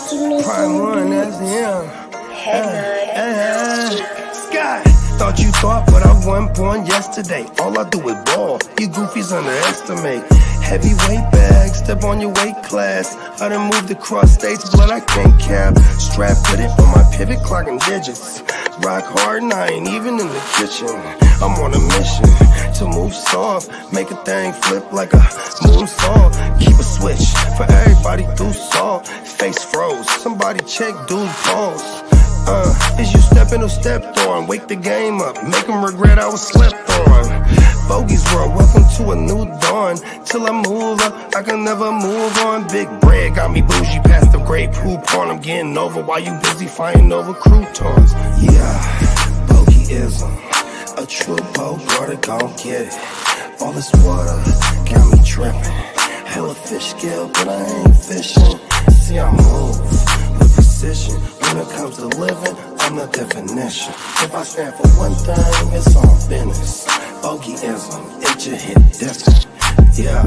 Prime one, that's him. Sky. Thought you thought, but I wasn't born yesterday. All I do is ball. You goofies underestimate. Heavyweight bag, step on your weight class. I done moved across states, blood I can't cap. Strap put it on my pivot, clocking digits. Rock hard and I ain't even in the kitchen. I'm on a mission to move soft, make a thing flip like a moonsault. Keep a switch for everybody through salt. Face froze, somebody check dude pulse. Is you stepping or stepped on? Wake the game up, make them regret I was slept on. Bogey's world, welcome to a new dawn. Till I move up, I can never move on. Big bread got me bougie past the great poop on. I'm getting over while you busy fighting over croutons. Yeah, bogeyism, a true boat brother gon' get it. All this water got me tripping. Hella fish scale, but I ain't fishing. See I move with precision. When it comes to living, I'm the definition. If I stand for one thing, it's on business. Bogeyism, it just hit different. Yeah,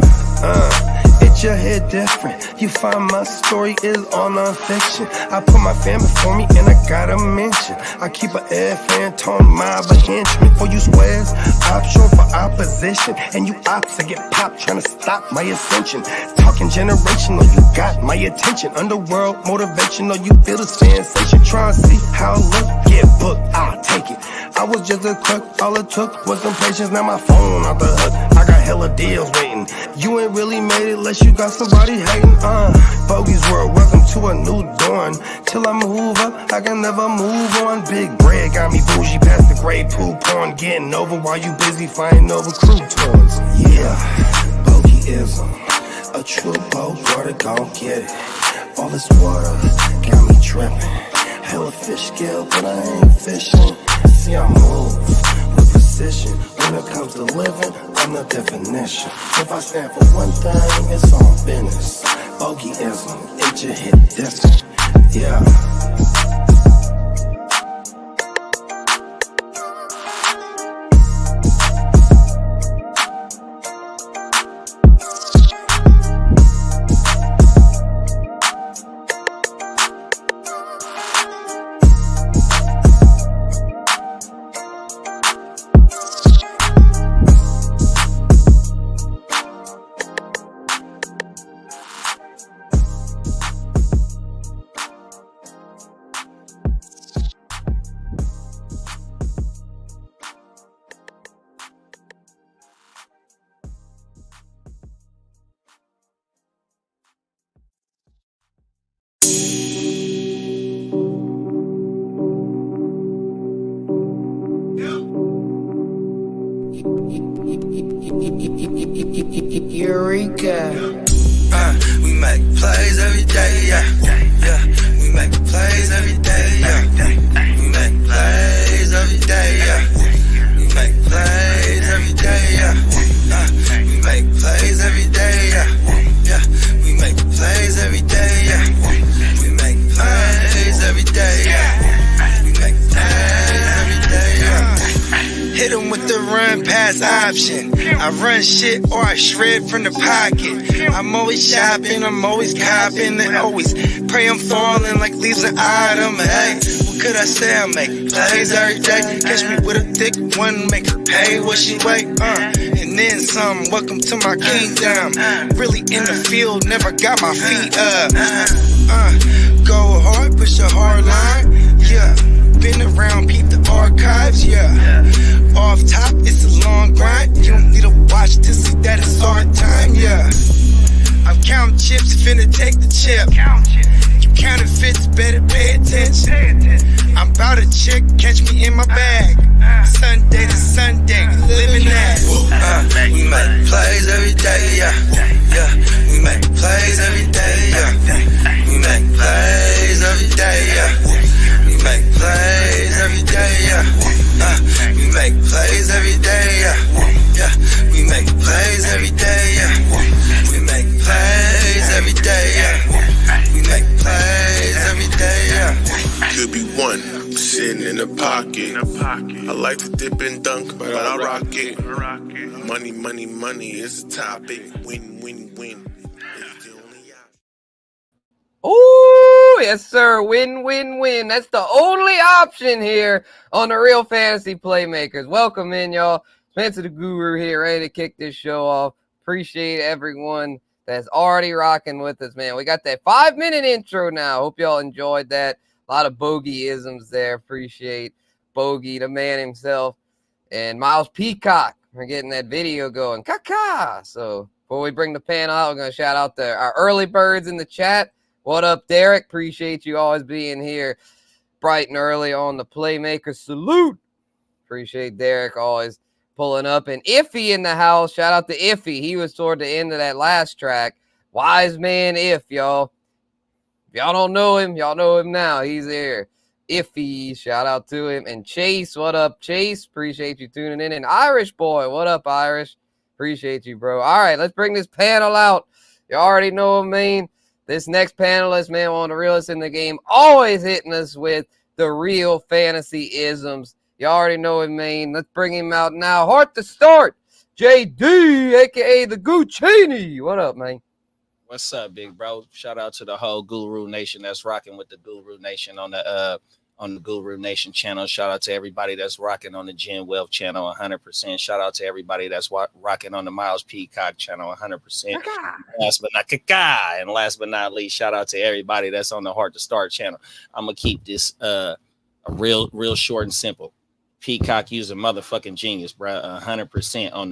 it just hit different. You find my story is all non-fiction. I put my fam before me and I gotta mention. I keep an air fan tone mob a henchman. For you squares, option for opposition. And you ops that get popped trying to stop my ascension. Talking generational, you got my attention. Underworld motivational, you feel the sensation. Try and see how I look, get booked, I'll take it. I was just a cook, all it took was some patience. Now my phone off the hook, I got hella deals waiting. You ain't really made it unless you got somebody hating. Bogey's world, welcome to a new dawn. Till I move up, I can never move on. Big bread got me bougie past the great poop on. Getting over while you busy fighting over croutons. Yeah, bogeyism, a true boat brother gon' get it. All this water got me tripping. Hella fish scale, but I ain't fishing. See I move with precision. When it comes to living, I'm the definition. If I stand for one thing, it's on business. Bogeyism, it just hit different. Yeah. Eureka. We make plays every day, yeah. We make plays every day, yeah. We make plays every day, yeah. We make plays every day, yeah. We make plays every day, yeah. We make plays every day, yeah. We make plays every day, yeah. We make plays every day, yeah. Hit 'em with the run pass option. I run shit or I shred from the pocket. I'm always shopping, I'm always copping, and always pray I'm falling like leaves an item. Hey, what could I say? I make plays every day. Catch me with a thick one, make her pay what she weigh. And then some. Welcome to my kingdom. Really in the field, never got my feet up. Go hard, push a hard line. Yeah, been around, peep the archives. Yeah. Off top, it's a long grind. You don't need to watch to see that it's our time, yeah. I'm counting chips, finna take the chip. You counterfeits, better pay attention. I'm about to check, catch me in my bag. Sunday to Sunday, living that. We make plays every day, yeah. We make plays every day, yeah. We make plays every day, yeah. We make plays every day, yeah. We make plays every day, yeah. We make plays every day, yeah. We make plays every day, yeah. We make plays every day, yeah. Could be one sitting in the pocket. I like to dip and dunk, but I rock it. Money, money, money is a topic. Win, win, win. Ooh, Yes, sir. Win, win, win. That's the only option here on the Real Fantasy Playmakers. Welcome in, y'all. Spencer the Guru here, ready to kick this show off. Appreciate everyone that's already rocking with us, man. We got that 5-minute intro now. Hope y'all enjoyed that. A lot of bogey-isms there. Appreciate Bogey, the man himself, and Miles Peacock for getting that video going. Kaka! So before we bring the panel out, we're going to shout out our early birds in the chat. What up, Derek? Appreciate you always being here bright and early on the Playmakers. Salute! Appreciate Derek always pulling up. And Iffy in the house. Shout out to Iffy. He was toward the end of that last track. Wise man If, y'all. If y'all don't know him, y'all know him now. He's here. Iffy, shout out to him. And Chase, what up, Chase? Appreciate you tuning in. And Irish boy, what up, Irish? Appreciate you, bro. All right, let's bring this panel out. You already know him, man. This next panelist, man, one of the realest in the game, always hitting us with the real fantasy isms. You already know him, man. Let's bring him out now. Heart to start, JD, a.k.a. the Guccini. What up, man? What's up, big bro? Shout out to the whole Guru Nation that's rocking with the Guru Nation on the Guru Nation channel. Shout out to everybody that's rocking on the Gen Wealth channel 100%. Shout out to everybody that's rocking on the Miles Peacock channel 100%. Last but not least, shout out to everybody that's on the Heart to Start channel. I'm gonna keep this real short and simple. Peacock, you's a motherfucking genius, bro. 100% on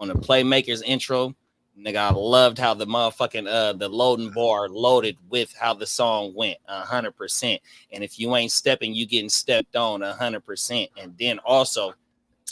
the Playmakers intro. Nigga, I loved how the motherfucking the loading bar loaded with how the song went 100%. And if you ain't stepping, you getting stepped on 100%. And then also,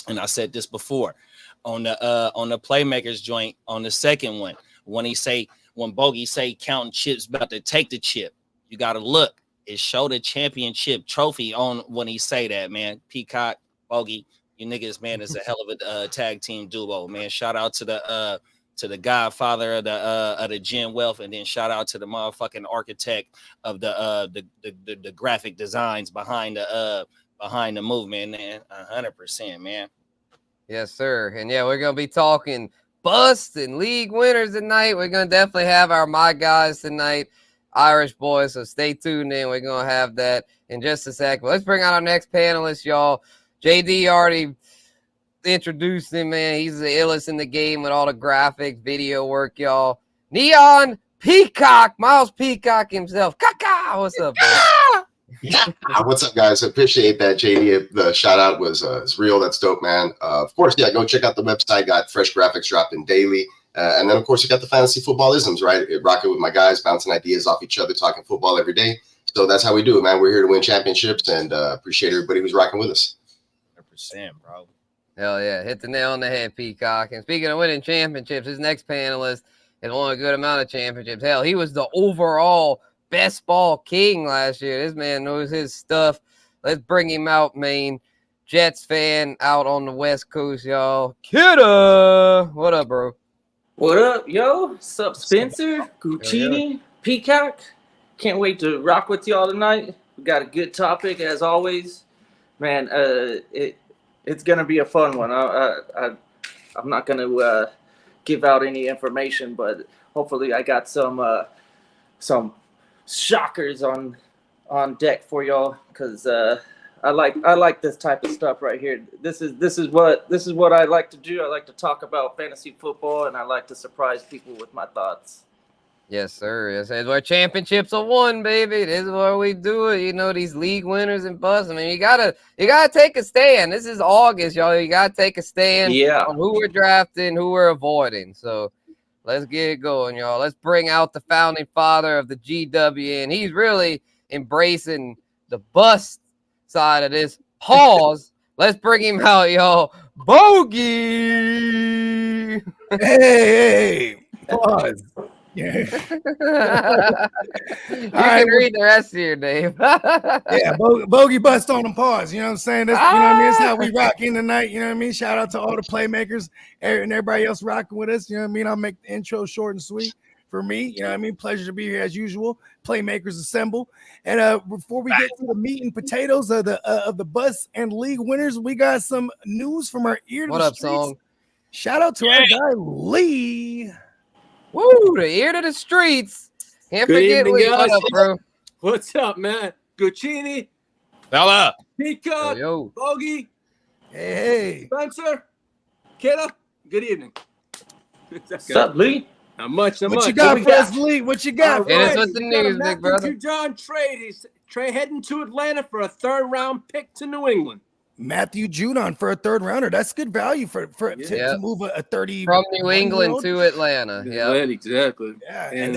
and I said this before, on the Playmakers joint on the second one, when Bogey say counting chips about to take the chip, you gotta look. It showed a championship trophy on when he say that, man. Peacock, Bogey, you niggas, man, is a hell of a tag team duo, man. Shout out to the godfather of the Gen Wealth, and then shout out to the motherfucking architect of the graphic designs behind the movement, man. 100%, man. Yes, sir. And yeah, we're gonna be talking busts and league winners tonight. We're gonna definitely have our my guys tonight, Irish boys. So stay tuned in. We're gonna have that in just a sec. But let's bring out our next panelist, y'all. JD already introduced him, man. He's the illest in the game with all the graphics, video work, y'all. Neon Peacock, Miles Peacock himself. Kaka, what's up, bro? Yeah, what's up, guys? I appreciate that, JD. The shout out was real. That's dope, man. Of course, yeah, go check out the website. Got fresh graphics dropping daily. And then, of course, you got the fantasy football isms, right? Rocking with my guys, bouncing ideas off each other, talking football every day. So that's how we do it, man. We're here to win championships, and appreciate everybody who's rocking with us. 100%, bro. Hell yeah, hit the nail on the head, Peacock. And speaking of winning championships, his next panelist has won a good amount of championships. Hell, he was the overall best ball king last year. This man knows his stuff. Let's bring him out, man. Jets fan out on the West Coast, y'all. Kidda! What up, bro? What up, yo? What's up, Spencer? Guccini? Peacock? Can't wait to rock with y'all tonight. We got a good topic, as always. Man, it's going to be a fun one. I'm not going to give out any information, but hopefully I got some shockers on deck for y'all, because I like this type of stuff right here. This is what I like to do. I like to talk about fantasy football, and I like to surprise people with my thoughts. Yes, sir. This is where championships are won, baby. This is where we do it. You know, these league winners and busts. I mean, you gotta take a stand. This is August, y'all. You gotta take a stand on who we're drafting, who we're avoiding. So let's get it going, y'all. Let's bring out the founding father of the GW, and he's really embracing the bust side of this. Pause. Let's bring him out, y'all. Bogey. Hey, pause. Yeah. You can read the rest of your name. Yeah, bogey bust on them pause. You know what I'm saying? That's, you know what I mean? That's how we rock in tonight. You know what I mean? Shout out to all the Playmakers and everybody else rocking with us. You know what I mean? I'll make the intro short and sweet for me. You know what I mean? Pleasure to be here as usual. Playmakers assemble. And before we get to the meat and potatoes of the bus and league winners, we got some news from our ear to what the up, streets. Song? Shout out to our guy Lee. Woo, the ear to the streets. Can't Good forget evening, Lee. guys. What up, bro? What's up, man? Guccini, Fella. Peacock, Yo. Bogey, Hey, Spencer, Kidda. Good evening. What's up, Lee? Not much, not what much. you got we for us, got? Lee? What you got? All for Hit us us? with the we got a news, big Matthew brother. John trade. He's heading to Atlanta for a 3rd round pick to New England. Matthew Judon for a 3rd rounder. That's good value to Yeah. move a 30 From New England to Atlanta. Yeah. Exactly. Yeah, and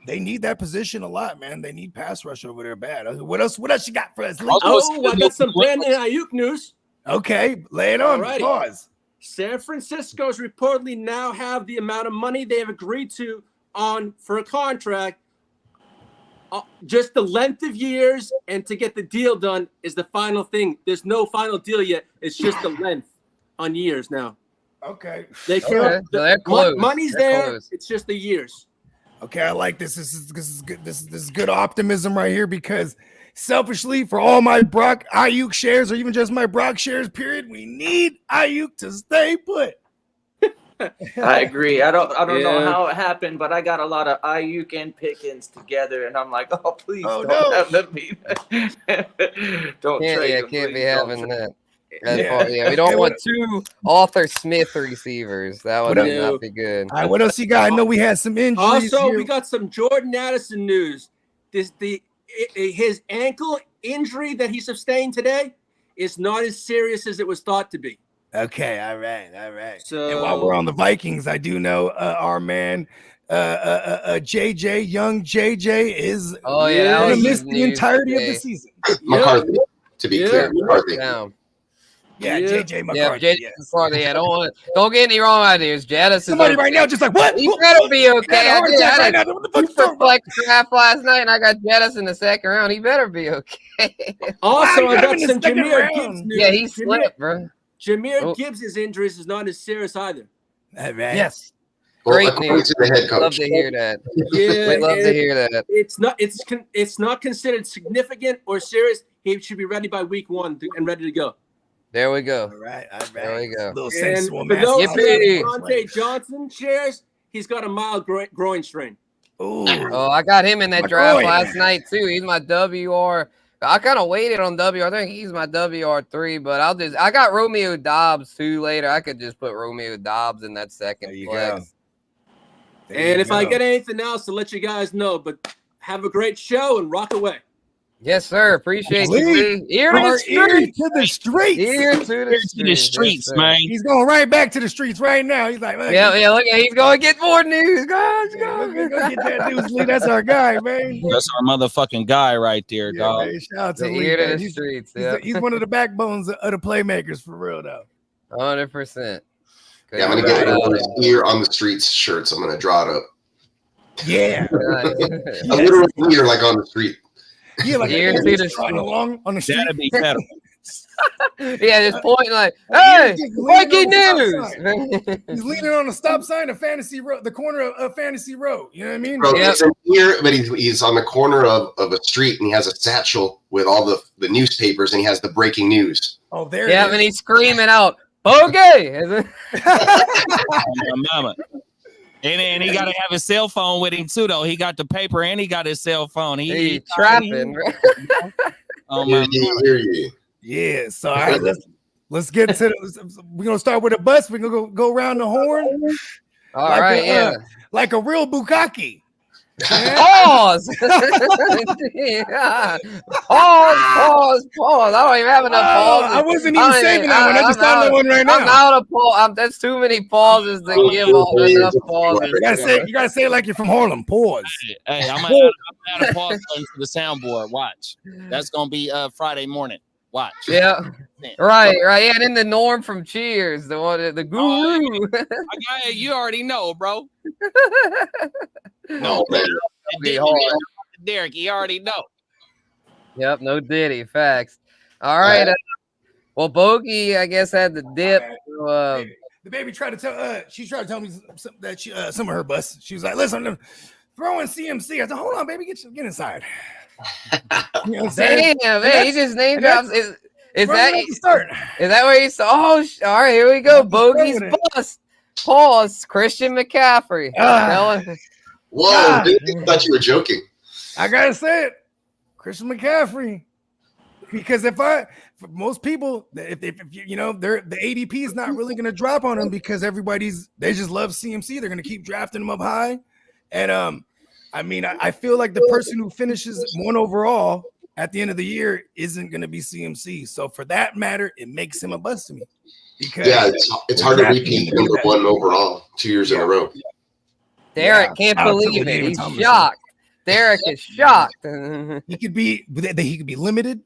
they need that position a lot, man. They need pass rush over there bad. What else you got for us, Lee? Oh, I got some Brandon Ayuk news. Okay, lay it on. Alrighty. Pause. San Francisco's reportedly now have the amount of money they've agreed to on for a contract. Just the length of years and to get the deal done is the final thing. There's no final deal yet. It's just the length on years now. Okay. They Okay, can't. so they're close. Money's They're there. close. It's just the years. Okay, I like this. This is good. This is good optimism right here because selfishly, for all my Brock Ayuk shares or even just my Brock shares, period, we need Ayuk to stay put. I agree. I don't know Yeah. how it happened, but I got a lot of Ayuk and Pickens together, and I'm like, oh please, Oh, don't no. have them be. Don't trade them, Can't be please, don't having trade that. Yeah. We don't want 2 Arthur Smith receivers. That would What not be good. All right, what else you got? I know we had some injuries. Also, here. we got some Jordan Addison news. His ankle injury that he sustained today is not as serious as it was thought to be. Okay, all right. So, And while we're on the Vikings, I do know our man JJ, young JJ is Oh, yeah, that gonna was miss the entirety of the season. McCarthy, to be clear, McCarthy. Down. Yeah, Yeah. JJ Yeah, McCarthy. JJ yes. McCarthy. Yeah, don't get any wrong ideas. Jadis is Somebody okay. right now just like, what? He better be okay. I had a heart attack right now. What the fuck you talking about? Flex draft last night, and I got Jadis in the 2nd round. He better be okay. also, Wow, I you got him got in the some 2nd Jahmyr round. Gibbs news. Yeah, he slipped, bro. Jahmyr Oh. Gibbs' injuries is not as serious either. All right. Yes, Well, great according news. to the head Love coach. to hear that. Yeah, We love to hear that. It's not considered significant or serious. He should be ready by week 1 and ready to go. There we All go. right. There we go. Little And sensual for man. those Yippee. that Dante Johnson shares, he's got a mild groin strain. Ooh. Oh, I got him in that My draft groin. last night too. He's my WR. I kind of waited on WR. I think he's my WR3, but I got Romeo Dobbs too later. I could just put Romeo Dobbs in that 2nd There you flex. go. There And you if I go. get anything else to let you guys know, but have a great show and rock away. Yes, sir. Appreciate you, Lee, Lee. Ear to Our the ear streets. to the streets. Ear to the To the streets. streets, Yes, sir. man. He's going right back to the streets right now. He's like, look, Yeah, look, he's going to get more news. Guys, go get that news, Lee. That's our guy, man. That's our motherfucking guy right there, Yeah, dog. man. Shout out to The Lee. ear to man. the He's, streets. he's, Yeah, he's one of the backbones of the playmakers for real, though. 100%. Yeah, I'm gonna get one of those ear on the streets shirts. I'm gonna draw it up. Yeah. A literal ear like on the street. Yeah, like Ear a to the trotting street. along on the street. That'd be better. Yeah, just pointing like, Yeah, hey, just leaning breaking on the news. He's leaning on a stop sign of Fantasy Road, the corner of Fantasy Road. You know what I mean? Bro, Yep. it's an ear, but he's on the corner of a street and he has a satchel with all the newspapers and he has the breaking news. Oh, there Yeah, it and is. he's screaming out, "Bogey!" My mama. And he got to have his cell phone with him too, though. He got the paper and he got his cell phone. He trapping. Oh, Hear my ye, hear ye. Yeah. So all right, let's get to the. We're gonna start with a bus. We're gonna go around the horn All Like right, a, yeah. like a real bukkake. Pause. Yeah. Pause. I don't even have enough pauses. I wasn't even saving that one. I just thought of that one right I'm now. out of pause. That's too many pauses to give all enough pauses. You gotta say it like you're from Harlem. Pause. Hey, I'm gonna add a pause button to the soundboard. Watch. That's gonna be Friday morning. Watch. Yeah. Right. Yeah. And then the Norm from Cheers, the guru. You already know, bro. No, man. Be hard. Derek, you already know. Yep. No Diddy. Facts. All right. Well, Bogey, I guess, had the dip. So, The baby tried to tell. She tried to tell me that some of her bus. She was like, "Listen, I'm throwing CMC." I said, "Hold on, baby, get inside." You know what I'm saying? damn, man, he just name drops. Is that Right at the start? is that where he's? Oh, all right, here we go. Bogey's throwing it. bust. Pause. Christian McCaffrey. Ah. Whoa, dude, I thought you were joking. I gotta say it, Christian McCaffrey. Because for most people, if you know, the ADP is not really going to drop on him because they just love CMC. They're going to keep drafting him up high, and I mean, I feel like the person who finishes 1 overall at the end of the year isn't going to be CMC. So for that matter, it makes him a bust to me. Because it's hard to repeat number 1 overall 2 years in a row. Derek can't believe it. He's shocked. Derek is shocked. He could be limited.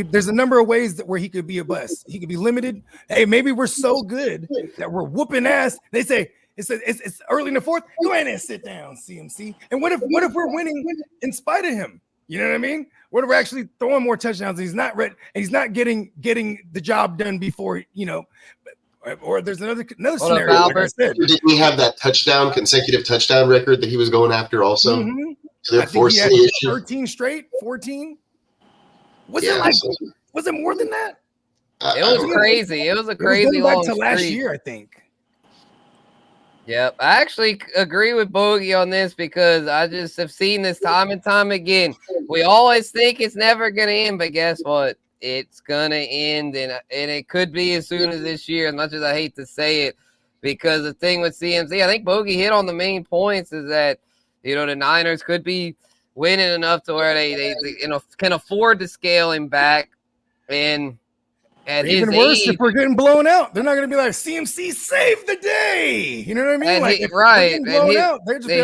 There's a number of ways where he could be a bust. He could be limited. Hey, maybe we're so good that we're whooping ass. They say it's early in the fourth. Go ahead and sit down, CMC. And what if we're winning in spite of him? You know what I mean? What if we're actually throwing more touchdowns? And he's not ready, and he's not getting the job done before, you know. Or there's another scenario. Like I said. Didn't he have that consecutive touchdown record that he was going after also? Mm-hmm. So I think he had 13 straight, 14. Was it more than that? It was crazy. It was a crazy long back to last year, I think. Yep, I actually agree with Bogey on this because I just have seen this time and time again. We always think it's never going to end, but guess what? It's going to end, and it could be as soon as this year, as much as I hate to say it, because the thing with CMC, I think Bogey hit on the main points, is that, you know, the Niners could be winning enough to where they you know, can afford to scale him back, and at even his worse, age, if we're getting blown out, they're not going to be like, CMC saved the day. You know what I mean? Like,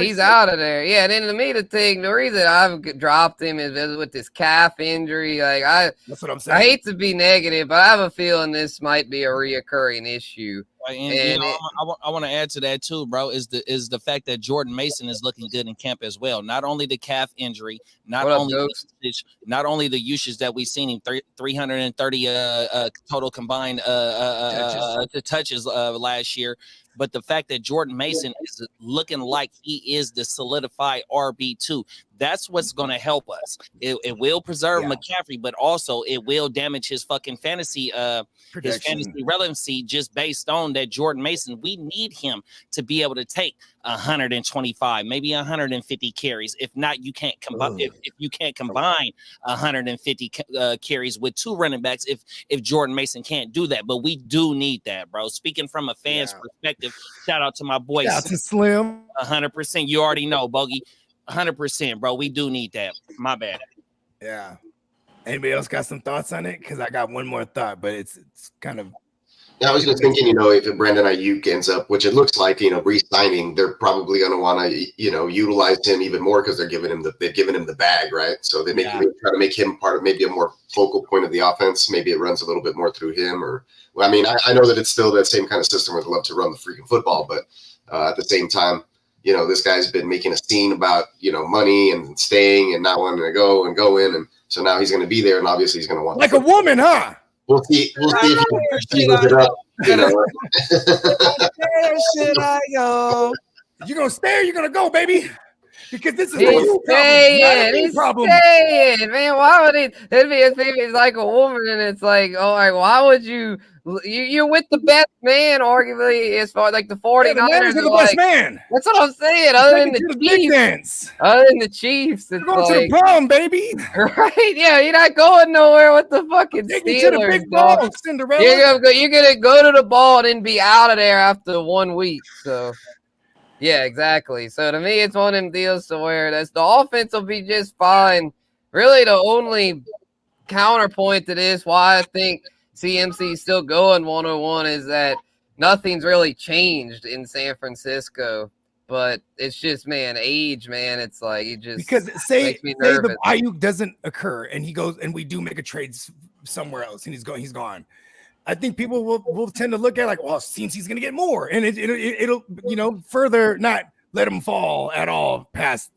he's out of there. Yeah, and then to me, the reason I've dropped him is with this calf injury. Like, that's what I'm saying. I hate to be negative, but I have a feeling this might be a reoccurring issue. And you know, I want to add to that too, bro. Is the fact that Jordan Mason is looking good in camp as well. Not only the calf injury, not only the usage that we've seen him 330 total combined touches last year, but the fact that Jordan Mason is looking like he is the solidified RB2. That's what's going to help us. It will preserve McCaffrey, but also it will damage his fucking fantasy relevancy just based on that Jordan Mason. We need him to be able to take 125, maybe 150 carries. If not, you can't combine. If you can't combine 150 carries with 2 running backs, if Jordan Mason can't do that, but we do need that, bro. Speaking from a fan's perspective, shout out to my boy. Shout out to Slim. 100%. You already know, Bogey. 100%, bro. We do need that. My bad. Yeah. Anybody else got some thoughts on it? Because I got one more thought, but it's kind of. Yeah, I was just thinking, you know, if Brandon Ayuk ends up, which it looks like, you know, re-signing, they're probably going to want to, you know, utilize him even more because they've given him the bag, right? So they try to make him part of maybe a more focal point of the offense. Maybe it runs a little bit more through him, or well, I mean, I know that it's still that same kind of system where they love to run the freaking football, but at the same time, you know, this guy's been making a scene about, you know, money and staying and not wanting to go in. And so now he's going to be there, and obviously he's going to want like a woman, huh? We'll see if he lives it up. You know. Where should I go? You're going to stay or you're going to go, baby? Because this is He's problem. Man, why would it'd be if he's like a woman, and it's like, all right, why would you're with the best man, arguably, as far like the 49ers are the best man. That's what I'm saying. Other than the Chiefs, it's going to the prom, baby. Right? Yeah, you're not going nowhere with the fucking Steelers. To the big ball, Cinderella. You're gonna go to the ball and then be out of there after 1 week. So. Yeah, exactly. So to me, it's one of them deals to where the offense will be just fine. Really, the only counterpoint to this, why I think CMC is still going 101, is that nothing's really changed in San Francisco. But it's just, man, age, man. It's like it just because say nervous. The Ayuk doesn't occur and he goes and we do make a trade somewhere else and he's gone. I think people will tend to look at like, well, CMC's going to get more, and it'll you know further not let him fall at all past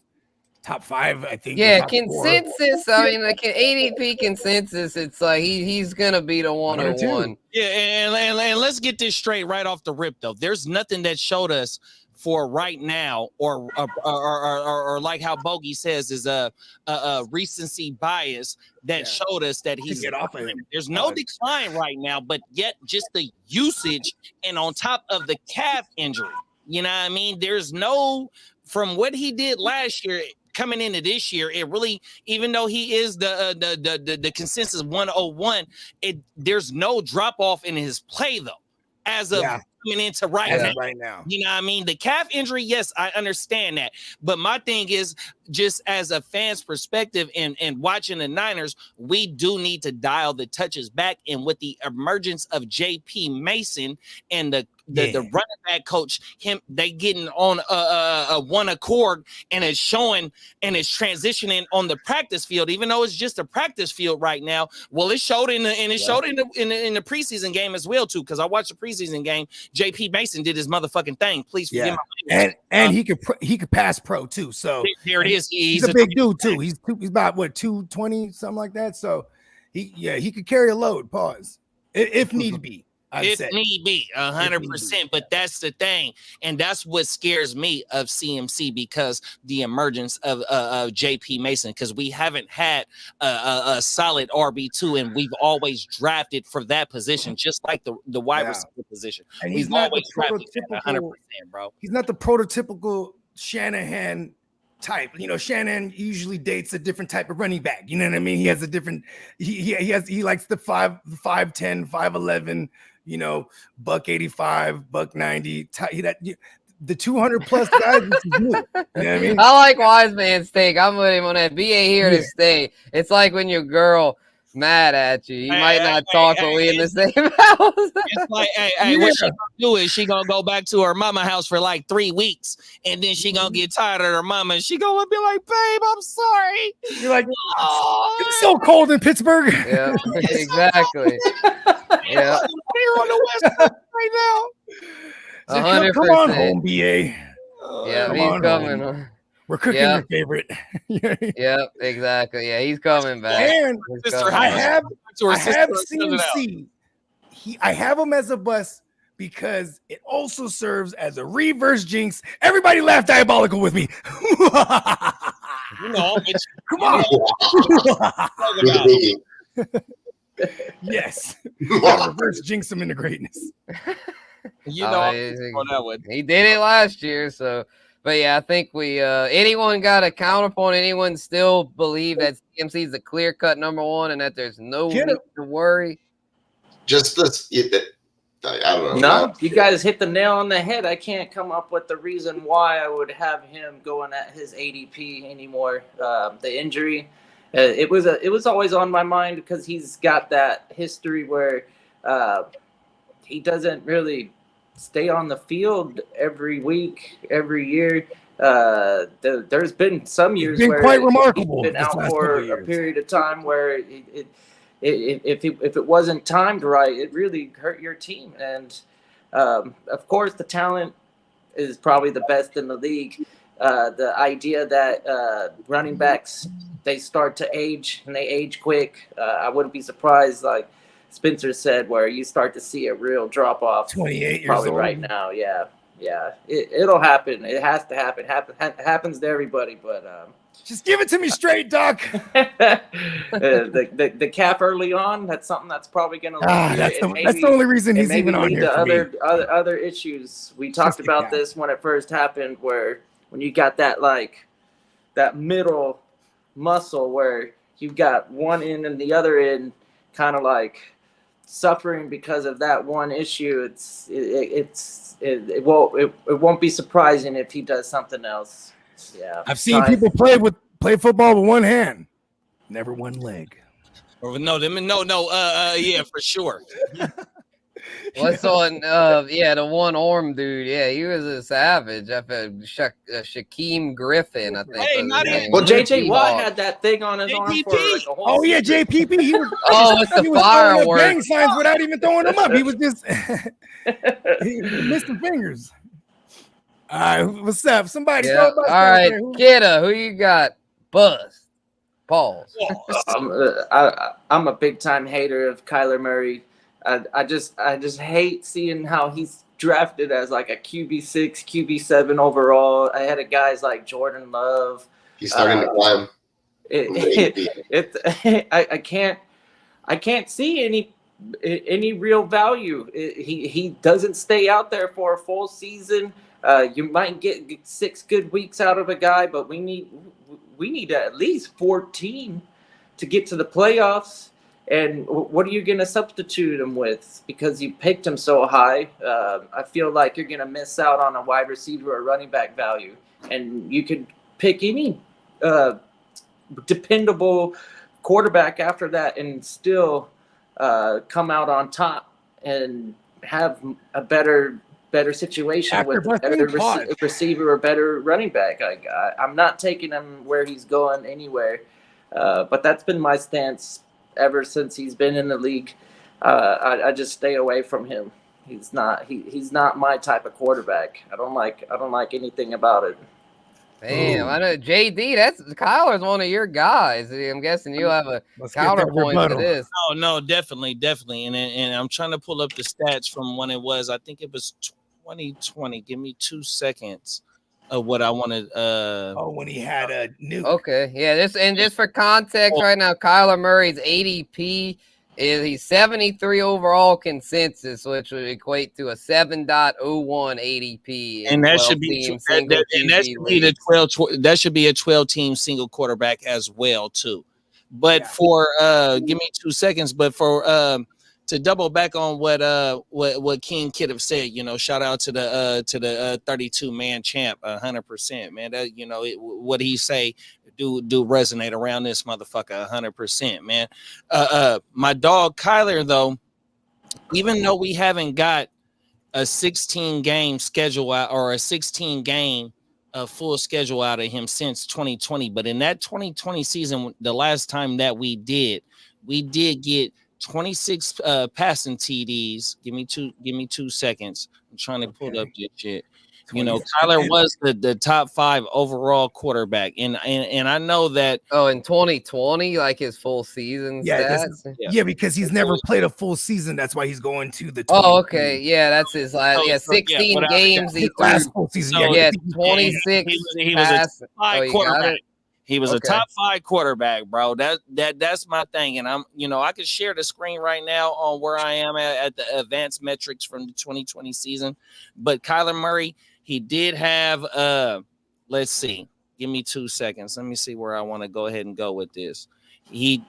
top 5. I think. Yeah, consensus. I mean, like an ADP consensus, it's like he's going to be the 101. Yeah, and let's get this straight right off the rip though. There's nothing that showed us for right now, or like how Bogey says, is a recency bias that showed us that he's get off of him. There's no decline right now, but yet just the usage and on top of the calf injury. You know what I mean? There's no from what he did last year coming into this year, it really, even though he is the consensus 101, there's no drop off in his play though, as of coming into right now. You know what I mean? The calf injury, yes, I understand that. But my thing is, just as a fan's perspective and watching the Niners, we do need to dial the touches back. And with the emergence of JP Mason and the running back coach, they getting on a one accord, and it's showing and it's transitioning on the practice field, even though it's just a practice field right now. Well, it showed in the preseason game as well too, because I watched the preseason game. JP Mason did his motherfucking thing. Please forgive my and he could pass pro too. So there it is. He's a big dude too. He's about what 220 something like that. So he could carry a load. Pause if need be. If need be, 100%. But that's the thing, and that's what scares me of CMC, because the emergence of JP Mason, because we haven't had a solid RB2, and we've always drafted for that position, just like the wide receiver position. And we've always drafted 100%, bro. He's not the prototypical Shanahan type. You know, Shanahan usually dates a different type of running back. You know what I mean? He has a different. He likes the 5'10", 5'11". You know, $185, $190. The 200 plus guys. This is new. You know what I mean? I like Wise Man's take. I'm with him on that. BA here to stay. It's like when your girl mad at you. You might not talk, but we in the same house. It's like, what she gonna do is she gonna go back to her mama house for like 3 weeks, and then she gonna get tired of her mama, and she gonna be like, "Babe, I'm sorry." You're like, it's so cold in Pittsburgh. Yeah, exactly. Yeah, here on the West Coast right now. 100%. Come on home, BA. Yeah, he's coming. Home. We're cooking your favorite. Yep, exactly. Yeah, he's coming back. And I have CMC. I have him as a bust because it also serves as a reverse jinx. Everybody laugh diabolical with me. Come on. Yes. Reverse jinx him into greatness. He did it last year, so. But yeah, I think anyone got a counterpoint? Anyone still believe that CMC is the clear-cut number one and that there's no need to worry? Just this, I don't know. No, you guys hit the nail on the head. I can't come up with the reason why I would have him going at his ADP anymore. The injury, it was always on my mind because he's got that history where he doesn't really stay on the field every week, every year. There's been some years where quite remarkable. He's been out for a period of time where if it wasn't timed right, it really hurt your team. And of course, the talent is probably the best in the league. The idea that running backs, they start to age and they age quick. I wouldn't be surprised, like Spencer said, where you start to see a real drop off. 28 years probably old. right now. Yeah. It'll happen. It has to happen. Happens to everybody, but just give it to me straight, Doc. The calf early on, that's something that's probably going to. That's the only reason he's even on here. Other issues. We talked about this when it first happened, where when you got that middle muscle where you've got one end and the other end kind of like suffering because of that one issue. It won't be surprising if he does something else. Yeah, I've seen people play football with one hand, never one leg. Yeah, for sure. What's on? The one arm dude. Yeah, he was a savage. Shaquem Griffin, I think. Well, JJ Watt had that thing on his arm for like a whole. JPP. He was. It's the fireworks. Gang signs without even throwing them up. He was just. He missed the fingers. All right, what's up? Somebody. Yeah. All right, Kidda, who you got? Buzz. Pause. I'm a big time hater of Kyler Murray. I just hate seeing how he's drafted as like a QB6, QB7 overall. I had guys like Jordan Love. He's starting to climb. I can't see any real value. He doesn't stay out there for a full season. You might get 6 good weeks out of a guy, but we need at least 14 to get to the playoffs. And what are you going to substitute him with? Because you picked him so high, I feel like you're going to miss out on a wide receiver or running back value. And you could pick any dependable quarterback after that and still come out on top and have a better situation with a better receiver or better running back. I'm not taking him where he's going anywhere, but that's been my stance ever since he's been in the league. I just stay away from him. He's not my type of quarterback. I don't like anything about it. Damn, I know JD. That's Kyler's one of your guys. I'm guessing you have a counterpoint to this. No, definitely, and I'm trying to pull up the stats from when it was. I think it was 2020. Give me 2 seconds of what I wanted. When he had a new. Okay, yeah. Just for context, right now, Kyler Murray's ADP is he's 73 overall consensus, which would equate to a 7.01 ADP, and that should be that should be a 12-team single quarterback as well too. But for give me 2 seconds. But for to double back on what King Kid have said, shout out to the 32-man champ, 100%, man. That what he say do resonate around this motherfucker 100%, man. My dog Kyler, though, even though we haven't got a 16 game schedule out or a 16 game full schedule out of him since 2020, but in that 2020 season, the last time that we did get 26 passing TDs. Give me 2 seconds. I'm trying to pull up this shit. Kyler was the top 5 overall quarterback, and I know that. Oh, in 2020, like his full season stats. Because he's never played a full season. That's why he's going to the. Oh, okay, yeah, that's his last. 16 games. He last full season. 26. He was a top 5 quarterback. He was a top 5 quarterback, bro. That's my thing, and I can share the screen right now on where I am at the advanced metrics from the 2020 season. But Kyler Murray, he did have let's see. Give me 2 seconds. Let me see where I want to go ahead and go with this. He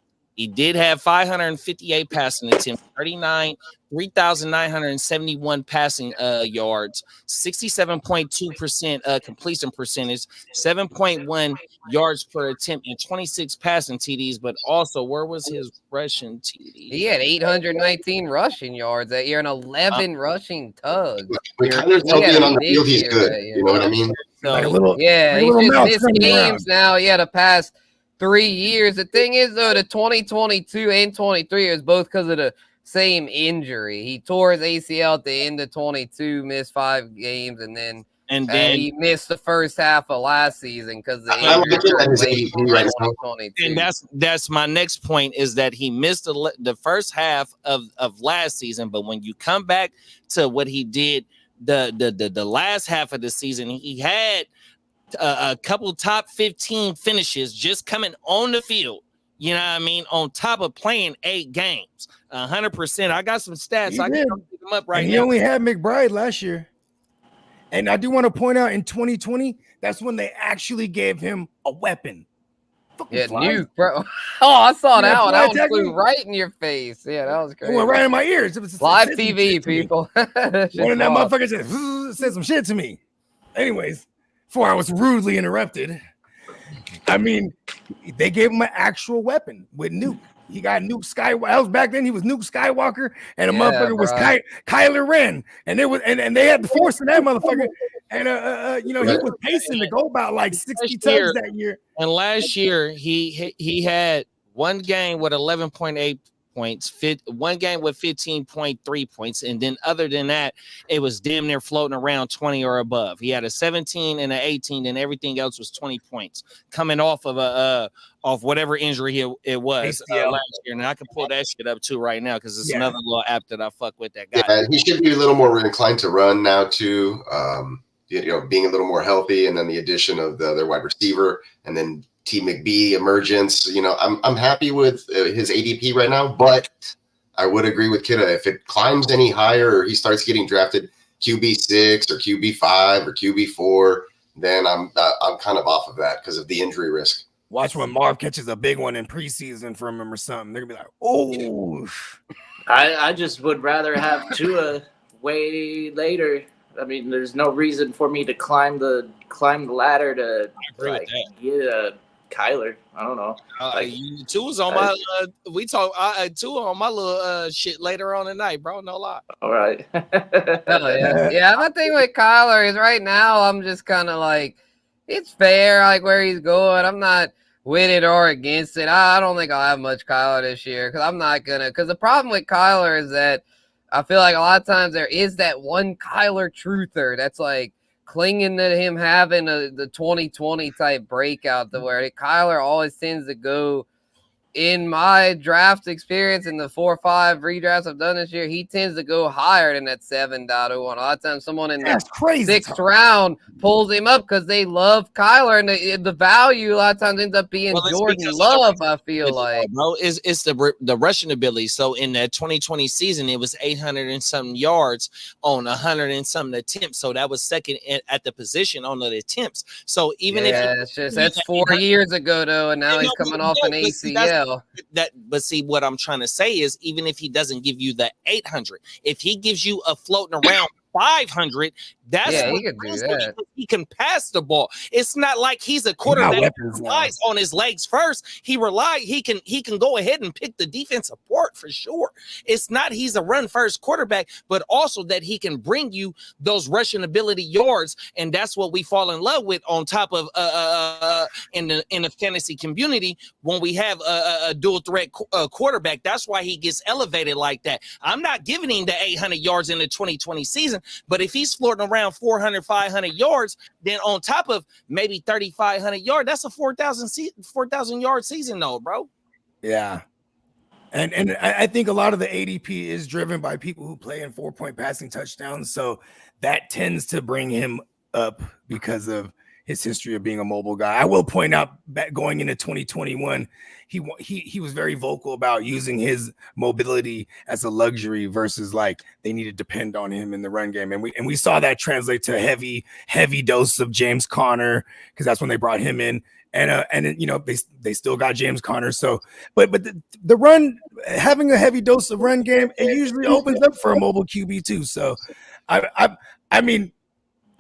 did have 558 passing attempts, 3,971 passing yards, 67.2% completion percentage, 7.1 yards per attempt, and 26 passing TDs. But also, where was his rushing TD? He had 819 rushing yards that year and 11 rushing tugs. When Kyler's healthy and on the field, he's good. You know what I mean? He's just missed games now. Yeah, the past 3 years. The thing is, though, the 2022 and 23 is both because of the same injury. He tore his ACL at the end of 22, missed 5 games, and then he missed the first half of last season because the injury. And that's my next point is that he missed the first half of last season, but when you come back to what he did the last half of the season, he had a couple top 15 finishes just coming on the field. You know what I mean? On top of playing 8 games, 100%. I got some stats. I can pick them up right now. He only had McBride last year. And I do want to point out in 2020, that's when they actually gave him a weapon. Nuke, bro. Oh, I saw that one. That one flew right in your face. Yeah, that was crazy. It went right in my ears. It was live TV, people. One of that motherfucker said some shit to me. Anyways, before I was rudely interrupted. I mean, they gave him an actual weapon with Nuke. He got Nuke Skywalker. Back then, he was Nuke Skywalker, and a motherfucker was Kyler Ren, and they had the force in that motherfucker. And he was pacing to go about like 60 tugs that year. And last year, he had one game with 11.8 points, one game with 15.3 points, and then other than that, it was damn near floating around 20 or above. He had a 17 and an 18, and everything else was 20 points coming off of off whatever injury it was last year. And I can pull that shit up too right now because it's another little app that I fuck with that guy. Yeah, he should be a little more inclined to run now too. Being a little more healthy, and then the addition of the other wide receiver, and then T. McBee emergence. I'm happy with his ADP right now, but I would agree with Kidda. If it climbs any higher or he starts getting drafted, QB6 or QB5 or QB4, then I'm kind of off of that because of the injury risk. Watch when Marv catches a big one in preseason from him or something. They're gonna be like, oh. I just would rather have Tua way later. I mean, there's no reason for me to climb the ladder to like get a Kyler. I don't know. Tua's on my Tua on my little shit later on tonight, bro. No lie. All right. Yeah. My thing with Kyler is right now I'm just kind of like, it's fair, like where he's going. I'm not with it or against it. I don't think I'll have much Kyler this year because the problem with Kyler is that I feel like a lot of times there is that one Kyler truther that's like clinging to him having the 2020 type breakout to where Kyler always tends to go. In my draft experience in the 4 or 5 redrafts I've done this year, he tends to go higher than that 7.01. A lot of times someone in the 6th round pulls him up because they love Kyler, and the value a lot of times ends up being Jordan Love, I feel like. Bro, it's the rushing ability. So in that 2020 season, it was 800 and something yards on 100 and something attempts. So that was second at the position on the attempts. So even that's 4 years ago, though, and now he's coming off an ACL. But see, what I'm trying to say is, even if he doesn't give you the 800, if he gives you a floating around 500, he can do that. He can pass the ball. It's not like he's a quarterback who relies on his legs first. He can go ahead and pick the defensive part for sure. It's not he's a run first quarterback, but also that he can bring you those rushing ability yards, and that's what we fall in love with. On top of in the fantasy community, when we have a dual threat quarterback, that's why he gets elevated like that. I'm not giving him the 800 yards in the 2020 season, but if he's floating around 400, 500 yards, then on top of maybe 3,500 yards, that's a 4,000 yard season, though, bro. Yeah. And I think a lot of the ADP is driven by people who play in 4-point passing touchdowns. So that tends to bring him up because of his history of being a mobile guy. I will point out that going into 2021, he was very vocal about using his mobility as a luxury versus like they need to depend on him in the run game. And we saw that translate to a heavy dose of James Conner, because that's when they brought him in. And you know, they still got James Conner. So, but the run, having a heavy dose of run game, it usually opens up for a mobile QB too. So I mean,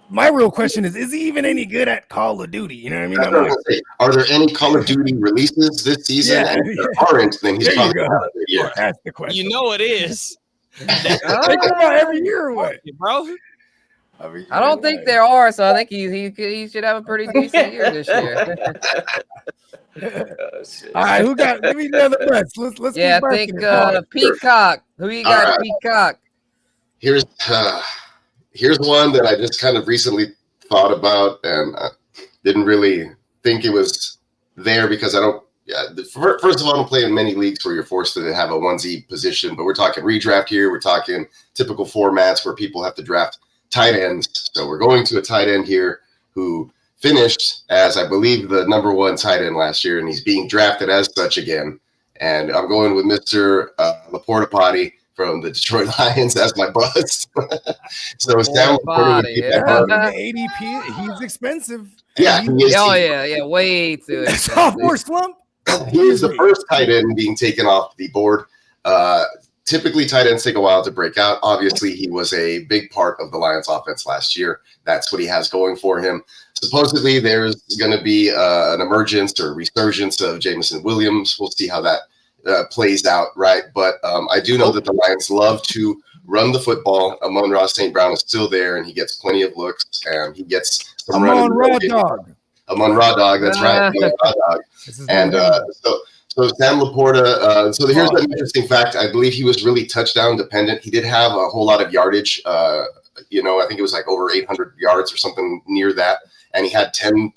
my real question is he even any good at Call of Duty? You know what I mean? Are there any Call of Duty releases this season? Yeah, and if there aren't, then he's probably not there yet. That's the question. You know it is. They come out every year, or what, bro? I don't think there are, so I think he should have a pretty decent year this year. All right, who got? Give me the other bets. Let's. Yeah, I think Peacock. Who you got, Peacock? Here's one that I just kind of recently thought about and didn't really think it was there because I don't. Yeah, first of all, I don't play in many leagues where you're forced to have a 1Z position, but we're talking redraft here. We're talking typical formats where people have to draft tight ends. So we're going to a tight end here who finished as, I believe, the #1 tight end last year, and he's being drafted as such again. And I'm going with Mr. Laporta Potty from the Detroit Lions as my bust. So Sam the ADP, he's expensive. Yeah, way too expensive. Sophomore slump. He is the first tight end being taken off the board. Typically, tight ends take a while to break out. Obviously, he was a big part of the Lions offense last year. That's what he has going for him. Supposedly, there's going to be an emergence or resurgence of Jameson Williams. We'll see how that plays out, right? But I do know that the Lions love to run the football. Amon-Ra St. Brown is still there, and he gets plenty of looks, and he gets some running. Amon-Ra Dog, that's right. Amon-Ra Dog. And so Sam Laporta, so here's an interesting fact. I believe he was really touchdown dependent. He did have a whole lot of yardage. I think it was like over 800 yards or something near that. And he had 10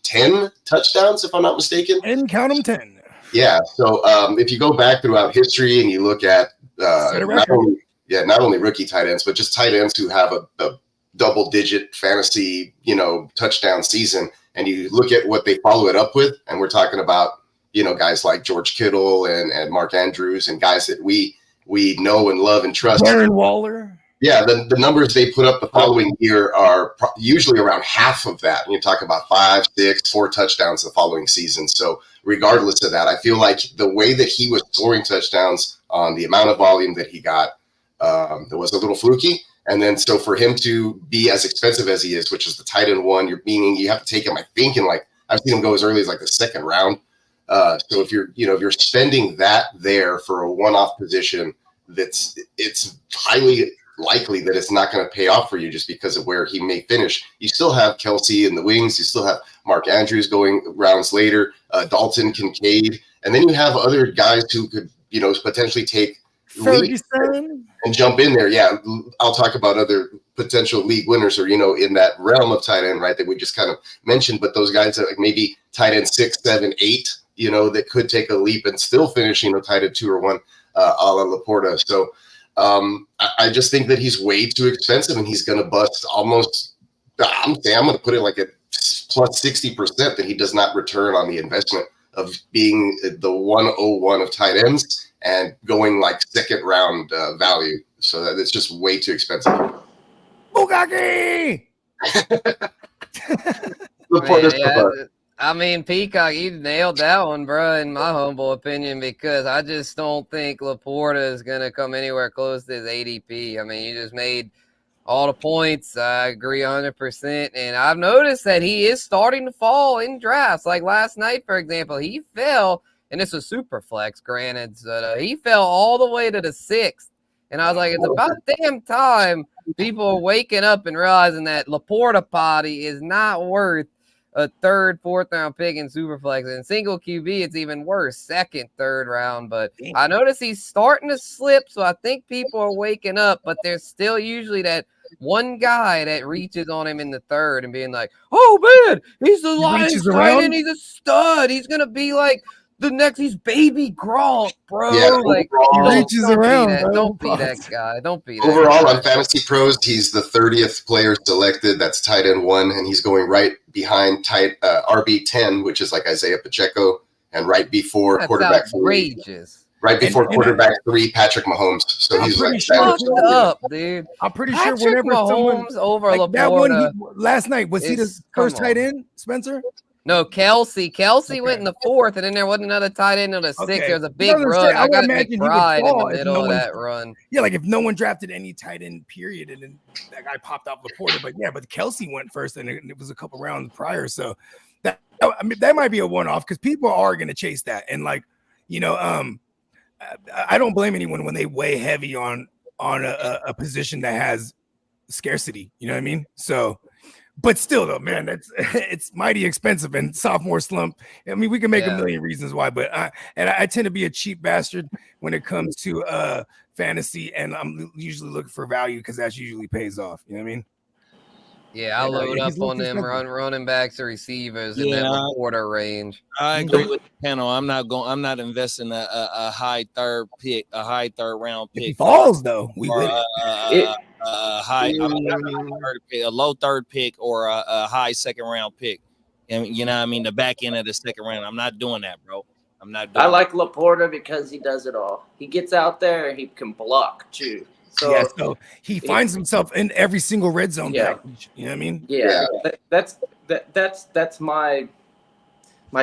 touchdowns, if I'm not mistaken. And count them 10. Yeah. So if you go back throughout history and you look at not only rookie tight ends, but just tight ends who have a double-digit fantasy, touchdown season, and you look at what they follow it up with, and we're talking about, guys like George Kittle and Mark Andrews and guys that we know and love and trust. Darren Waller. Yeah, the numbers they put up the following year are usually around half of that. And you're talking about 5, 6, 4 touchdowns the following season. So regardless of that, I feel like the way that he was scoring touchdowns on the amount of volume that he got, that was a little fluky. And then so for him to be as expensive as he is, which is the tight end one, meaning you have to take him, I think, in like I've seen him go as early as like the second round. So if you're spending that there for a one-off position, it's highly likely that it's not going to pay off for you just because of where he may finish. You still have Kelsey in the wings. You still have Mark Andrews going rounds later, Dalton, Kincaid. And then you have other guys who could, potentially take Ferguson and jump in there. Yeah, I'll talk about other potential league winners or, in that realm of tight end, right, that we just kind of mentioned. But those guys that like maybe tight end 6, 7, 8, that could take a leap and still finish, tight end 2 or 1, a la Laporta. So, I just think that he's way too expensive and he's going to bust almost, I'm going to put it like a plus 60% that he does not return on the investment of being the 101 of tight ends and going like second round value. So that it's just way too expensive. Bugatti! I mean, Peacock, you nailed that one, bro, in my humble opinion, because I just don't think Laporta is going to come anywhere close to his ADP. I mean, you just made all the points. I agree 100%. And I've noticed that he is starting to fall in drafts. Like last night, for example, he fell, and it's a super flex, granted. So he fell all the way to the 6th. And I was like, it's about damn time people are waking up and realizing that Laporta potty is not worth a 3rd, 4th round pick in Superflex. And single QB, it's even worse, 2nd, 3rd round. But I notice he's starting to slip, so I think people are waking up. But there's still usually that one guy that reaches on him in the 3rd and being like, oh, man, he's the Lions tight end. He's a stud. He's going to be like the next, he's baby Gronk, bro. Yeah, like he reaches around. Don't be that guy. Don't be that overall guy. On Fantasy Pros, he's the 30th player selected. That's tight end 1, and he's going right behind RB10, which is like Isaiah Pacheco, and right before That's quarterback outrageous. 3. Right before quarterback 3, Patrick Mahomes. So he's like fucked up, dude. I'm pretty Patrick sure whenever Mahomes over like Laporta, that one last night, was he the first come tight on. end, Spencer? No, Kelsey went in the 4th, and then there wasn't another tight end in the 6th. There was a big I was gonna run. say, I I would got imagine he would McBride in fall the if middle no of one- that run. Yeah, like if no one drafted any tight end, period, and then that guy popped off Laporta. But Kelsey went first, and it was a couple rounds prior. So that might be a one-off because people are going to chase that. And like, I don't blame anyone when they weigh heavy on a position that has scarcity. You know what I mean? So, but still though, man, it's mighty expensive and sophomore slump. I mean, we can make a million reasons why, but I tend to be a cheap bastard when it comes to fantasy, and I'm usually looking for value because that usually pays off. You know what I mean? Yeah, I load up on them running backs or receivers in that Laporta range. I agree with the panel. I'm not investing a high 3rd pick, a high 3rd round pick. If he falls though, we win. A low 3rd pick or a high 2nd round pick. And the back end of the 2nd round. I'm not doing that, bro. I'm not doing I like Laporta because he does it all. He gets out there and he can block too. So he finds himself in every single red zone package. You know what I mean? Yeah. That's my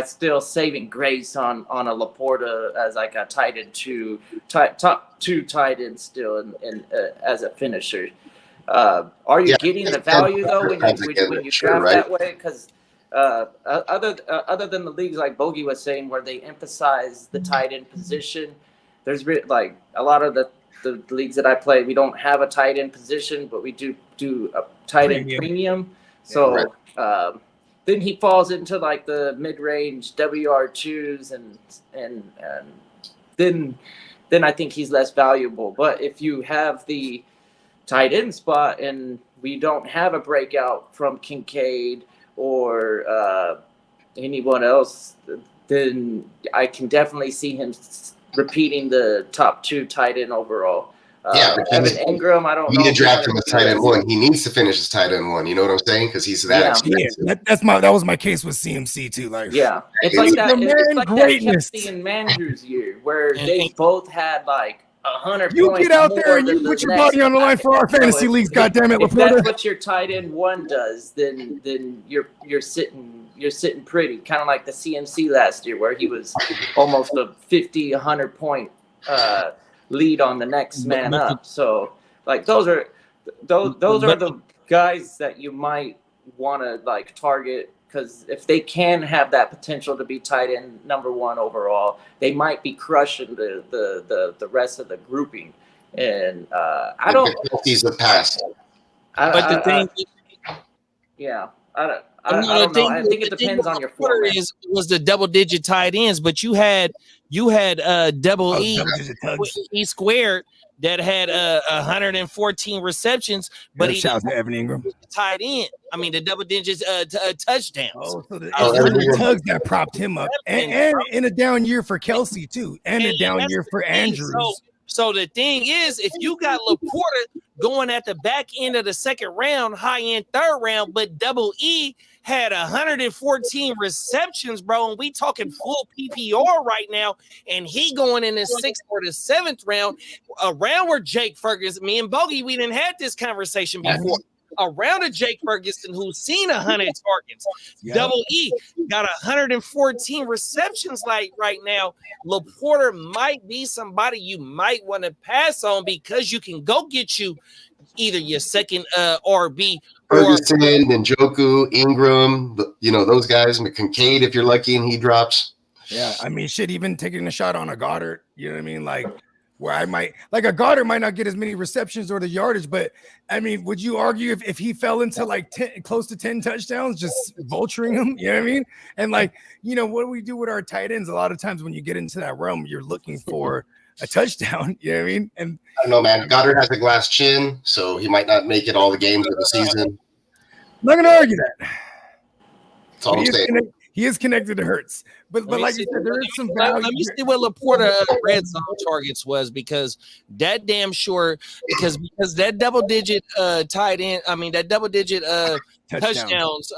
still saving grace on a Laporta as like a tight end top 2 tight end still and as a finisher. Are you getting the value though when you draft that way? Because other than the leagues like Bogey was saying where they emphasize the tight end position, there's like a lot of the leagues that I play, we don't have a tight end position, but we do a tight end premium. So then he falls into like the mid-range WR2s and then I think he's less valuable. But if you have the tight end spot and we don't have a breakout from Kincaid or anyone else, then I can definitely see him repeating the top 2 tight end overall. Evan Ingram, I don't know. You need to draft him as tight end 1. He needs to finish as tight end 1. You know what I'm saying? Because he's that expensive. Yeah, that was my case with CMC too. Like, it's like that. It's like that Kelsey and Mandrews year where they both had like 100 You points get out more there and you than put the your next body on the line for our guy. fantasy leagues. Goddamn it, If Laporta. that's what your tight end one does, then you're sitting pretty, kind of like the CMC last year, where he was almost a 50, 100 point lead on the next man up. So like those are the guys that you might want to like target, because if they can have that potential to be tight end number one overall, they might be crushing the rest of the grouping. And I don't. He's the past. But the thing, Yeah, I don't the know. I think it depends on your format. Was the double digit tight ends, but you had double E double-digit tugs. E squared that had 114 receptions, but he shout out to Evan Ingram. tight end. I mean, the double digits touchdowns. Oh, so it's Evan Henry Ingram. Tugs that propped him up, and in a down year for Kelsey too, and a down that's year the for thing. Andrews. So the thing is, if you got Laporta going at the back end of the second round, high end third round, but double E had 114 receptions, bro, and we talking full PPR right now, and he going in the sixth or the seventh round, around where Jake Ferguson, me and Bogey, we didn't have this conversation before. Around a Jake Ferguson who's seen 100 targets. Double E got 114 receptions like right now. Laporta might be somebody you might want to pass on, because you can go get you either your second RB Ferguson, Njoku, Ingram, those guys, McKincaid, if you're lucky and he drops. Yeah, I mean, shit, even taking a shot on a Goddard, you know what I mean? Like, where I might, like a Goddard might not get as many receptions or the yardage, but I mean, would you argue if he fell into like 10, close to 10 touchdowns, just vulturing him, you know what I mean? And like, what do we do with our tight ends? A lot of times when you get into that realm, you're looking for a touchdown, you know what I mean? And I don't know, man. Goddard has a glass chin, so he might not make it all the games of the season. I'm not going to argue that. That's all I'm saying. He is connected to Hurts, but like you said, there is some value. Let me see what Laporta red zone targets was, because that damn sure because that double digit tight end. I mean that double digit touchdowns.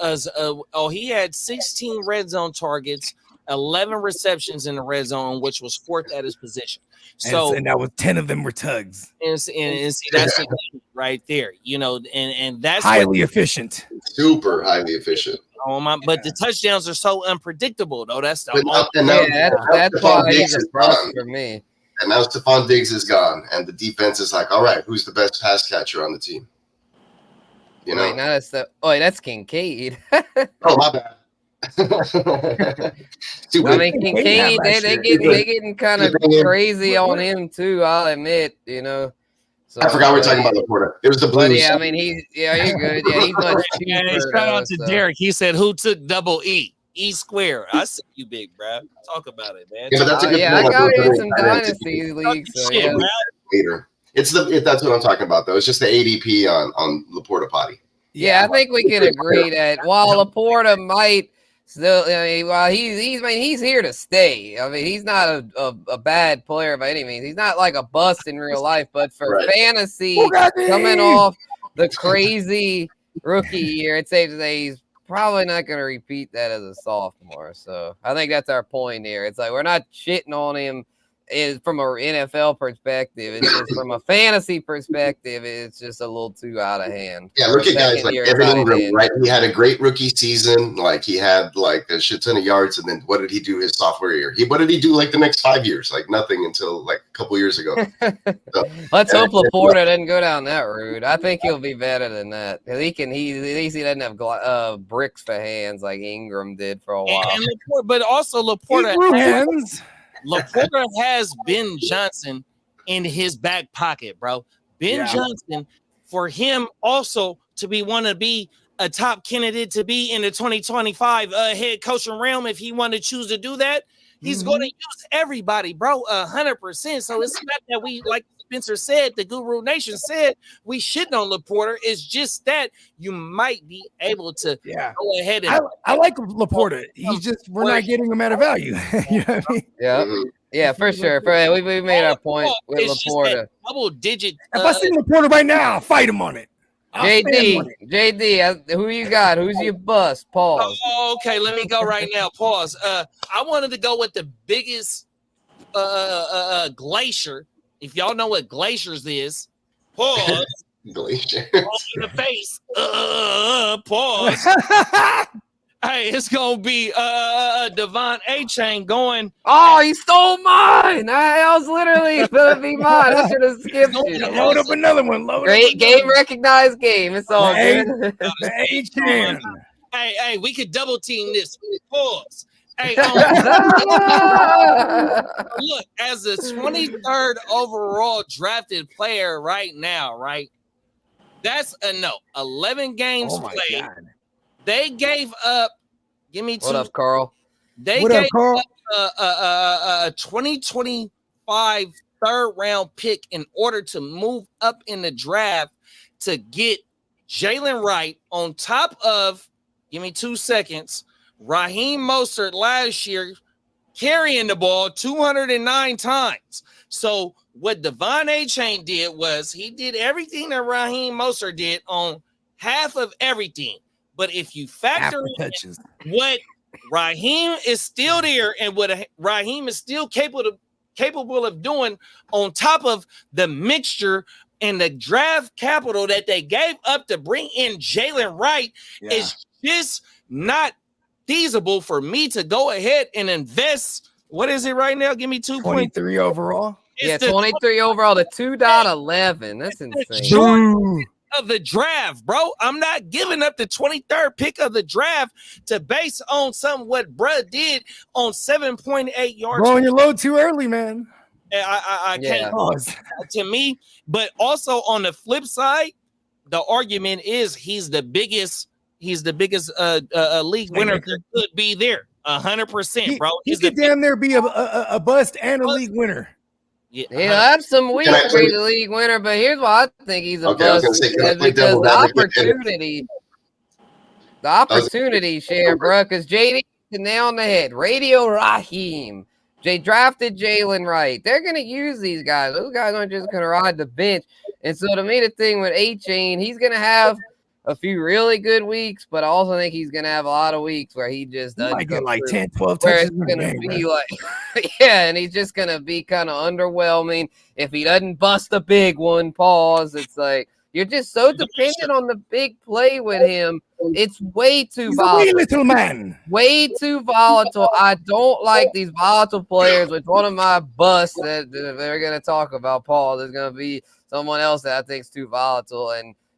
He had 16 red zone targets, 11 receptions in the red zone, which was fourth at his position. So and that was 10 of them were tugs. And see, that's the thing right there, and that's highly efficient, super highly efficient. But the touchdowns are so unpredictable, though. That's the that's why he's a plus for me. And now Stephon Diggs is gone, and the defense is like, all right, who's the best pass catcher on the team? Wait, no, that's Kincaid. Oh, my bad. I mean, Kincaid, they getting kind of crazy on him too. I'll admit, So, I forgot we were talking about Laporta. It was the Blues. Yeah, I mean, you're good. Yeah, he's much cheaper. Shout out to Derek. He said, "Who took double E? E square." I see you, big bro. Talk about it, man. Yeah, but that's a good I got it in some dynasty leagues. So, yeah. Later. That's what I'm talking about, though. It's just the ADP on Laporta potty. Yeah, I think we can agree that while Laporta might still, he's here to stay. I mean, he's not a bad player by any means. He's not like a bust in real life, but for fantasy, coming off the crazy rookie year, it's safe to say he's probably not going to repeat that as a sophomore. So I think that's our point here. It's like we're not shitting on him from an NFL perspective. It's just from a fantasy perspective, it's just a little too out of hand. Yeah, look at guys like Evan Ingram, right? He had a great rookie season. Like he had like a shit ton of yards, and then what did he do his sophomore year? What did he do like the next 5 years? Like nothing until like a couple years ago. Let's hope Laporta doesn't go down that route. I think he'll be better than that. He at least he doesn't have bricks for hands like Ingram did for a while. But also Laporta has Ben Johnson in his back pocket, bro. Johnson, for him also to be a top candidate to be in the 2025 head coaching realm, if he wanted to choose to do that, he's going to use everybody, bro, 100%. So it's not that we, like Spencer said, the Guru Nation said, we shitting on Laporta. It's just that you might be able to go ahead and I like Laporta. He's just we're not getting him at a value. You know what I mean? Yeah, for sure. We made our point with Laporta. Double digit. If I see Laporta right now, I'll fight him on it. JD, who you got? Who's your bust? Pause. Oh, okay, let me go right now. Pause. I wanted to go with the biggest glacier If y'all know what glaciers is, pause. Glacier. In the face. Pause. Hey, it's gonna be vonAchane going. Oh, he stole mine. I was literally gonna be mine. I should have skipped you. Load up another one. Great game, recognized game. It's all good. The Hey, we could double team this. Pause. Hey, look, as the 23rd overall drafted player right now, right? That's a no. 11 games played. God. They gave up. Give me 2. What up, Carl? They gave up a 2025 third round pick in order to move up in the draft to get Jalen Wright on top of. Give me 2 seconds. Raheem Mostert last year carrying the ball 209 times. So what vonAchane did was he did everything that Raheem Mostert did on half of everything. But if you factor in what Raheem is still there and what Raheem is still capable of doing on top of the mixture and the draft capital that they gave up to bring in Jalen Wright, is just not feasible for me to go ahead and invest. What is it right now? Give me 2.3 overall. It's 23 overall to 2.11. That's insane. Of the draft, bro. I'm not giving up the 23rd pick of the draft to base on what bruh did on 7.8 yards. Growing your load too early, man. I can't to me, but also on the flip side, the argument is he's the biggest league winner that could be there. 100%, bro. He could damn near be a bust and a league winner. Yeah, he'll have some weeks to be the league winner, but here's why I think he's a bust. Because the opportunity share, bro. Because JD hit the nail on the head. Radio Raheem. They drafted Jalen Wright. They're going to use these guys. Those guys aren't just going to ride the bench. And so to me, the thing with Achane, he's going to have a few really good weeks, but I also think he's going to have a lot of weeks where he just doesn't get like 10, 12 where touches. It's going to be like, and he's just going to be kind of underwhelming. If he doesn't bust a big one, pause. It's like, you're just so dependent on the big play with him. It's way too volatile. He's a wee little man. Way too volatile. I don't like these volatile players. Which one of my busts that they're going to talk about, Paul, is going to be someone else that I think is too volatile.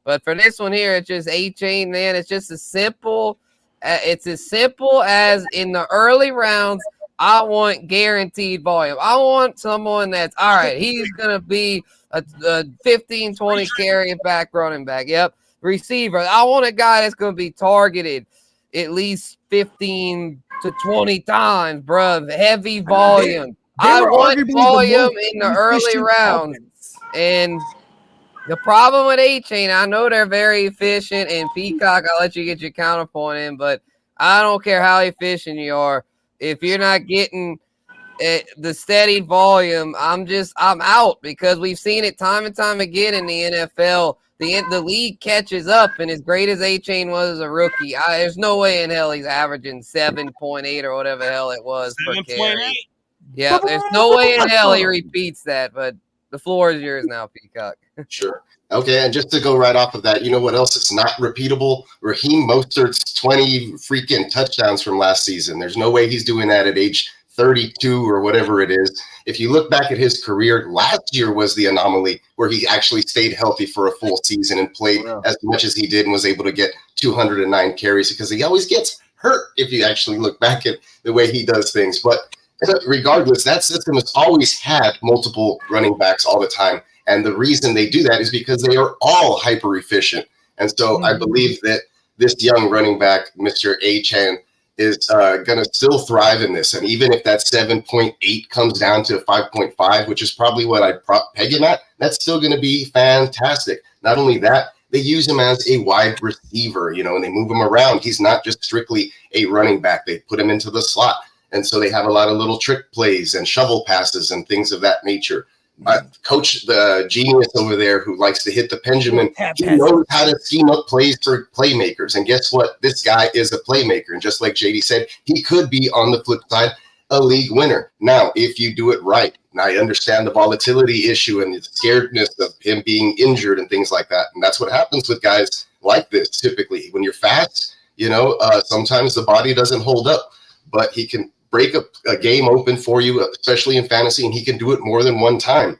But for this one here, it's just Achane, man. It's just as simple. It's as simple as in the early rounds, I want guaranteed volume. I want someone that's, all right, he's going to be a 15, 20 carry back, running back. Yep. Receiver. I want a guy that's going to be targeted at least 15 to 20 times, bruh. Heavy volume. I want volume in the early rounds. And the problem with Achane, I know they're very efficient, and Peacock, I'll let you get your counterpoint in, but I don't care how efficient you are. If you're not getting the steady volume, I'm out, because we've seen it time and time again in the NFL. The league catches up, and as great as Achane was as a rookie, there's no way in hell he's averaging 7.8 or whatever the hell it was per carry. Yeah, there's no way in hell he repeats that, but the floor is yours now, Peacock. Sure. Okay, and just to go right off of that, you know what else is not repeatable? Raheem Mostert's 20 freaking touchdowns from last season. There's no way he's doing that at age 32 or whatever it is. If you look back at his career, last year was the anomaly where he actually stayed healthy for a full season and played as much as he did and was able to get 209 carries, because he always gets hurt if you actually look back at the way he does things. But regardless, that system has always had multiple running backs all the time. And the reason they do that is because they are all hyper efficient. And so I believe that this young running back, Mr. Achane, is going to still thrive in this. And even if that 7.8 comes down to 5.5, which is probably what I'd peg him at, that's still going to be fantastic. Not only that, they use him as a wide receiver, and they move him around. He's not just strictly a running back. They put him into the slot. And so they have a lot of little trick plays and shovel passes and things of that nature. Coach, the genius over there who likes to hit the pendulum, he knows how to scheme up plays for playmakers. And guess what? This guy is a playmaker. And just like JD said, he could be on the flip side a league winner. Now, if you do it right, and I understand the volatility issue and the scaredness of him being injured and things like that. And that's what happens with guys like this. Typically, when you're fast, sometimes the body doesn't hold up, but he can break a game open for you, especially in fantasy, and he can do it more than one time.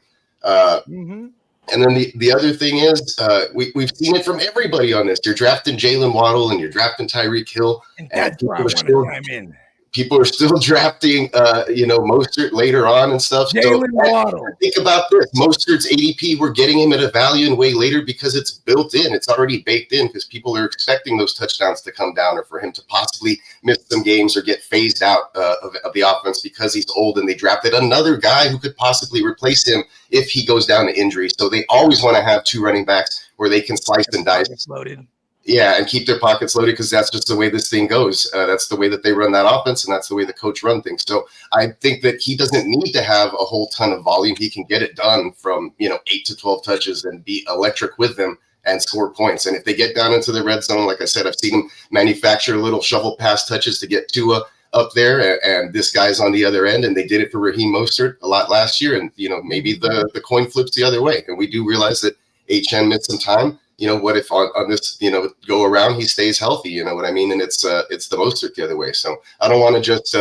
And then the other thing is, we've seen it from everybody on this. You're drafting Jalen Waddle and you're drafting Tyreek Hill, And that's where I want to chime in. people are still drafting, Mostert later on and stuff. Jalen Waddle. Think about this. Mostert's ADP, we're getting him at a value and way later because it's built in. It's already baked in because people are expecting those touchdowns to come down or for him to possibly miss some games or get phased out of the offense because he's old, and they drafted another guy who could possibly replace him if he goes down to injury. So they always want to have two running backs where they can slice and dice. Loaded. Yeah, and keep their pockets loaded because that's just the way this thing goes. That's the way that they run that offense, and that's the way the coach run things. So I think that he doesn't need to have a whole ton of volume. He can get it done from 8 to 12 touches and be electric with them and score points. And if they get down into the red zone, like I said, I've seen him manufacture little shovel pass touches to get Tua up there, and this guy's on the other end, and they did it for Raheem Mostert a lot last year. And maybe the coin flips the other way, and we do realize that Achane missed some time. What if on this, go around, he stays healthy, you know what I mean? And it's the Mostert the other way. So I don't want to just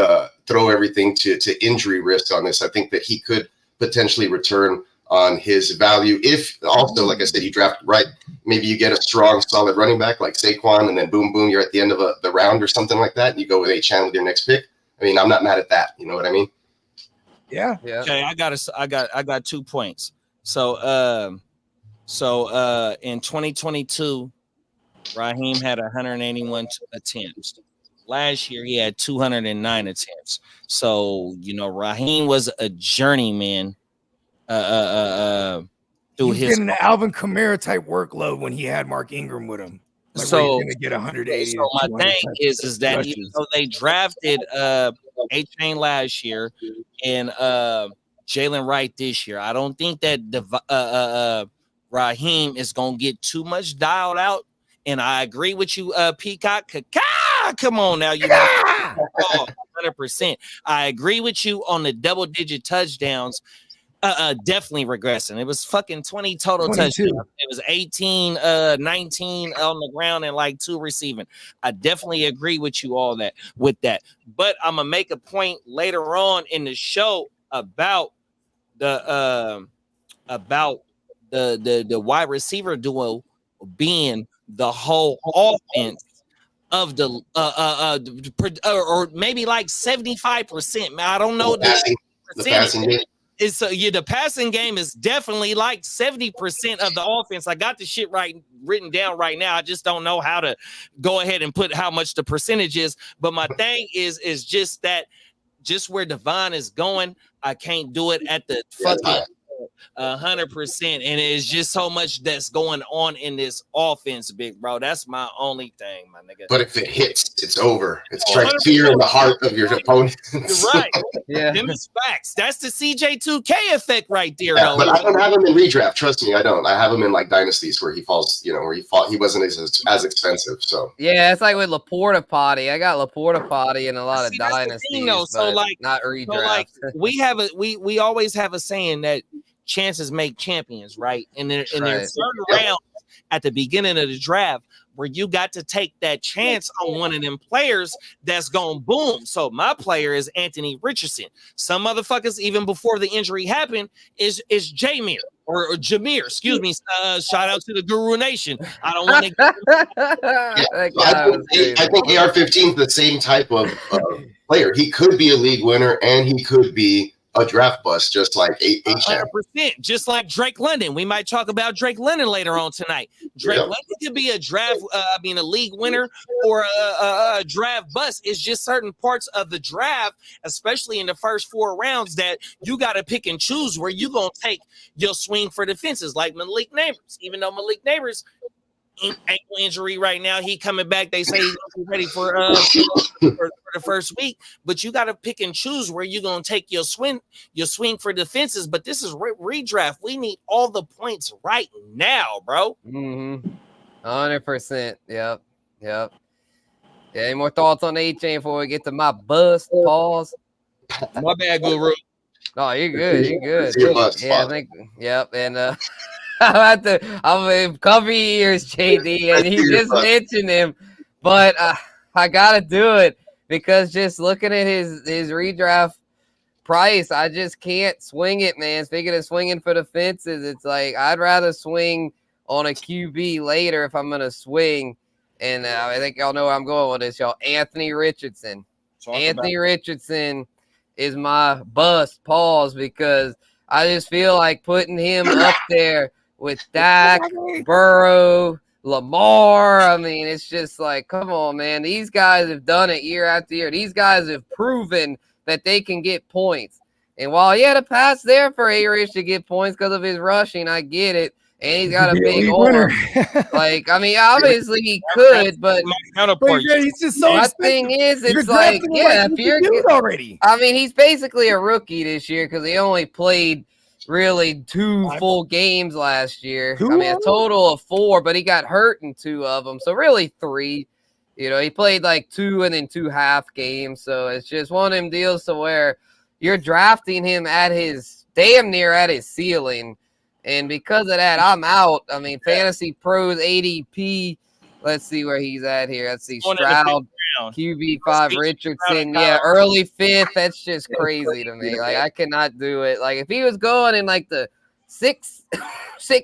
throw everything to injury risk on this. I think that he could potentially return on his value. If also, like I said, you draft right, maybe you get a strong, solid running back like Saquon, and then boom, you're at the end of the round or something like that, and you go with Achane with your next pick. I mean, I'm not mad at that. You know what I mean? Yeah. Okay, I got 2 points. So in 2022, Raheem had 181 attempts. Last year, he had 209 attempts. So, Raheem was a journeyman through He's getting the Alvin Kamara type workload when he had Mark Ingram with him. Like so he's going to get 180. So my thing is that even though they drafted Achane last year and Jalen Wright this year, I don't think that Raheem is gonna get too much dialed out, and I agree with you, Peacock. Come on now, 100%. I agree with you on the double-digit touchdowns. Definitely regressing. It was fucking 20 total 22. touchdowns. It was 18, 19 on the ground and like 2 receiving. I definitely agree with you with that. But I'm gonna make a point later on in the show about the wide receiver duo being the whole offense of the or maybe like 75%. Man, I don't know the passing game. The passing game is definitely like 70% of the offense. I got the shit written down right now. I just don't know how to go ahead and put how much the percentage is. But my thing is just that just where Devon is going, I can't do it at the fucking 100%, and it's just so much that's going on in this offense, big bro. That's my only thing, my nigga. But if it hits, it's over. It strikes fear in the heart of your opponent. You're right. Yeah, them is facts. That's the CJ2K effect right there. Yeah, but I don't have him in redraft. Trust me, I don't. I have him in like dynasties where he falls. Where he wasn't as expensive. So yeah, it's like with Laporta Potty. I got Laporta Potty in a lot of dynasties. So like not redraft. So like we always have a saying that chances make champions, right? And there's certain rounds at the beginning of the draft where you got to take that chance on one of them players that's going boom. So my player is Anthony Richardson. Some motherfuckers, even before the injury happened, is Jameer or Jameer. Excuse me. Shout out to the Guru Nation. I don't want to. I think AR-15 is the same type of player. He could be a league winner and he could be a draft bust, just like 100%, just like Drake London. We might talk about Drake London later on tonight. Drake London could be a draft, a league winner or a draft bust. It's just certain parts of the draft, especially in the first 4 rounds, that you got to pick and choose where you gonna take your swing for the fences, like Malik Neighbors. Even though Malik Neighbors ankle injury right now, he coming back. They say he's ready for the first week, but you got to pick and choose where you're gonna take your swing for defenses. But this is redraft. We need all the points right now, bro. 100%. Yep. Yeah. Any more thoughts on Achane before we get to my bust? Pause. My bad, Guru. Oh, you're good. You're good. See you, bus, Yeah, I father. think. Yep. And I'm in cover your ears, JD, and he just mentioned him, but I gotta do it because just looking at his redraft price, I just can't swing it, man. Speaking of swinging for the fences, it's like I'd rather swing on a QB later if I'm gonna swing. And I think y'all know where I'm going with this, y'all. Anthony Richardson. Anthony Richardson is my bust pause because I just feel like putting him up there with Dak, Burrow, Lamar. I mean, it's just like, come on, man. These guys have done it year after year. These guys have proven that they can get points. And while he had a pass there for A-Rich to get points because of his rushing, I get it. And he's got a big arm. Like, I mean, obviously he could, but he's just so my expensive. thing is, it's You're like, drafting him yeah, like if he's you're a dude already. I mean, he's basically a rookie this year because he only played really 2 full games last year. I mean, a total of 4, but he got hurt in 2 of them. So really 3. You know, he played like 2 and then 2 half games. So it's just one of them deals to where you're drafting him at his damn near at his ceiling. And because of that, I'm out. I mean, Fantasy Pros ADP. Let's see where he's at here. Let's see. Stroud, QB5, Richardson. Yeah, early 5th. That's just crazy to me. Like, I cannot do it. Like, if he was going in like the 6,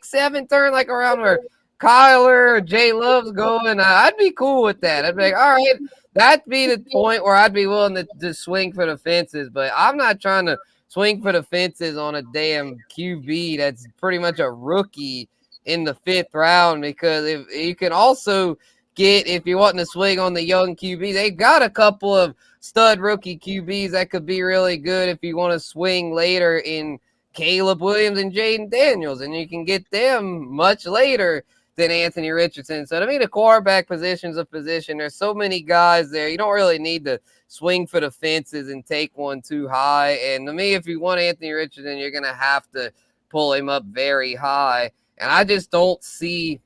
7 turn, like around where Kyler or Jay Love's going, I'd be cool with that. I'd be like, all right, that'd be the point where I'd be willing to swing for the fences. But I'm not trying to swing for the fences on a damn QB that's pretty much a rookie in the 5th round, because if you can also get, if you're wanting to swing on the young QB, they've got a couple of stud rookie QBs that could be really good if you want to swing later in Caleb Williams and Jaden Daniels, and you can get them much later than Anthony Richardson. So to me, the quarterback position's a position. There's so many guys there. You don't really need to swing for the fences and take one too high. And to me, if you want Anthony Richardson, you're going to have to pull him up very high. And I just don't see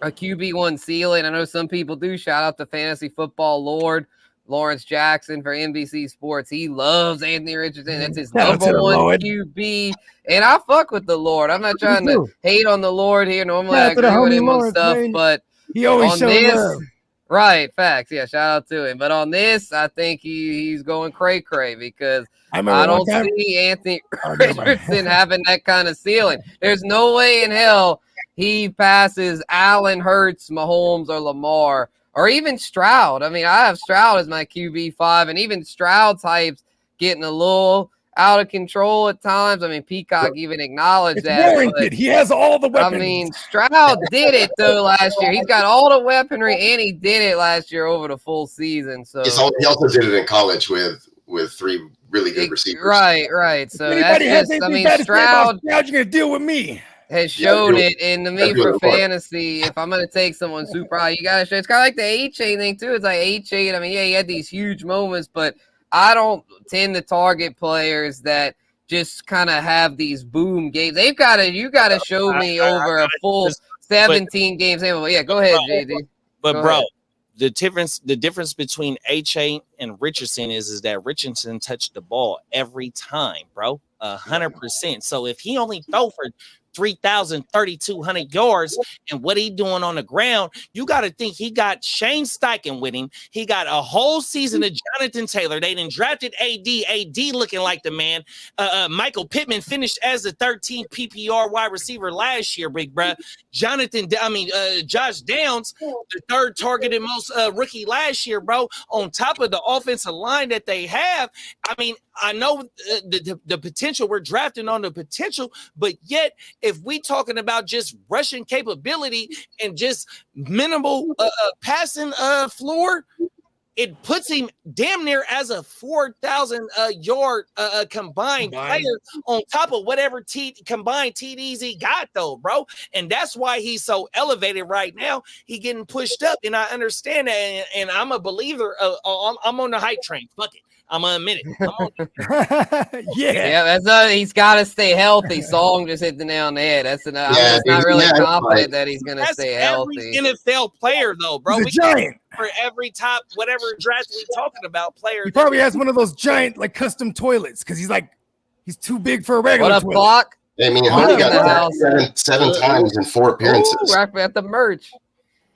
a QB1 ceiling. I know some people do. Shout out to Fantasy Football Lord, Lawrence Jackson for NBC Sports. He loves Anthony Richardson. That's his number 1 QB. And I fuck with the Lord. I'm not trying to hate on the Lord here. Normally I agree with him on stuff, but he always shows love. Right, facts. Yeah, shout out to him. But on this, I think he's going cray-cray because I don't see Anthony Richardson having that kind of ceiling. There's no way in hell he passes Allen, Hurts, Mahomes, or Lamar, or even Stroud. I mean, I have Stroud as my QB5, and even Stroud's hype's getting a little out of control at times. I mean, Peacock even acknowledged that. Warranted. He has all the weapons. I mean, Stroud did it, though, last year. He's got all the weaponry, and he did it last year over the full season. So he also did it in college with 3 really good receivers. Right. So that's just, I mean, Stroud, you're going to deal with me. Has shown it, and to me for fantasy, if I'm going to take someone super high, you got to show. It's kind of like the A-Chain thing, too. It's like A-Chain. I mean, yeah, he had these huge moments, but I don't tend to target players that just kind of have these boom games. You got to show me over a full 17 games. Yeah, go ahead, JD. But bro, the difference between A-Chain and Richardson is that Richardson touched the ball every time, bro. 100%. So if he only throw for 3,200 yards and what he doing on the ground, you got to think he got Shane Steichen with him. He got a whole season of Jonathan Taylor. They done drafted AD looking like the man. Michael Pittman finished as the 13th PPR wide receiver last year, big bruh. Josh Downs, the 3rd targeted most rookie last year, bro. On top of the offensive line that they have, I mean, I know the potential. We're drafting on the potential, but yet if we talking about just rushing capability and just minimal passing floor, it puts him damn near as a 4,000 yard combined player on top of whatever combined TDs he got, though, bro. And that's why he's so elevated right now. He getting pushed up, and I understand that, and I'm a believer. I'm on the hype train. Fuck it. I'm gonna admit it. Yeah. That's he's got to stay healthy. Song just hit the nail on the head. I'm just not really confident that he's gonna stay healthy. Every NFL player though, bro. He's a giant. For every top whatever draft we talking about player. He probably has one of those giant like custom toilets because he's too big for a regular What toilet. Clock? I mean, he got seven times in 4 appearances. Ooh, right at the merch.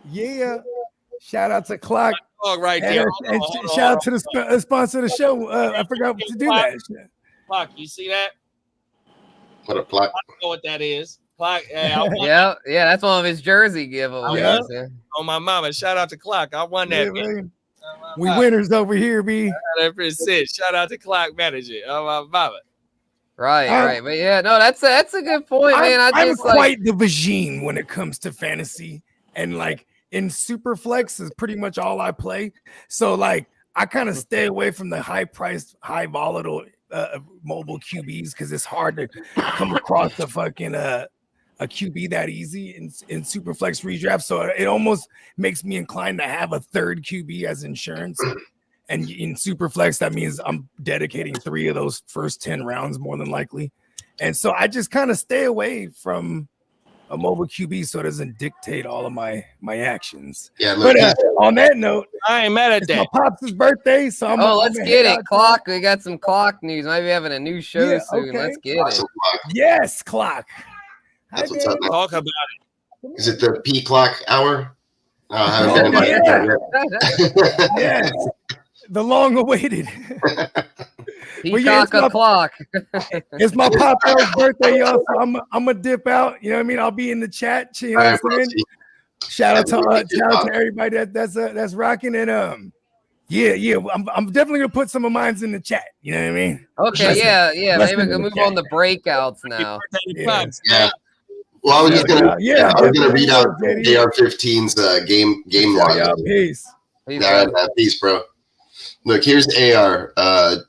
Yeah. Shout out to Clock. Oh, right there. And shout out to the sponsor of the show. I forgot to do that. Clock, you see that? What a plot. I know what that is. Clock. Yeah, that's one of his jersey giveaways. Yeah. Oh, my mama. Shout out to Clock. I won that. Man. We winners over here, B. 100%. Shout out to Clock Manager. Oh, my mama. Right. But yeah, no, that's a good point, man. I'm quite the vagine when it comes to fantasy, and like in Superflex is pretty much all I play. So like I kind of stay away from the high priced, high volatile mobile QBs because it's hard to come across the fucking a QB that easy in Superflex redraft. So it almost makes me inclined to have a third QB as insurance. And in Superflex, that means I'm dedicating 3 of those first 10 rounds more than likely. And so I just kind of stay away from a mobile QB so it doesn't dictate all of my actions. Yeah, look, but on that note, I ain't mad at that. My pops' birthday, so let's get it. Clock. We got some Clock news. Maybe having a new show soon. Okay. Let's get it. Yes, Clock. That's what's up. Talk about it. Is it the P Clock hour? Yes. The long awaited. Peacock o'clock. It's my pop birthday, y'all. So I'm gonna dip out. You know what I mean? I'll be in the chat. You know what I'm saying? Shout out to everybody that's rocking it. Yeah. I'm definitely gonna put some of mine in the chat. You know what I mean? Okay, yeah. Maybe we can move on to breakouts now. Yeah. Well, I was just gonna read out AR-15's game log. Peace. Peace, bro. Look, here's AR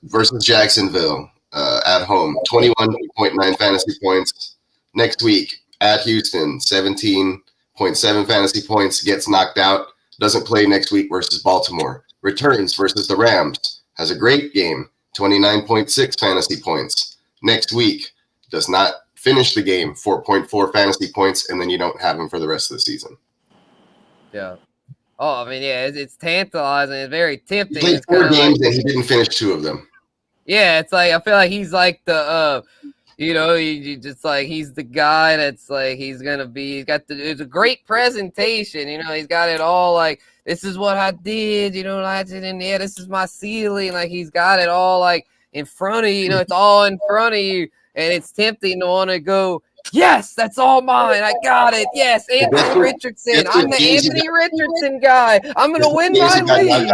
versus Jacksonville at home, 21.9 fantasy points. Next week at Houston, 17.7 fantasy points, gets knocked out, doesn't play next week versus Baltimore. Returns versus the Rams, has a great game, 29.6 fantasy points. Next week, does not finish the game, 4.4 fantasy points, and then you don't have him for the rest of the season. Yeah. Oh, I mean, yeah, it's tantalizing. It's very tempting. He played 4 games and he didn't finish 2 of them. Yeah, it's like I feel like he's like the, he just like he's the guy that's like he's gonna be. He's got it's a great presentation. He's got it all like this is what I did. I did in there. This is my ceiling. Like he's got it all like in front of you. It's all in front of you, and it's tempting to want to go. Yes, that's all mine. I got it. Yes, Anthony Richardson. I'm the Anthony Richardson guy. I'm gonna win my league.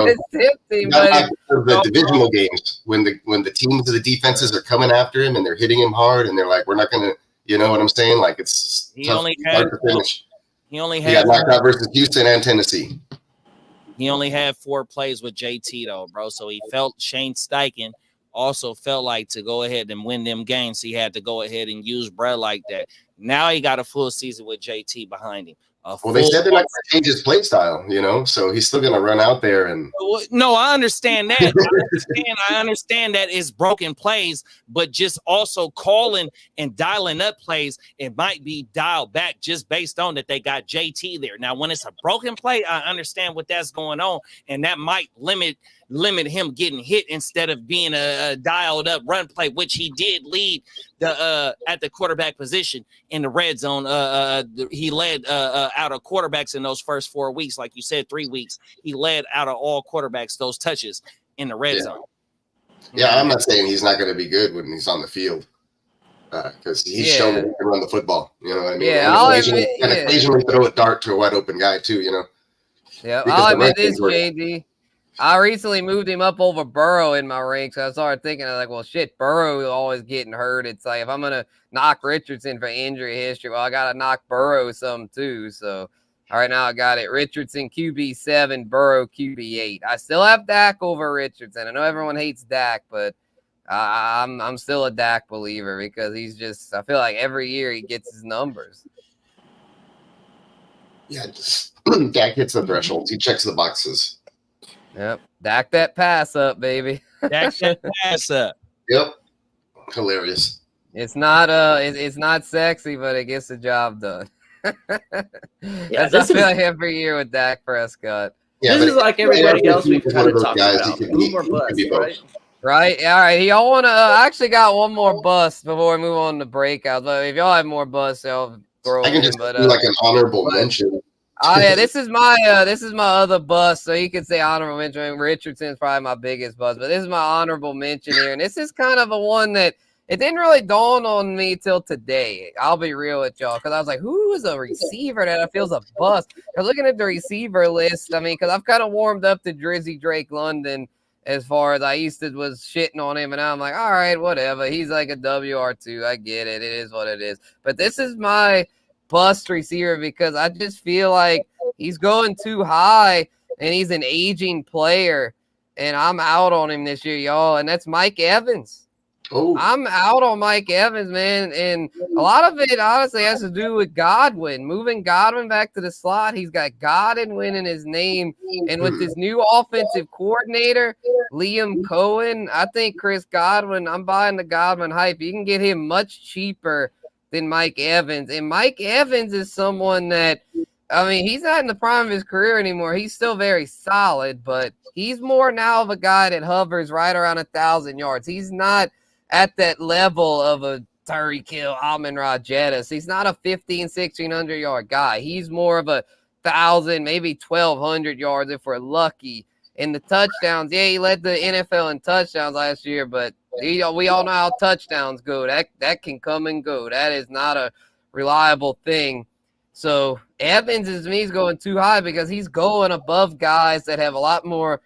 It's tempting, but the divisional games when the teams of the defenses are coming after him and they're hitting him hard and they're like, we're not gonna, you know what I'm saying? Like it's tough to finish. He got knocked out versus Houston and Tennessee. He only had 4 plays with JT though, bro. So he felt Shane Steichen also felt like to go ahead and win them games, he had to go ahead and use Brett like that. Now he got a full season with JT behind him. Well, they said they're not going to change his play style, so he's still going to run out there and. No, I understand that. I understand that it's broken plays, but just also calling and dialing up plays, it might be dialed back just based on that they got JT there. Now, when it's a broken play, I understand what that's going on, and that might limit him getting hit instead of being a dialed up run play, which he did lead the at the quarterback position in the red zone. He led out of quarterbacks in those first 4 weeks, like you said, 3 weeks. He led out of all quarterbacks those touches in the red zone. Yeah, I'm not saying he's not going to be good when he's on the field because he's shown that he can run the football. You know what I mean? Yeah, occasionally throw a dart to a wide open guy too. Yeah, I'll admit this, JD. I recently moved him up over Burrow in my ranks. I started thinking, I was like, well, shit, Burrow is always getting hurt. It's like, if I'm going to knock Richardson for injury history, well, I got to knock Burrow some too. So, all right, now I got it. Richardson, QB7, Burrow, QB8. I still have Dak over Richardson. I know everyone hates Dak, but I'm still a Dak believer because he's just, I feel like every year he gets his numbers. Yeah, just Dak hits the thresholds. He checks the boxes. Yep. Dak that pass up, baby. Jack that ass up. Yep. Hilarious. It's not it's not sexy, but it gets the job done. That's this I feel is- like every year with Dak Prescott. Yeah, This but is like everybody else we've he's kind one of those talked guys, about. He Boom or could bust, be both. right? Right. All right. Y'all want to? I actually got one more bust before we move on to breakouts. But if y'all have more busts, I'll throw I them can in. just But do like an honorable mention. oh yeah, this is my other bust. So you could say honorable mention. Richardson's probably my biggest bust, but this is my honorable mention here, and this is kind of a one that it didn't really dawn on me till today. I'll be real with y'all, because I was like, who is a receiver that I feels a bust? Because looking at the receiver list, I mean, because I've kind of warmed up to Drizzy Drake London as far as I used to was shitting on him, and now I'm like, all right, whatever. He's like a WR2. I get it. It is what it is. But this is my bust receiver because I just feel like he's going too high and he's an aging player, and I'm out on him this year, y'all. And that's Mike Evans. Oh, I'm out on Mike Evans, man. And a lot of it honestly has to do with Godwin, moving Godwin back to the slot. He's got Godwin in his name. And with this new offensive coordinator, Liam Cohen, I think Chris Godwin, I'm buying the Godwin hype. You can get him much cheaper than Mike Evans. And Mike Evans is someone that, I mean, he's not in the prime of his career anymore. He's still very solid, but he's more now of a guy that hovers right around 1,000 yards. He's not at that level of a Tyreek Hill, Amon-Ra Jettis. He's not a 1,600 yard guy. He's more of a 1,000, maybe 1,200 yards if we're lucky. In the touchdowns, yeah, he led the NFL in touchdowns last year, but we all know how touchdowns go. That can come and go. That is not a reliable thing. So Evans is me. He's going too high because he's going above guys that have a lot more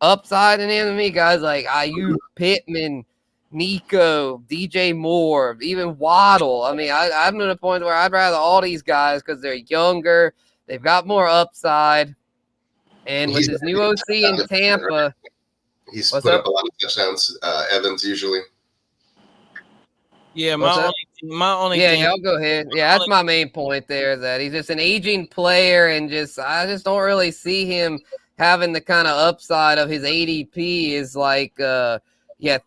upside than him. Me guys like Ayuk, Pittman, Nico, DJ Moore, even Waddle. I mean, I'm to the point where I'd rather all these guys because they're younger, they've got more upside, and with this new OC in Tampa, he's put up a lot of touchdowns. Evans usually. Yeah, my only yeah, thing. y'all go ahead. Yeah, that's my main point there. Is that he's just an aging player, and I just don't really see him having the kind of upside of his ADP is like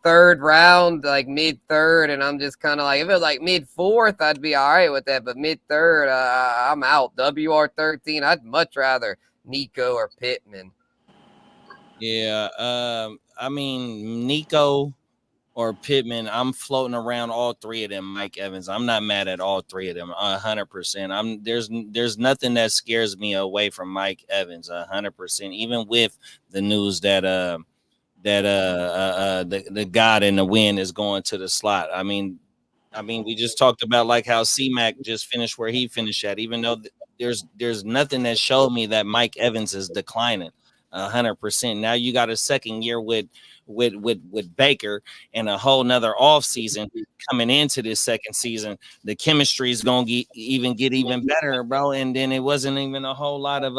third round, like mid-third, and I'm just kind of like, if it was like mid-fourth, I'd be all right with that, but mid-third, I'm out. WR13, I'd much rather Nico or Pittman. Yeah, I mean, Nico or Pittman, I'm floating around all three of them. Mike Evans, I'm not mad at all three of them, 100%. There's nothing that scares me away from Mike Evans, 100%. Even with the news that the God in the wind is going to the slot. I mean, we just talked about like how C-Mac just finished where he finished at. Even though there's nothing that showed me that Mike Evans is declining, 100%. Now you got a second year with Baker and a whole nother off season coming into this second season. The chemistry is gonna get even better, bro. And then it wasn't even a whole lot of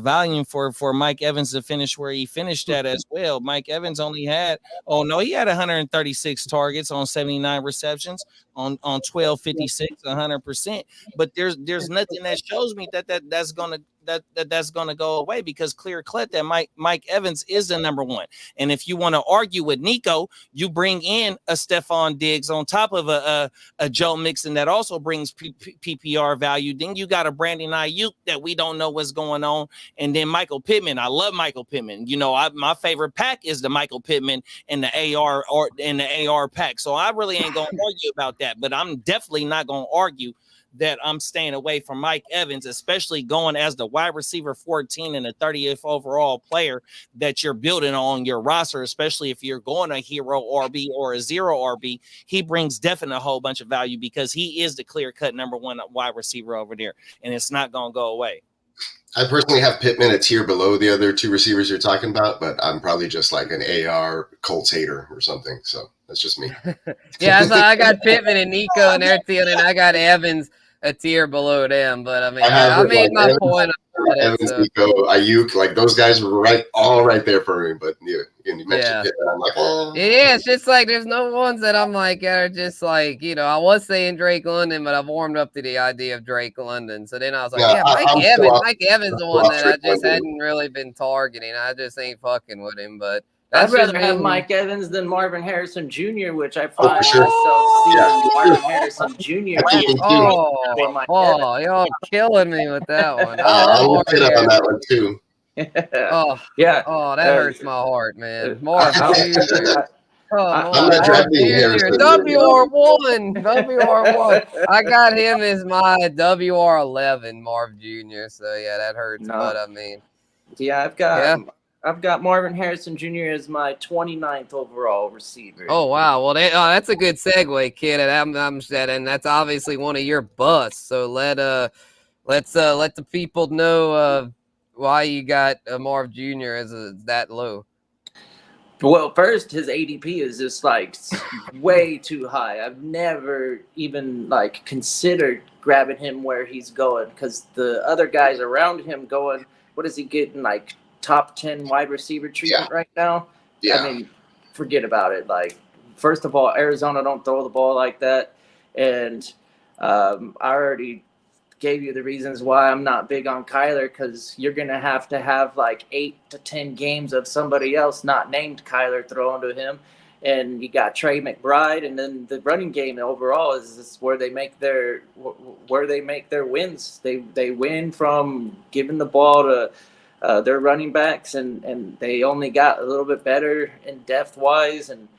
volume for Mike Evans to finish where he finished at as well. Mike Evans only had 136 targets on 79 receptions on 1256, 100%. But there's nothing that shows me that's gonna go away, because clear cut that Mike Evans is the number one. And if you want to argue with Nico, you bring in a Stephon Diggs on top of a Joe Mixon that also brings PPR value. Then you got a Brandon Ayuk that we don't know what's going on. And then Michael Pittman. I love Michael Pittman. You know, my favorite pack is the Michael Pittman and the AR pack. So I really ain't gonna argue about that. But I'm definitely not gonna argue that I'm staying away from Mike Evans, especially going as the wide receiver 14 and the 30th overall player that you're building on your roster, especially if you're going a hero RB or a zero RB. He brings definitely a whole bunch of value because he is the clear-cut number one wide receiver over there, and it's not going to go away. I personally have Pittman a tier below the other two receivers you're talking about, but I'm probably just like an AR Colts hater or something, so that's just me. Yeah, so I got Pittman and Nico and their tier, and I got Evans a tier below them. But I mean, I made my point. Evans, Nico, Ayuk, like those guys were all right there for me. But you mentioned Pittman, I'm like, yeah, it's just like there's no ones that I'm like are just like, you know, I was saying Drake London, but I've warmed up to the idea of Drake London. So then I was like, Mike Evans, the one that I just hadn't really been targeting. I just ain't fucking with him. But I'd That rather should have mean Mike Evans than Marvin Harrison Jr., which I Oh, for find sure. myself Yeah. seeing Marvin Harrison Jr. I think being me too. picked for Mike Evans. Oh, y'all killing me with that one. I love I'm with Marvin Kid on Harrison. that one too. Oh, Yeah. oh, that hurts my heart, man. Marv I- Jr. Come I- on, I'm not Marv drafting Jr. Harrison. WR1, WR1. I got him as my WR11, Marv Jr. So yeah, that hurts. No. But I mean, Yeah, yeah. I've got Marvin Harrison Jr. as my 29th overall receiver. Oh wow, well that's a good segue, kid. And I'm said, and that's obviously one of your busts. So let's let the people know why you got Marv Jr. as that low. Well, first, his ADP is just like way too high. I've never even like considered grabbing him where he's going because the other guys around him going, what is he getting, like top 10 wide receiver treatment right now? Yeah. I mean, forget about it. Like, first of all, Arizona don't throw the ball like that. And I already gave you the reasons why I'm not big on Kyler, because you're going to have like 8 to 10 games of somebody else not named Kyler thrown to him. And you got Trey McBride, and then the running game overall is where they make their wins. They win from giving the ball to their running backs, and they only got a little bit better in depth wise. And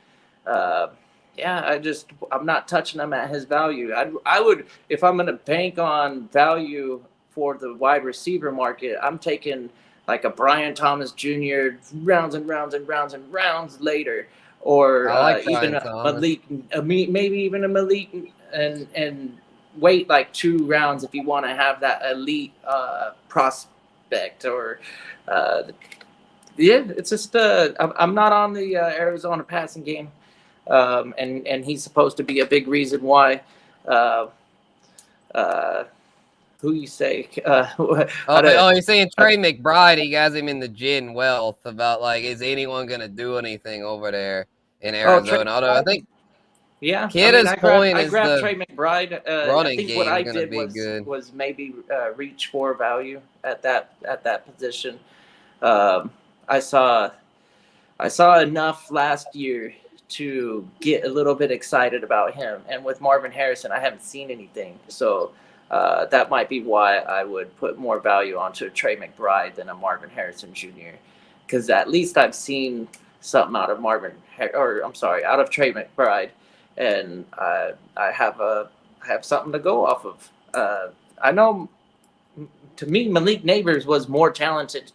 I'm not touching him at his value. I would, if I'm going to bank on value for the wide receiver market, I'm taking like a Brian Thomas Jr. rounds and rounds and rounds and rounds later, or even a Malik, maybe even a Malik, and wait like 2 rounds if you want to have that elite prospect. Or it's just I'm not on the Arizona passing game. And he's supposed to be a big reason why. Who you say? You're saying Trey McBride? He has him in the gin wealth about like, is anyone gonna do anything over there in Arizona? Although I think Kidda's point is the Trey McBride. running I think game what I gonna did be good. was maybe reach for value at that position. I saw enough last year to get a little bit excited about him. And with Marvin Harrison, I haven't seen anything. So that might be why I would put more value onto a Trey McBride than a Marvin Harrison Jr. Because at least I've seen something out of out of Trey McBride, and I have something to go off of. I know, to me, Malik Neighbors was more talented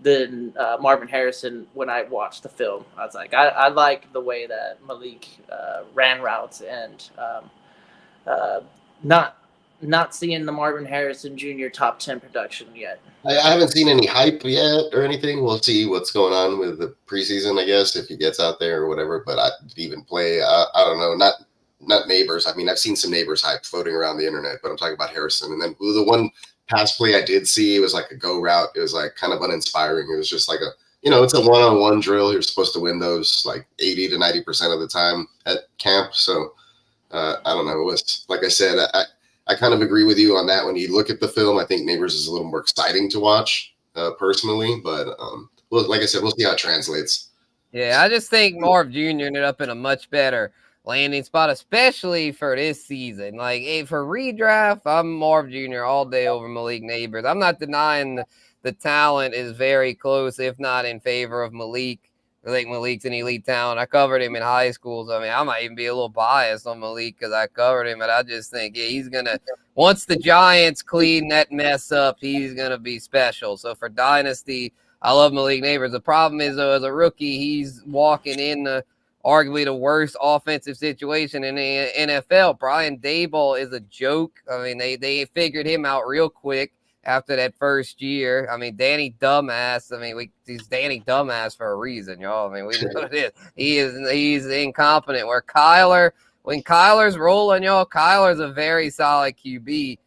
than Marvin Harrison when I watched the film. I was like, I like the way that Malik ran routes, and not seeing the Marvin Harrison Jr. top 10 production yet. I haven't seen any hype yet or anything. We'll see what's going on with the preseason, I guess, if he gets out there or whatever. But I didn't even play. I don't know. Not Neighbors. I mean, I've seen some Neighbors hype floating around the internet, but I'm talking about Harrison. And then the one pass play I did see, it was like a go route. It was like kind of uninspiring. It was just like it's a one-on-one drill. You're supposed to win those like 80 to 90% of the time at camp. So I don't know. It was, like I said, I kind of agree with you on that. When you look at the film, I think Neighbors is a little more exciting to watch personally. But well, like I said, we'll see how it translates. Yeah, I just think Marv Jr. ended up in a much better landing spot, especially for this season. Like, for redraft, I'm Marv Jr. all day over Malik Neighbors. I'm not denying the talent is very close, if not in favor of Malik. I think Malik's an elite talent. I covered him in high school, so I mean, I might even be a little biased on Malik because I covered him, but I just think, he's going to, once the Giants clean that mess up, he's going to be special. So for Dynasty, I love Malik Neighbors. The problem is, though, as a rookie, he's walking in arguably the worst offensive situation in the NFL. Brian Daboll is a joke. I mean, they figured him out real quick after that first year. I mean, Danny Dumbass. I mean, he's Danny Dumbass for a reason, y'all. I mean, we know it is. He's incompetent. When Kyler's rolling, y'all, Kyler's a very solid QB.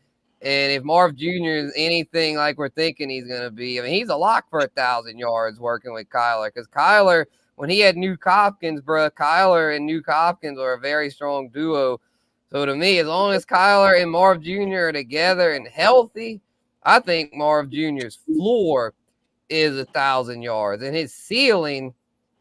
And if Marv Jr. is anything like we're thinking he's going to be, I mean, he's a lock for 1,000 yards working with Kyler. Because Kyler, when he had Nuke Hopkins, bro, Kyler and Nuke Hopkins are a very strong duo. So to me, as long as Kyler and Marv Jr. are together and healthy, I think Marv Jr.'s floor is 1,000 yards, and his ceiling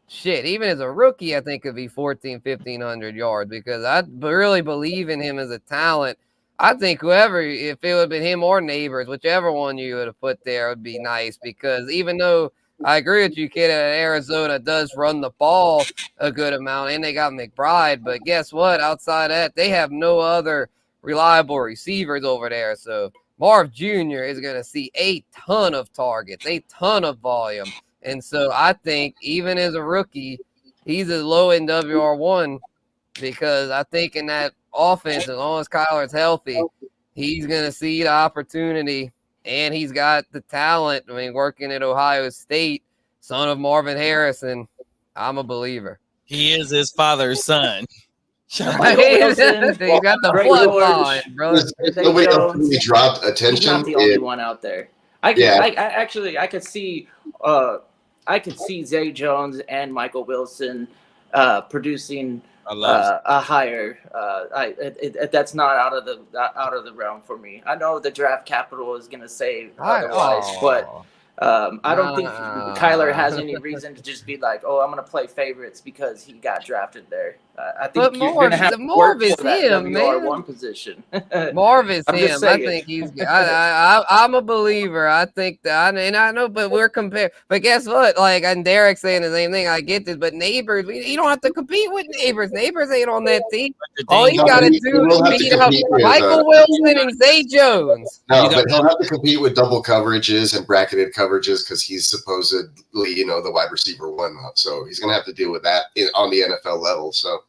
shit, even as a rookie, I think could be 1,500 yards because I really believe in him as a talent. I think whoever, if it would have been him or Neighbors, whichever one you would have put there would be nice because even though I agree with you, kid, Arizona does run the ball a good amount and they got McBride, but guess what? Outside of that, they have no other reliable receivers over there. So Marv Jr. is going to see a ton of targets, a ton of volume. And so I think even as a rookie, he's a low in WR1 because I think in that offense, as long as Kyler's healthy, he's going to see the opportunity and he's got the talent. I mean, working at Ohio State, son of Marvin Harrison, I'm a believer. He is his father's son. Michael Wilson, He's got the Greg bloodline, bro. Nobody else really dropped attention. He's not the only one out there. I could see Zay Jones and Michael Wilson producing a higher. That's not out of the realm for me. I know the draft capital is going to say otherwise, but I don't think Kyler has any reason to just be like, "Oh, I'm going to play favorites because he got drafted there." I think you're going to have to work for that WR1 position. Marv is him. I think he's. I'm a believer. I think that, and I know, but we're comparing. But guess what? Like, and Derek's saying the same thing. I get this, but Neighbors, you don't have to compete with Neighbors. Neighbors ain't on that team. All he's got to do is beat up Michael Wilson and Zay Jones. No, but he'll have to compete with double coverages and bracketed coverages because he's supposedly, the wide receiver one. So he's going to have to deal with that on the NFL level. So,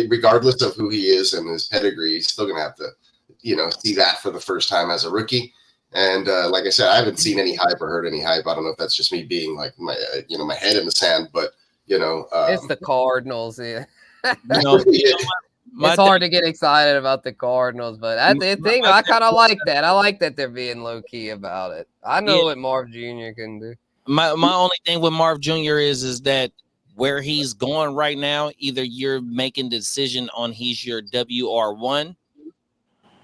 regardless of who he is and his pedigree, he's still going to have to, see that for the first time as a rookie. And like I said, I haven't seen any hype or heard any hype. I don't know if that's just me being like my, my head in the sand, but it's the Cardinals. Yeah. It's hard to get excited about the Cardinals, but I kind of like that. I like that they're being low key about it. I know what Marv Jr. can do. My only thing with Marv Jr. is that where he's going right now, either you're making the decision on he's your WR1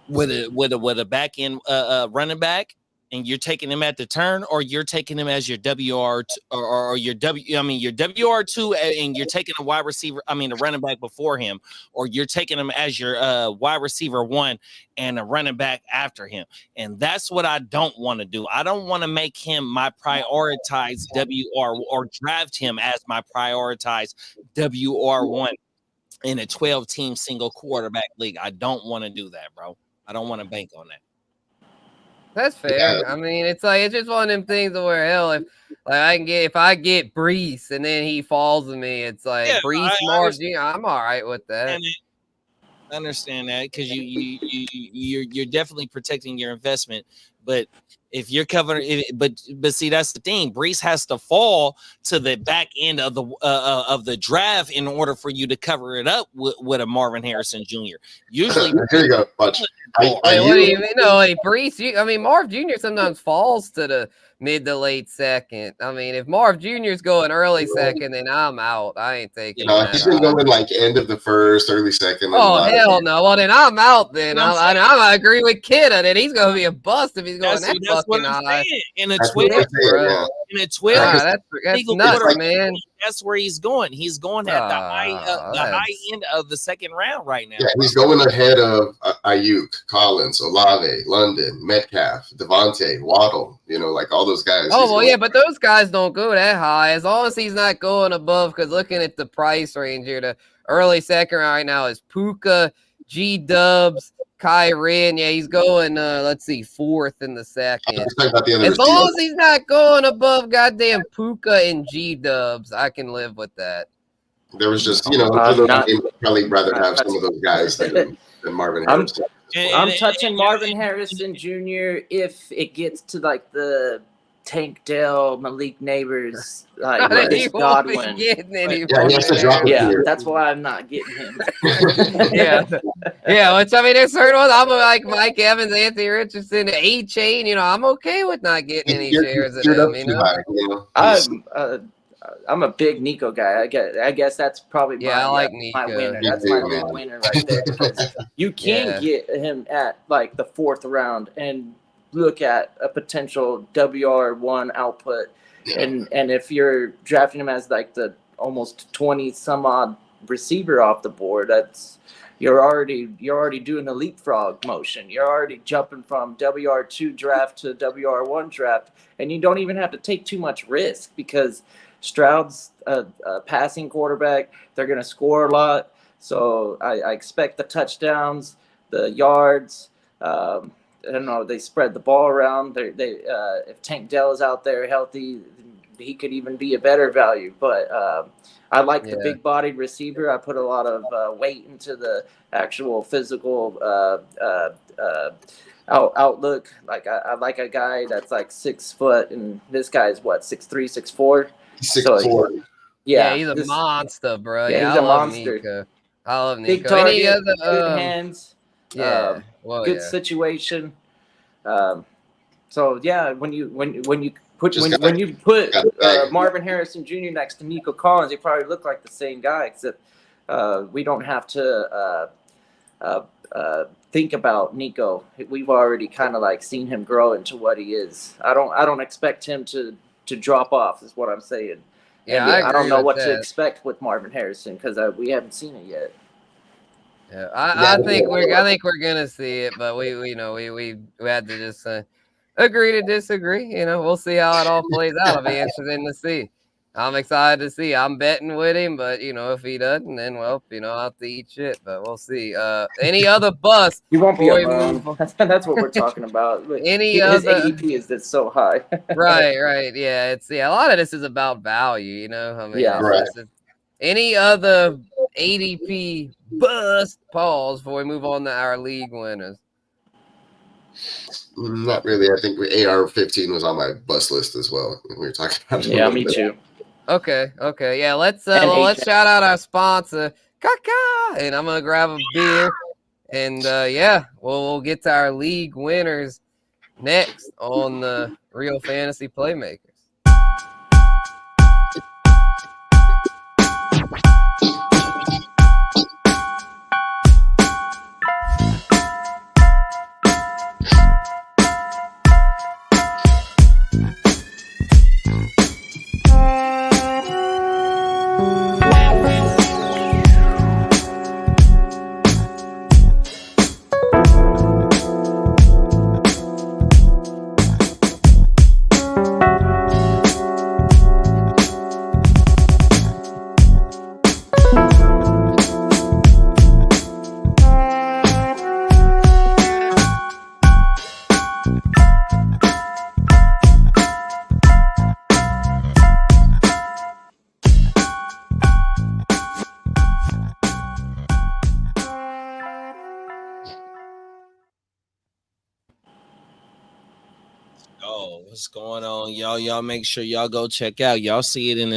with a back end running back, and you're taking him at the turn, or you're taking him as your WR or your your WR2, and you're taking a wide receiver, a running back before him, or you're taking him as your wide receiver one and a running back after him. And that's what I don't want to do. I don't want to make him my prioritized WR or draft him as my prioritized WR1 in a 12-team single quarterback league. I don't want to do that, bro. I don't want to bank on that. That's fair. I mean, it's just one of them things where hell, if I get Brees and then he falls to me, it's like Brees, Marv Jr. I'm all right with that. I understand that because you're definitely protecting your investment, but if you're covering it, but see, that's the thing. Brees has to fall to the back end of the draft in order for you to cover it up with a Marvin Harrison Jr. Usually, here you go. Watch. What do you mean? No, Brees. Marv Jr. sometimes falls to the mid to late second. I mean, if Marv Jr.'s going early second, then I'm out. I ain't taking. He's been going like end of the first, early second. Oh hell no! Well then I'm out. Then I agree with Kidda that he's going to be a bust if he's going that fucking high. In a 12, that's nuts, man. That's where he's going. He's going at the high end of the second round right now. Yeah, he's going ahead of Ayuk, Collins, Olave, London, Metcalf, Devontae, Waddle. Like all those guys. Oh well, yeah, but those guys don't go that high as long as he's not going above. Because looking at the price range here, the early second right now is Puka, G Dubs, Kyren. Yeah, he's going. Let's see, fourth in the second. As long as he's not going above goddamn Puka and G Dubs, I can live with that. There was just I'd probably rather have some of those guys than Marvin Harrison. I'm touching Marvin Harrison Jr. if it gets to like the Tank Dell, Malik Neighbors, like Godwin. Yeah, that's why I'm not getting him. Which there's certain ones I'm like Mike Evans, Anthony Richardson, vonAchane. I'm okay with not getting any shares of them. I'm a big Nico guy. I guess that's probably my winner. That's my big winner right there. Because you can get him at like the fourth round and look at a potential WR1 output. And if you're drafting him as like the almost 20 some odd receiver off the board. You're already doing a leapfrog motion. You're already jumping from WR2 draft to WR1 draft, and you don't even have to take too much risk because Stroud's a passing quarterback. They're going to score a lot, so I expect the touchdowns, the yards. I don't know. They spread the ball around. If Tank Dell is out there healthy, he could even be a better value. But I like the big-bodied receiver. I put a lot of weight into the actual physical outlook. Like I like a guy that's like 6 foot, and this guy's what, 6'3", 6'4". 6'4". Yeah, he's a monster, bro. Yeah, he's I a love monster. Nico. I love Nico. Big target, Any other, good hands. Yeah, good situation. So yeah, when you put Marvin Harrison Jr. next to Nico Collins, they probably look like the same guy, except we don't have to think about Nico. We've already kind of like seen him grow into what he is. I don't expect him to drop off, is what I'm saying. Yeah, and I don't know what that. to expect with Marvin Harrison because we haven't seen it yet. Yeah, I think we're gonna see it, but we had to just agree to disagree. We'll see how it all plays out. It'll be interesting to see. I'm excited to see. I'm betting with him, but if he doesn't, then I'll have to eat shit. But we'll see. Any other bust? You won't be a bum. That's what we're talking about. His ADP is that's so high. Right. Yeah, a lot of this is about value. Right. Any other ADP bust? Pause before we move on to our league winners. Not really. I think AR-15 was on my bust list as well. We were talking about it. Yeah, me too. Okay. Yeah, let's shout out our sponsor, Kaka, and I'm gonna grab a beer, and we'll get to our league winners next on the Real Fantasy Playmakers. What's going on, y'all? Y'all make sure y'all go check out. Y'all see it in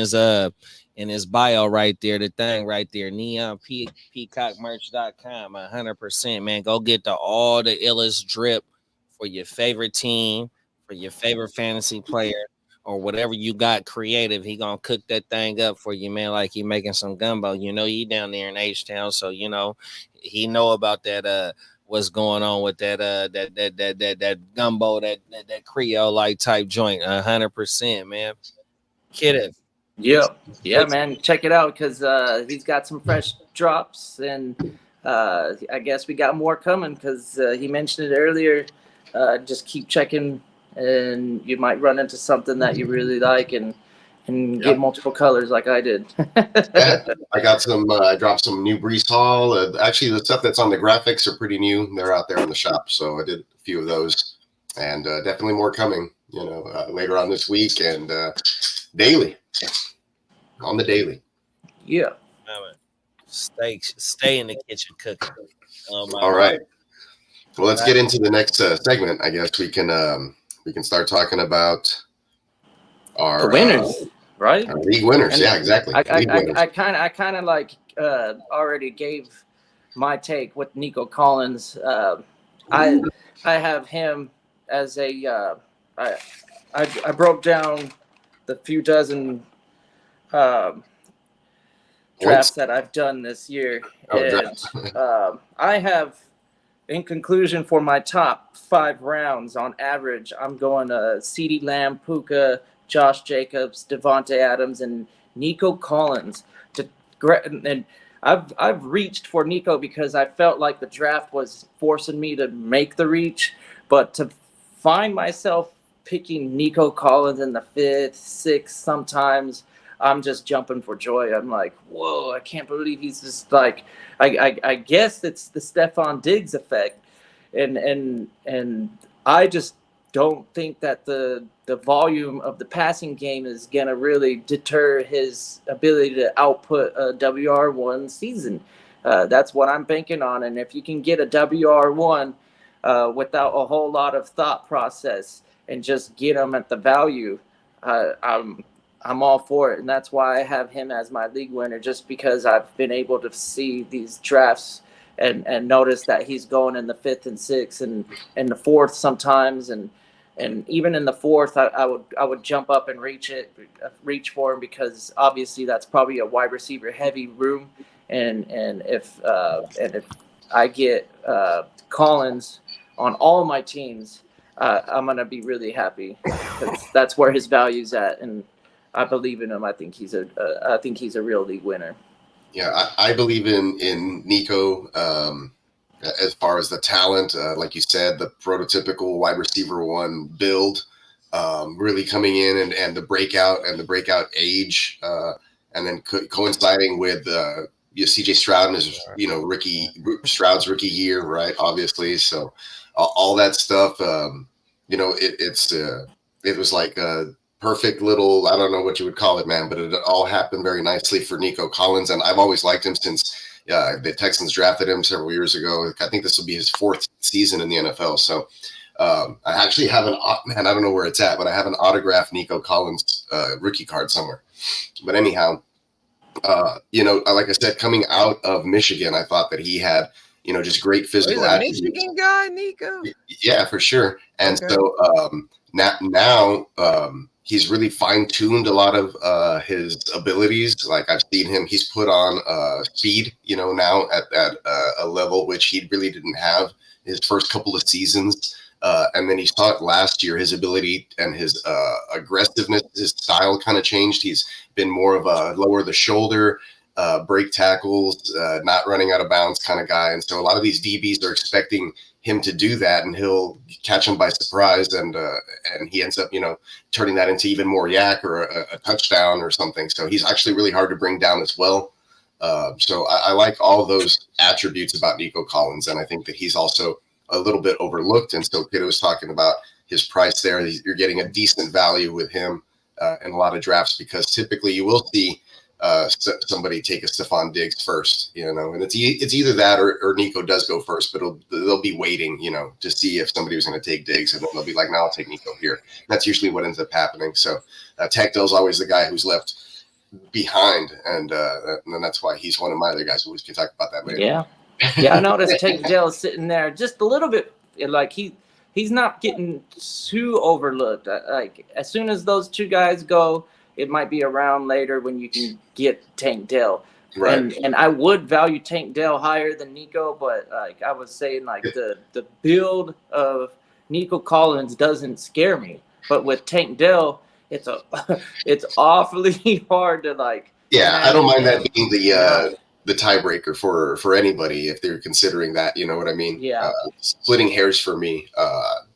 his bio right there, the thing right there, neonpeacockmerch.com. 100%, man. Go get all the illest drip for your favorite team, for your favorite fantasy player, or whatever you got creative. He gonna cook that thing up for you, man, like he making some gumbo. He down there in H-Town, so he know about that what's going on with that gumbo, that Creole like type joint. 100%, man. Kidding. Yeah, man. Check it out because he's got some fresh drops, and I guess we got more coming because he mentioned it earlier. Just keep checking, and you might run into something that you really like and get multiple colors like I did. I got some. I dropped some new Brees Hall. Actually, the stuff that's on the graphics are pretty new. They're out there in the shop, so I did a few of those, and definitely more coming. Later on this week and daily on the daily. Yeah. Stay in the kitchen cooking. All right. Well, let's get into the next segment. I guess we can start talking about our winners, right? Our league winners. And exactly. I kind of like already gave my take with Nico Collins. I have him as a I broke down the few dozen drafts that I've done this year, and I have, in conclusion, for my top 5 rounds on average, I'm going CeeDee Lamb, Puka, Josh Jacobs, Devontae Adams, and Nico Collins and I've reached for Nico because I felt like the draft was forcing me to make the reach, but to find myself picking Nico Collins in the 5th, 6th, sometimes I'm just jumping for joy. I'm like, whoa, I can't believe he's just like, I guess it's the Stephon Diggs effect, and I just don't think that the volume of the passing game is going to really deter his ability to output a WR1 season. That's what I'm banking on. And if you can get a WR1 without a whole lot of thought process and just get him at the value, I'm all for it. And that's why I have him as my league winner, just because I've been able to see these drafts and notice that he's going in the 5th and 6th and the 4th sometimes. And even in the 4th, I would jump up and reach for him, because obviously that's probably a wide receiver heavy room. And if I get Collins on all my teams, I'm gonna be really happy, because that's where his value's at, and I believe in him. I think he's a real league winner. Yeah, I believe in Nico. As far as the talent, like you said, the prototypical wide receiver 1 build, really coming in and the breakout age, and then coinciding with CJ Stroud and his Stroud's rookie year, right? Obviously, so all that stuff, it was like a perfect little, I don't know what you would call it, man, but it all happened very nicely for Nico Collins, and I've always liked him since the Texans drafted him several years ago. I think this will be his 4th season in the NFL. So I actually have I don't know where it's at, but I have an autographed Nico Collins rookie card somewhere. But anyhow, like I said, coming out of Michigan, I thought that he had, just great physical attributes. Michigan guy, Nico? Yeah, for sure. And okay. So now he's really fine-tuned a lot of his abilities. Like I've seen him, he's put on speed, now at a level which he really didn't have his first couple of seasons. And then he saw it last year, his ability and his aggressiveness, his style kind of changed. He's been more of a lower the shoulder, break tackles, not running out of bounds kind of guy. And so a lot of these DBs are expecting him to do that, and he'll catch them by surprise, and he ends up, turning that into even more yak or a touchdown or something. So he's actually really hard to bring down as well. So I like all those attributes about Nico Collins, and I think that he's also a little bit overlooked. And so Kiddo was talking about his price there. You're getting a decent value with him in a lot of drafts, because typically you will see somebody take a Stephon Diggs first, and it's either that or Nico does go first, but they'll be waiting, to see if somebody was going to take Diggs, and then they'll be like, no, I'll take Nico here. And that's usually what ends up happening. So Tank Dell's always the guy who's left behind, and that's why he's one of my other guys. We can talk about that later. Yeah, I noticed Tank Dell is sitting there just a little bit, like he's not getting too overlooked. Like as soon as those two guys go, it might be around later when you can get Tank Dell. Right. And I would value Tank Dell higher than Nico, but like I was saying, like the build of Nico Collins doesn't scare me. But with Tank Dell, it's awfully hard to like. Yeah, I don't mind that being the tiebreaker for anybody if they're considering that. You know what I mean? Yeah. Splitting hairs for me.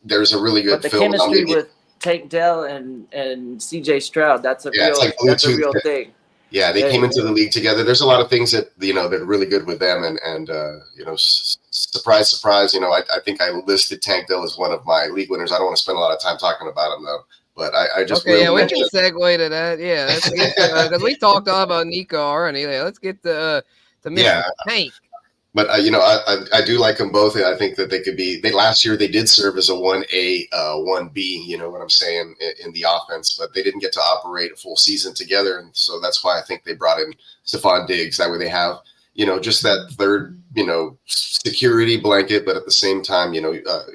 There's a really good but the film. Chemistry with Tank Dell and CJ Stroud, that's a real thing. Yeah, they came into the league together. There's a lot of things that that are really good with them, and surprise, surprise. I think I listed Tank Dell as one of my league winners. I don't want to spend a lot of time talking about him though, but I just we can segue to that. Yeah, let's get because we talked all about Nico already. Let's get to Mr. Tank. But I do like them both. I think that they could be. Last year they did serve as a 1A, 1B. You know what I'm saying, in the offense, but they didn't get to operate a full season together, and so that's why I think they brought in Stephon Diggs. That way they have just that third security blanket. But at the same time,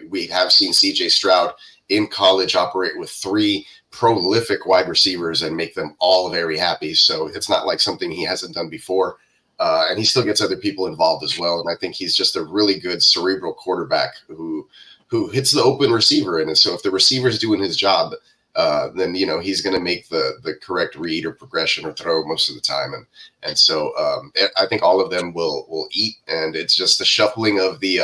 we have seen CJ Stroud in college operate with 3 prolific wide receivers and make them all very happy. So it's not like something he hasn't done before. And he still gets other people involved as well. And I think he's just a really good cerebral quarterback who hits the open receiver. And so if the receiver's doing his job, then he's going to make the correct read or progression or throw most of the time, and so I think all of them will eat, and it's just the shuffling of the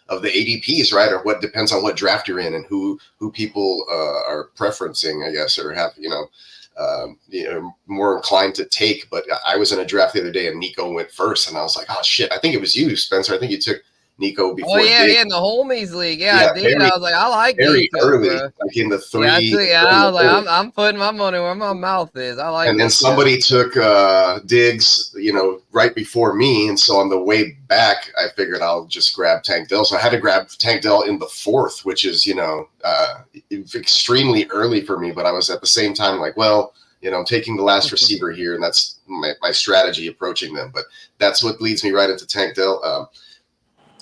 ADPs, right? Or what depends on what draft you're in and who people are preferencing, I guess, or have more inclined to take. But I was in a draft the other day and Nico went first, and I was like, oh shit, I think it was you, Spencer. I think you took Nico before. Oh yeah, in the homies league. Yeah, I did. I was like, I like very Nico, early, bro. like in the 3. I was like, I'm putting my money where my mouth is. I like. And then somebody took Diggs, right before me, and so on the way back, I figured I'll just grab Tank Dell. So I had to grab Tank Dell in the 4th, which is extremely early for me. But I was at the same time like, well, I'm taking the last receiver here, and that's my strategy approaching them. But that's what leads me right into Tank Dell.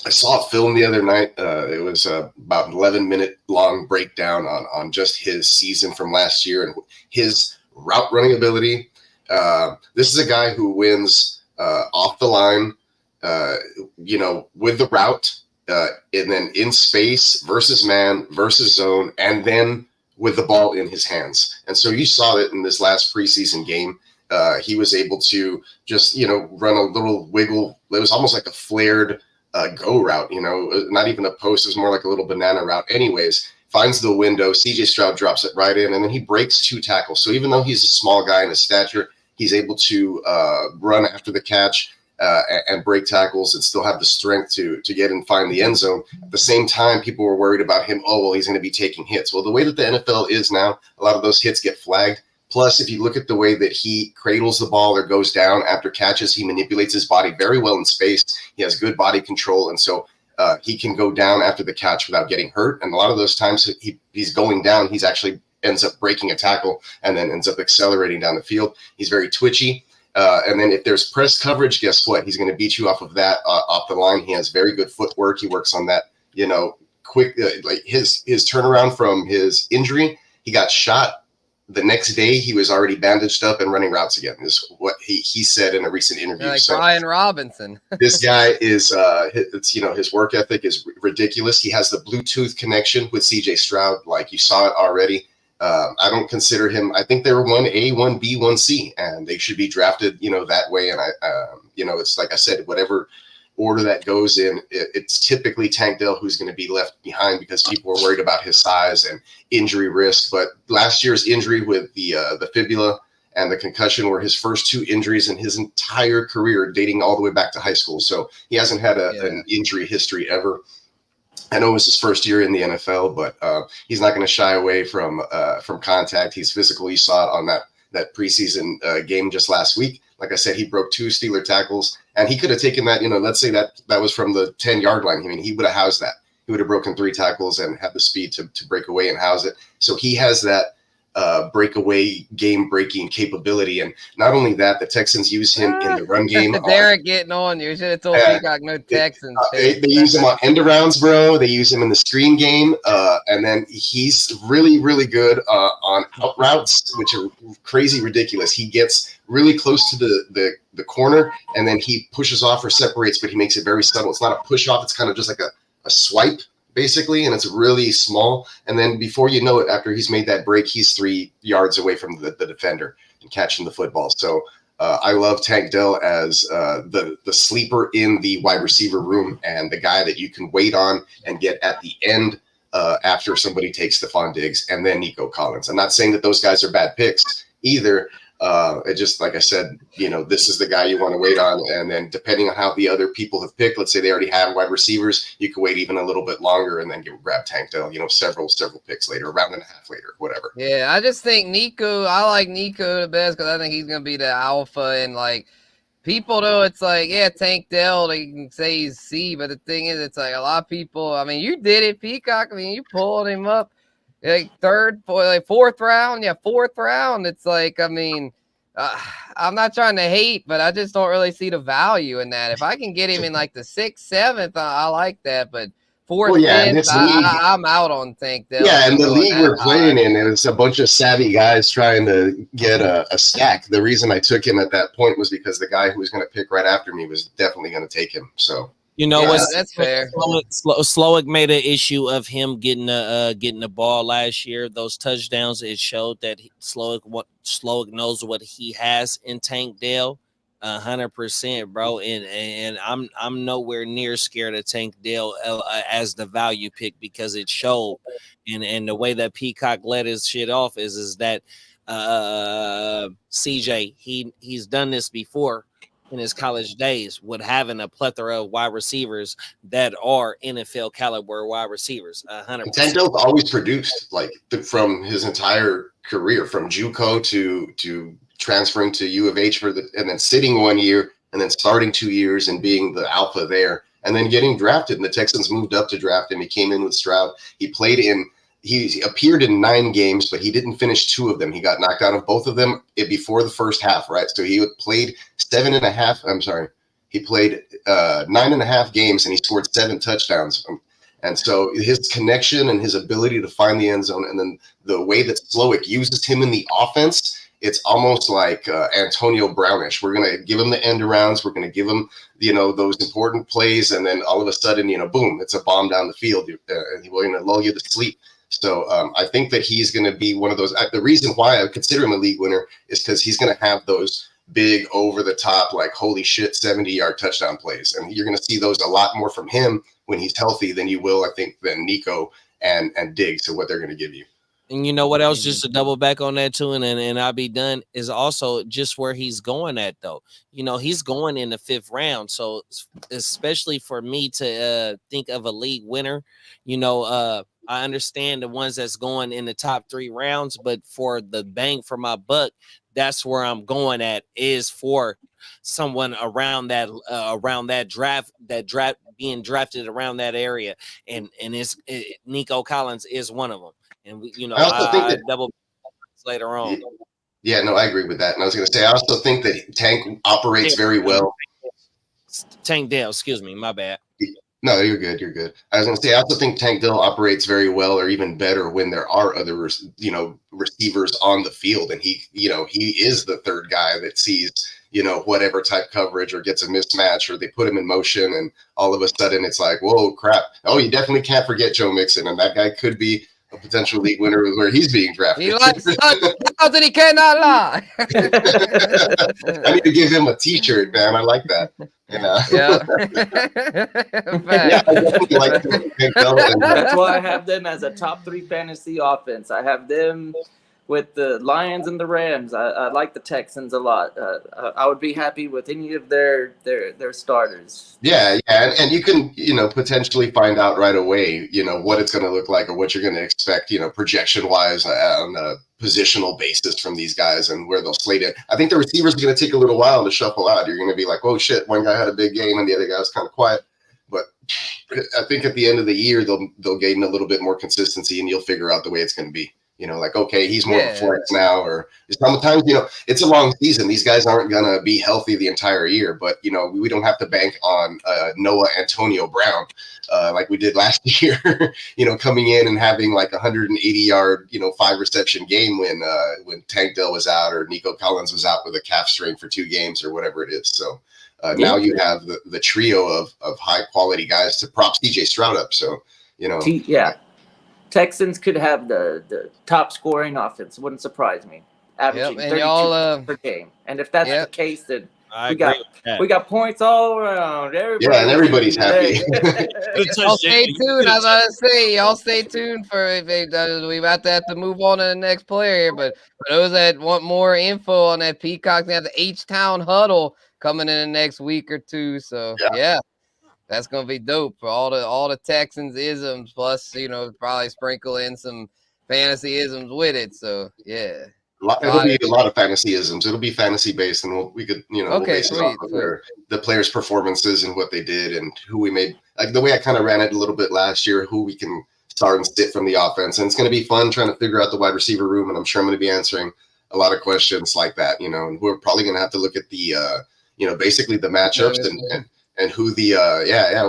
I saw a film the other night. It was about an 11-minute long breakdown on just his season from last year and his route running ability. This is a guy who wins off the line, with the route, and then in space versus man versus zone, and then with the ball in his hands. And so you saw it in this last preseason game. He was able to just, run a little wiggle. It was almost like a flared go route, not even a post. It was more like a little banana route. Anyways, finds the window. CJ Stroud drops it right in, and then he breaks 2 tackles. So even though he's a small guy in his stature, he's able to run after the catch and break tackles and still have the strength to get and find the end zone. At the same time, people were worried about him. Oh, well, he's going to be taking hits. Well, the way that the NFL is now, a lot of those hits get flagged. Plus, if you look at the way that he cradles the ball or goes down after catches, he manipulates his body very well in space. He has good body control, and so he can go down after the catch without getting hurt. And a lot of those times he's going down, he's actually ends up breaking a tackle and then ends up accelerating down the field. He's very twitchy. And then if there's press coverage, guess what? He's going to beat you off of that, off the line. He has very good footwork. He works on that, quick, like his turnaround from his injury. He got shot. The next day, he was already bandaged up and running routes again, is what he said in a recent interview. Like so Brian Robinson. This guy is, his work ethic is ridiculous. He has the Bluetooth connection with CJ Stroud, like you saw it already. I don't consider him. I think they were 1A, 1B, 1C, and they should be drafted, that way. And it's like I said, whatever order that goes in, it's typically Tank Dell who's going to be left behind because people are worried about his size and injury risk. But last year's injury with the fibula and the concussion were his first 2 injuries in his entire career, dating all the way back to high school. So he hasn't had an injury history ever. I know it was his first year in the NFL, but he's not going to shy away from contact. He's physical. You saw it on that preseason game just last week. Like I said, he broke 2 Steeler tackles, and he could have taken that, let's say that was from the 10-yard line. I mean, he would have housed that. He would have broken 3 tackles and had the speed to break away and house it. So he has that breakaway game-breaking capability. And not only that, the Texans use him in the run game. Derek getting on you. Should have told Peacock no Texans. They use him on end arounds, bro. They use him in the screen game. And then he's really, really good on out routes, which are crazy ridiculous. He gets really close to the corner, and then he pushes off or separates, but he makes it very subtle. It's not a push off. It's kind of just like a swipe, basically, and it's really small. And then before you know it, after he's made that break, he's 3 yards away from the defender and catching the football. So I love Tank Dell as the sleeper in the wide receiver room and the guy that you can wait on and get at the end after somebody takes Stephon Diggs and then Nico Collins. I'm not saying that those guys are bad picks either. It just, like I said, this is the guy you want to wait on. And then depending on how the other people have picked, let's say they already have wide receivers, you can wait even a little bit longer and then grab Tank Dell, several picks later, a round and a half later, whatever. Yeah, I just think I like Nico the best because I think he's going to be the alpha. And like people, though, it's like, yeah, Tank Dell, they can say he's C. But the thing is, it's like a lot of people, I mean, you did it, Peacock. I mean, you pulled him up. Like fourth round. Yeah, 4th round. It's like, I mean, I'm not trying to hate, but I just don't really see the value in that. If I can get him in like the 6th, 7th, I like that. But 4th, 5th, I'm out on Tank Dell. Yeah, and the league we're playing in, it's a bunch of savvy guys trying to get a stack. The reason I took him at that point was because the guy who was going to pick right after me was definitely going to take him. So You know Yeah, what's that's fair. Slowick made an issue of him getting the ball last year. Those touchdowns, it showed that Slowick knows what he has in Tank Dell, 100%, bro. And I'm nowhere near scared of Tank Dell as the value pick because it showed, and the way that Peacock let his shit off is that CJ he's done this before in his college days with having a plethora of wide receivers that are NFL caliber wide receivers. 100%. Tank Dell's always produced from his entire career, from JUCO to transferring to U of H and then sitting 1 year and then starting 2 years and being the alpha there and then getting drafted. And the Texans moved up to draft him. He came in with Stroud. He appeared in 9 games, but he didn't finish 2 of them. He got knocked out of both of them before the first half, right? So he played 9.5 games and he scored 7 touchdowns. And so his connection and his ability to find the end zone, and then the way that Slowick uses him in the offense, it's almost like Antonio Brownish. We're going to give him the end arounds. We're going to give him, those important plays. And then all of a sudden, boom, it's a bomb down the field. And we're going to lull you to sleep. So I think that he's going to be one of those. The reason why I consider him a league winner is because he's going to have those big over the top, like, holy shit, 70-yard touchdown plays. And you're going to see those a lot more from him when he's healthy than you will, I think, than Nico and Diggs and what they're going to give you. And you know what else, just to double back on that too, and I'll be done, is also just where he's going at, though. He's going in the 5th round. So especially for me to think of a league winner, I understand the ones that's going in the top 3 rounds, but for the bang for my buck, that's where I'm going at, is for someone around that draft being drafted around that area, and Nico Collins is one of them. And I also think that double later on. Yeah, no, I agree with that. And I was going to say, I also think that Tank operates very well. Tank Dell, excuse me, my bad. No, you're good. You're good. I was going to say, I also think Tank Dell operates very well, or even better, when there are other, receivers on the field, and he is the third guy that sees, whatever type coverage or gets a mismatch, or they put him in motion, and all of a sudden it's like, whoa, crap! Oh, you definitely can't forget Joe Mixon, and that guy could be a potential league winner where he's being drafted. He likes that he cannot lie. I need to give him a T-shirt, man. I like that. Yeah. Yeah, I definitely like Tank Dell. That's why I have them as a top 3 fantasy offense. I have them with the Lions and the Rams. I like the Texans a lot. I would be happy with any of their starters. Yeah, and you can potentially find out right away what it's going to look like, or what you're going to expect projection wise on a positional basis from these guys, and where they'll slate it. I think the receivers are going to take a little while to shuffle out. You're going to be like, oh shit, one guy had a big game and the other guy was kind of quiet. But I think at the end of the year they'll gain a little bit more consistency, and you'll figure out the way it's going to be. Like, okay, he's more of a flex now, or sometimes, it's a long season. These guys aren't going to be healthy the entire year, but, we don't have to bank on Noah Antonio Brown like we did last year, coming in and having like 180-yard, 5-reception game when Tank Dell was out, or Nico Collins was out with a calf strain for 2 games or whatever it is. So now you have the trio of high-quality guys to prop CJ Stroud up. So, Yeah. Texans could have the top scoring offense. It wouldn't surprise me. Averaging 32 per game. And if that's the case, then we got points all around. Everybody's happy. Y'all stay tuned. I was about to say, y'all stay tuned for we about to have to move on to the next player here. But for those that want more info on that Peacock, they have the H-Town Huddle coming in the next week or 2. So yeah. That's gonna be dope for all the Texans isms, plus probably sprinkle in some fantasy isms with it. So yeah, it'll be a lot of fantasy isms. It'll be fantasy based, and we could we'll base it off of the players' performances and what they did, and who we made. Like the way I kind of ran it a little bit last year, who we can start and sit from the offense, and it's going to be fun trying to figure out the wide receiver room. And I'm sure I'm going to be answering a lot of questions like that. And we're probably going to have to look at the basically the matchups and who the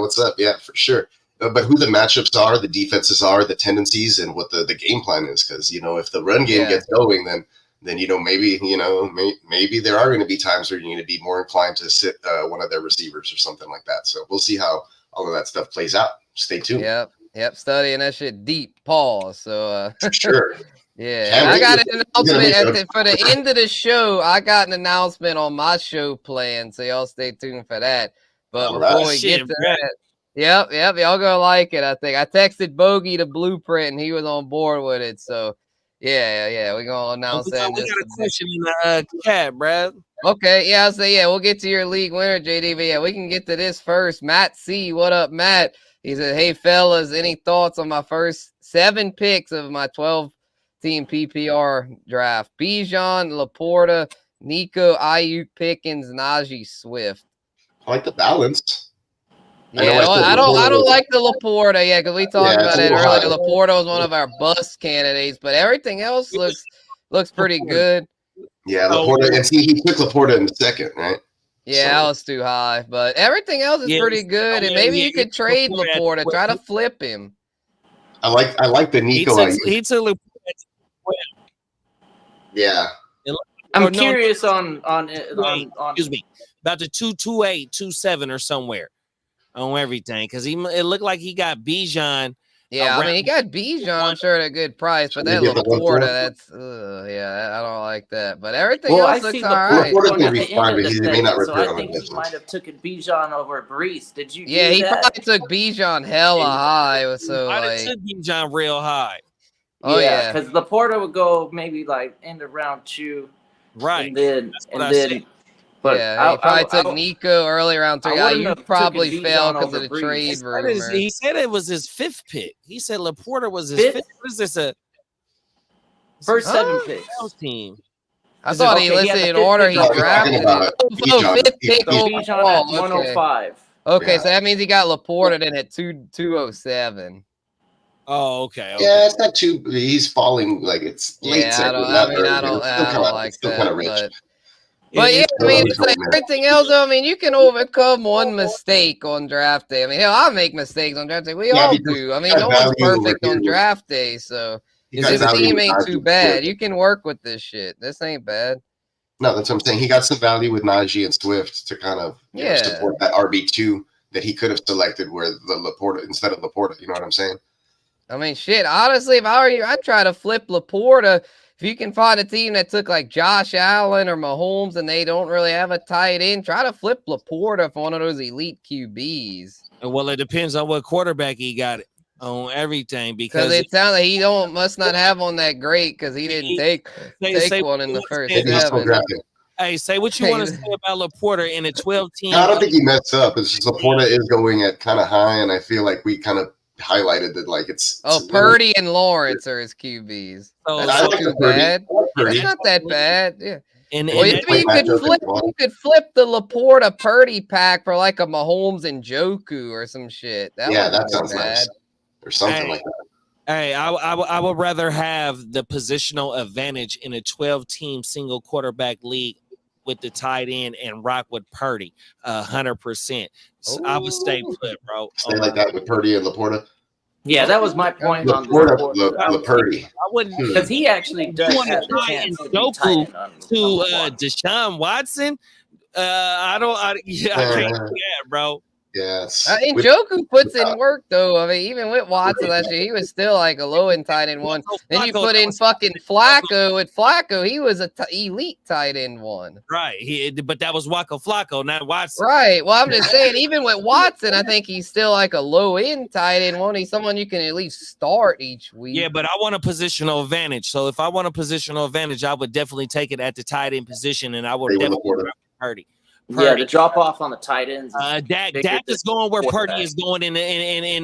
what's up, for sure, but who the matchups are, the defenses are, the tendencies, and what the game plan is, because if the run game gets going, then then maybe there are going to be times where you're going to be more inclined to sit one of their receivers or something like that. So we'll see how all of that stuff plays out. Stay tuned. Yep, studying that shit deep. Pause. So sure. Yeah, and I got an announcement for the end of the show. I got an announcement on my show plan, so y'all stay tuned for that. But before we get to that, yep, y'all gonna like it. I think I texted Bogey the blueprint, and he was on board with it. So yeah, we're gonna announce that. We got a question in the chat, Brad. Okay, yeah, I'll say we'll get to your league winner, JD. But yeah, we can get to this first. Matt C, what up, Matt? He said, "Hey fellas, any thoughts on my first 7 picks of my 12-team PPR draft? Bijan, Laporta, Nico, Ayuk, Pickens, Najee, Swift." I like the balance. Yeah, I don't like the Laporta. Yeah, because we talked about it earlier. Laporta was one of our bust candidates, but everything else looks pretty good. Yeah, Laporta, and see, he took Laporta in the second, right? Yeah, that was too high, but everything else is pretty good, and maybe you could trade Laporta, try to flip him. I like the Nico. He took Laporta. Yeah. I'm curious on excuse me, about the 228, 27 or somewhere on everything, because it looked like he got Bijan. Yeah, I mean, he got Bijan, I'm sure, at a good price, but that Laporta, that's, I don't like that. But everything else looks all right. Laporta's going at the end of the second, so I think he might have taken Bijan over Brees. Did you? Yeah, he probably took Bijan hella high. So I took Bijan real high. Oh yeah, because Laporta would go maybe like end of round 2, right? And then. But yeah, he probably took Nico early round 3. You probably fell because of the trade rumor. He said it was his 5th pick. He said Laporta was his 5th. What is this? First 7 picks. Team. I thought he listed in order he drafted. 5th pick overall. 105. Okay, so that means he got Laporta then at 207. Oh, okay. Yeah, it's not too. He's falling like it's late. Yeah, I don't like that. But yeah, I mean, it's like everything else. I mean, you can overcome one mistake on draft day. I mean, hell, I make mistakes on draft day. We all do. I mean, no one's perfect on draft day, so this team ain't too bad. You can work with this shit. This ain't bad. No, that's what I'm saying. He got some value with Najee and Swift to kind of support that RB2 that he could have selected where the Laporta instead of Laporta. You know what I'm saying? I mean, shit. Honestly, if I were you, I'd try to flip Laporta. If you can find a team that took like Josh Allen or Mahomes and they don't really have a tight end, try to flip Laporta for one of those elite QBs. Well, it depends on what quarterback he got on everything, because it sounds like he must not have one that great because he didn't take one in the first 7. Hey, say what you want to say about Laporta in a 12-team. I don't think he messed up. It's just Laporta is going at kind of high, and I feel like we kind of highlighted that like it's Purdy and Lawrence are his QBs. That's not too bad. It's not that bad. Yeah. And you could flip the Laporta Purdy pack for like a Mahomes and Joku or some shit. That sounds nice. Or something like that. Hey, I would rather have the positional advantage in a 12-team single quarterback league with the tight end and rock with Purdy 100%. So I would stay put, bro. Stay like that with Purdy and Laporta. Yeah, that was my point on Purdy. I wouldn't, because he actually does have the chance to Deshaun Watson. I can't do that, bro. Yes. Njoku puts in work though. I mean, even with Watson last year, he was still like a low end tight end 1. Then you put in fucking Flacco. With Flacco, he was a elite tight end 1. Right. But that was Flacco, not Watson. Right. Well, I'm just saying, even with Watson, I think he's still like a low end tight end 1. He's someone you can at least start each week. Yeah, but I want a positional advantage. So if I want a positional advantage, I would definitely take it at the tight end position, and I would definitely Purdy. Yeah, the drop off on the tight ends. Dak is going where Purdy is going in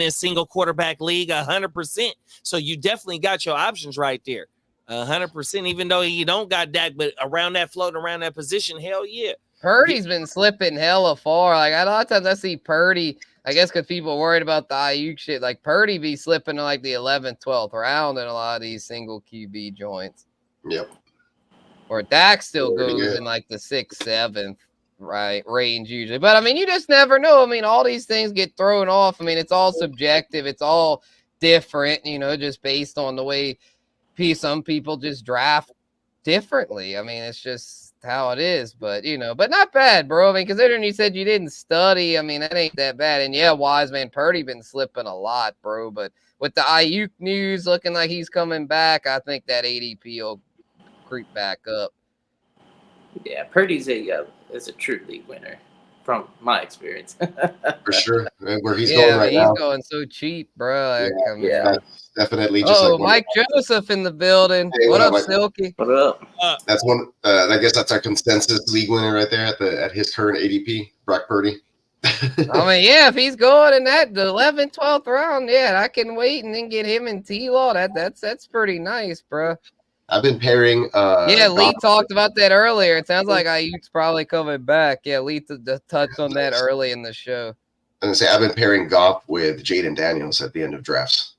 a single quarterback league 100%. So you definitely got your options right there 100%. Even though you don't got Dak, but around that floating around that position, hell yeah. Purdy's been slipping hella far. Like a lot of times I see Purdy, I guess because people are worried about the Ayuk shit. Like Purdy be slipping to like the 11th, 12th round in a lot of these single QB joints. Yep. Or Dak still goes in like the 6th, 7th. Right range usually, but I mean, you just never know. I mean, all these things get thrown off. I mean, it's all subjective. It's all different, just based on the way some people just draft differently. I mean, it's just how it is, but but not bad, bro. I mean, considering you said you didn't study, I mean, that ain't that bad. And yeah, Wiseman Purdy been slipping a lot, bro. But with the Ayuk news looking like he's coming back, I think that ADP will creep back up. Yeah, Purdy's is a true league winner from my experience. For sure. Where he's going right he's now. going so cheap, bro. That's definitely just Mike Joseph in the building. Hey, what up, Mike? Silky? What up? That's one. I guess that's our consensus league winner right there at his current ADP, Brock Purdy. I mean, yeah, if he's going in the 11th, 12th round, yeah, I can wait and then get him and T-Law. That's pretty nice, bro. I've been pairing. Lee talked about that earlier. It sounds like Ayuk's probably coming back. Yeah, Lee touched on that early in the show. I was gonna say I've been pairing Goff with Jaden Daniels at the end of drafts.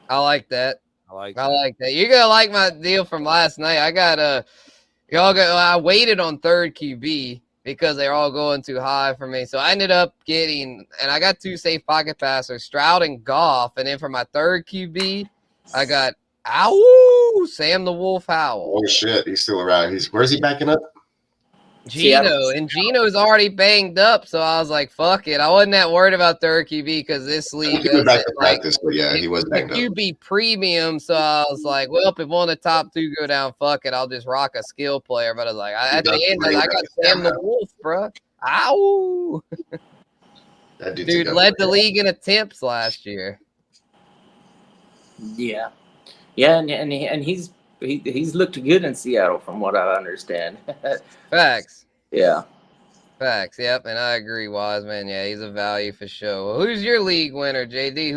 I like that. I like that. You're gonna like my deal from last night. I got I waited on third QB because they're all going too high for me. So I ended up getting, and I got 2 safe pocket passers, Stroud and Goff. And then for my third QB, I got Sam the Wolf Howell. Oh shit, he's still around. Where's he backing up? Gino, and Gino's already banged up, so I was like, "Fuck it." I wasn't that worried about third QB because this league He went back to practice, but yeah, he was banged up. QB premium, so I was like, "Well, if one of the top 2 go down, fuck it, I'll just rock a skill player." But I was like, at the end, I got Sam the Wolf, bro. Ow! That dude led the league in attempts last year. Yeah, and he's looked good in Seattle from what I understand. Facts. Yeah. Facts. Yep, and I agree, Wiseman. Yeah, he's a value for sure. Well, who's your league winner, JD?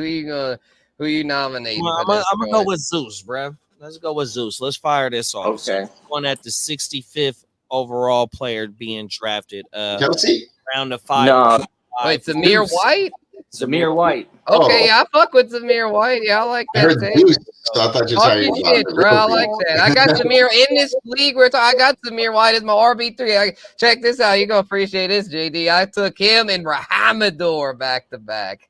Who you nominating? Well, I'm gonna go with Zeus, bro. Let's go with Zeus. Let's fire this off. Okay. One at the 65th overall player being drafted. Kelsey? Round of 5. No. Wait, Zamir White? Zamir White. Okay, yeah, I fuck with Zamir White. Yeah, I like that. I heard Zeus, so I thought you were shit, bro. I like that. I got Zamir in this league. I got Zamir White as my RB3. Check this out. You're going to appreciate this, JD. I took him and Rahamador back to back.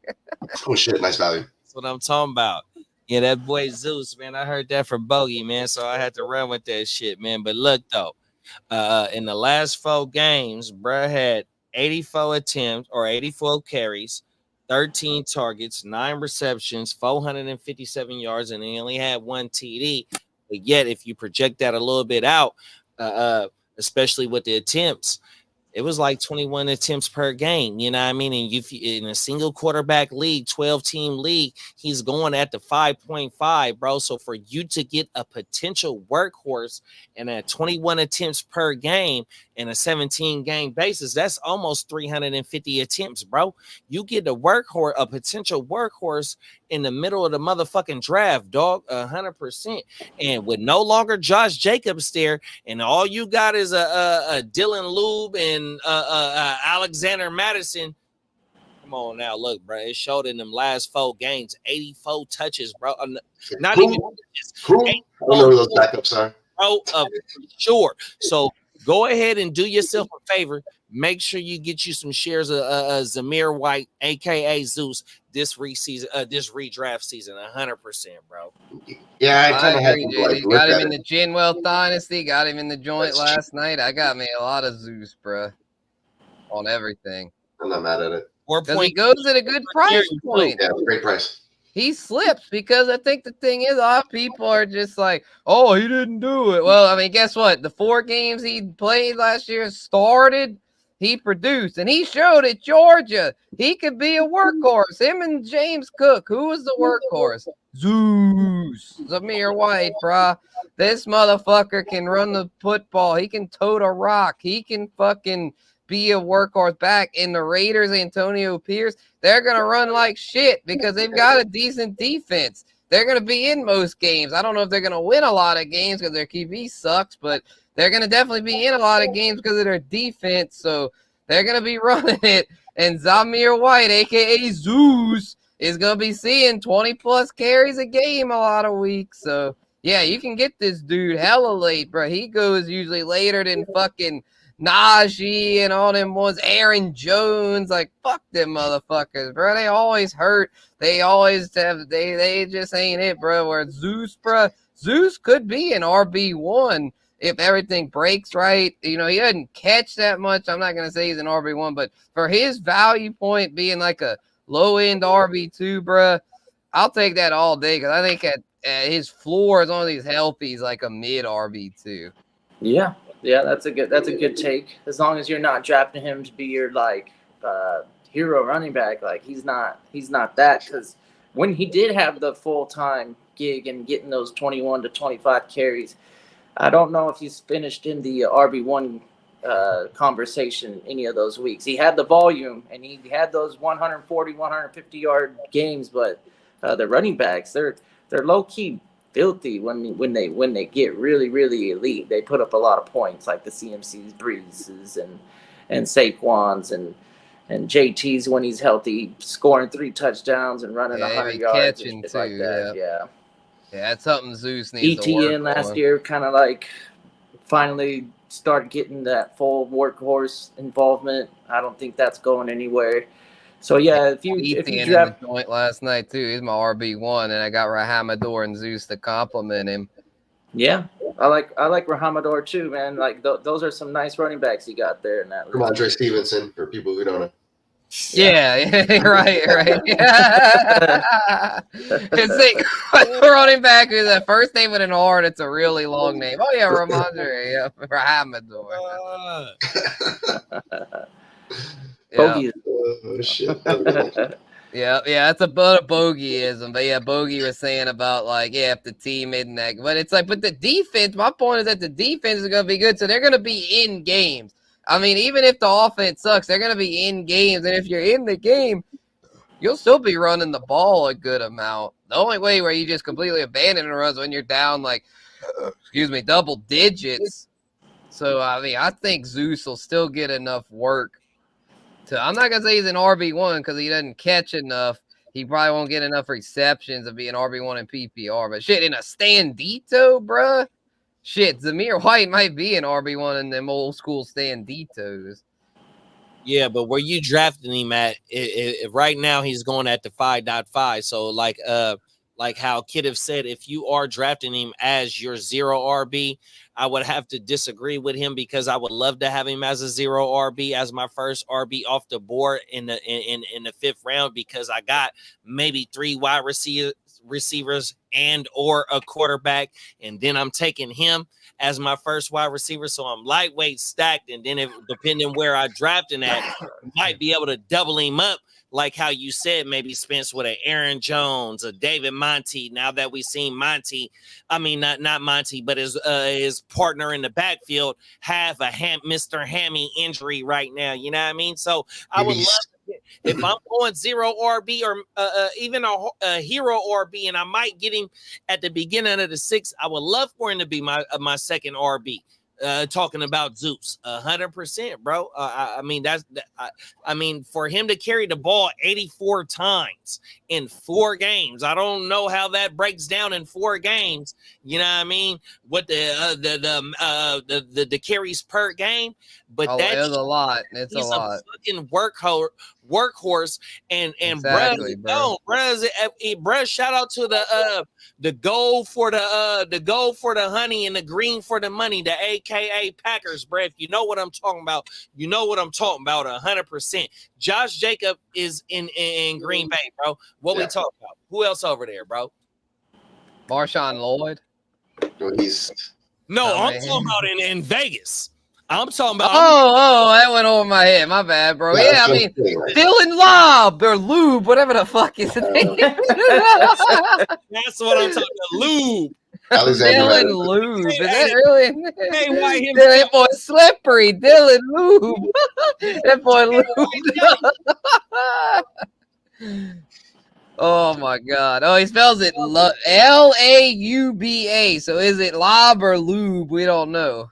Oh, shit. Nice value. That's what I'm talking about. Yeah, that boy Zeus, man. I heard that from Bogey, man. So I had to run with that shit, man. But look, though, in the last 4 games, bro had 84 attempts or 84 carries, 13 targets, 9 receptions, 457 yards, and he only had 1 TD. But yet, if you project that a little bit out, especially with the attempts, it was like 21 attempts per game. You know what I mean? And if in a single quarterback league, 12-team league, he's going at the 5.5, bro. So for you to get a potential workhorse and at 21 attempts per game in a 17-game basis, that's almost 350 attempts, bro. You get a workhorse, a potential workhorse in the middle of the motherfucking draft, dog, 100%. And with no longer Josh Jacobs there, and all you got is a Dylan Lube and Alexander Madison. Come on now, look, bro. It showed in them last 4 games, 84 touches, bro. Not even who? I don't know who those backups are. Bro, sure. So go ahead and do yourself a favor. Make sure you get you some shares of Zamir White, aka Zeus, this redraft season, 100%, bro. Yeah, I kind of had to got him in the Genwell Dynasty, got him in the joint last night. I got me a lot of Zeus, bro, on everything. I'm not mad at it. Because he goes at a good price point. Yeah, great price. He slips because I think the thing is, a lot of people are just like, oh, he didn't do it. Well, I mean, guess what? The 4 games he played last year started, he produced, and he showed at Georgia he could be a workhorse. Him and James Cook, who was the workhorse? Zeus. Zamir White, brah. This motherfucker can run the football. He can tote a rock. He can fucking be a workhorse back. In the Raiders, Antonio Pierce, they're going to run like shit because they've got a decent defense. They're going to be in most games. I don't know if they're going to win a lot of games because their QB sucks, but they're going to definitely be in a lot of games because of their defense. So they're going to be running it. And Zamir White, a.k.a. Zeus, is going to be seeing 20-plus carries a game a lot of weeks. So, yeah, you can get this dude hella late, bro. He goes usually later than fucking Najee and all them ones, Aaron Jones. Like, fuck them motherfuckers, bro. They always hurt. They always have, they just ain't it, bro. Where Zeus, bro, Zeus could be an RB1 if everything breaks right. You know, he doesn't catch that much. I'm not going to say he's an RB1, but for his value point being like a low-end RB2, bruh, I'll take that all day because I think at his floor, as long as he's healthy, he's like a mid RB2. Yeah, that's a good take. As long as you're not drafting him to be your like hero running back, like he's not that, because when he did have the full-time gig and getting those 21 to 25 carries, I don't know if he's finished in the RB1 conversation any of those weeks. He had the volume and he had those 140, 150 yard games, but the running backs, they're low key filthy when they get really, really elite. They put up a lot of points, like the CMC's, Breezes, and Saquons and JT's when he's healthy, scoring 3 touchdowns and running 100 yards and shit like that. Yeah, that's something Zeus needs to ETN work last on. year kind of like finally start getting that full workhorse involvement. I don't think that's going anywhere. So yeah, if you draft the joint last night too, he's my RB1, and I got Rahamador and Zeus to compliment him. Yeah, I like Rahamador too, man. Like those are some nice running backs you got there in that list. Andre Stevenson, for people who don't know. Yeah, right. Running back is that first name with an R, and it's a really long name. Oh yeah, Ramondre, yeah, Rahamador. Bogey. Oh shit. Yeah, that's a bit of bogeyism. But yeah, Bogey was saying about like, yeah, if the team isn't that, but it's like, but the defense. My point is that the defense is going to be good, so they're going to be in games. I mean, even if the offense sucks, they're going to be in games, and if you're in the game, you'll still be running the ball a good amount. The only way where you just completely abandon the runs when you're down like, double digits. So I mean, I think Zeus will still get enough work. I'm not going to say he's an RB1 because he doesn't catch enough. He probably won't get enough receptions to be an RB1 in PPR. But shit, in a Standito, bruh, shit, Zamir White might be an RB1 in them old school Standitos. Yeah, but where you drafting him at, right now he's going at the 5.5. So like how Kiddiff said, if you are drafting him as your 0 RB, I would have to disagree with him because I would love to have him as a 0 RB, as my first RB off the board in the 5th round, because I got maybe 3 wide receivers and or a quarterback, and then I'm taking him as my first wide receiver. So I'm lightweight stacked, and then if depending where I draft him at, might be able to double him up. Like how you said, maybe Spence with an Aaron Jones, a David Monty. Now that we've seen Monty, I mean not Monty, but his partner in the backfield have a Mr. Hammy injury right now. You know what I mean? So I would love to, if I'm going 0 RB or even a hero RB, and I might get him at the beginning of the 6th. I would love for him to be my second RB. Talking about Zeus, 100%, bro. I mean, for him to carry the ball 84 times in 4 games, I don't know how that breaks down in 4 games. You know what I mean? What the carries per game, but that's a lot. It's he's a lot. Fucking workhorse, and exactly, bro. Shout out to the gold for the honey and the green for the money, the AKA Packers, bro. If you know what I'm talking about, you know what I'm talking about 100%. Josh Jacob is in Green Bay, bro. What we talking about? Who else over there, bro? Marshawn Lloyd. No, I'm talking about in Vegas. I'm talking about. Oh, that went over my head. My bad, bro. Yeah, I mean, Dylan Lobb or Lube, whatever the fuck his name. That's what I'm talking about. Lube. Dylan Lube. Is that really? Hey, why him? That boy slippery. Dylan Lube. That boy Lube. Oh my God. Oh, he spells it L-A-U-B-A. So is it Lob or Lube? We don't know.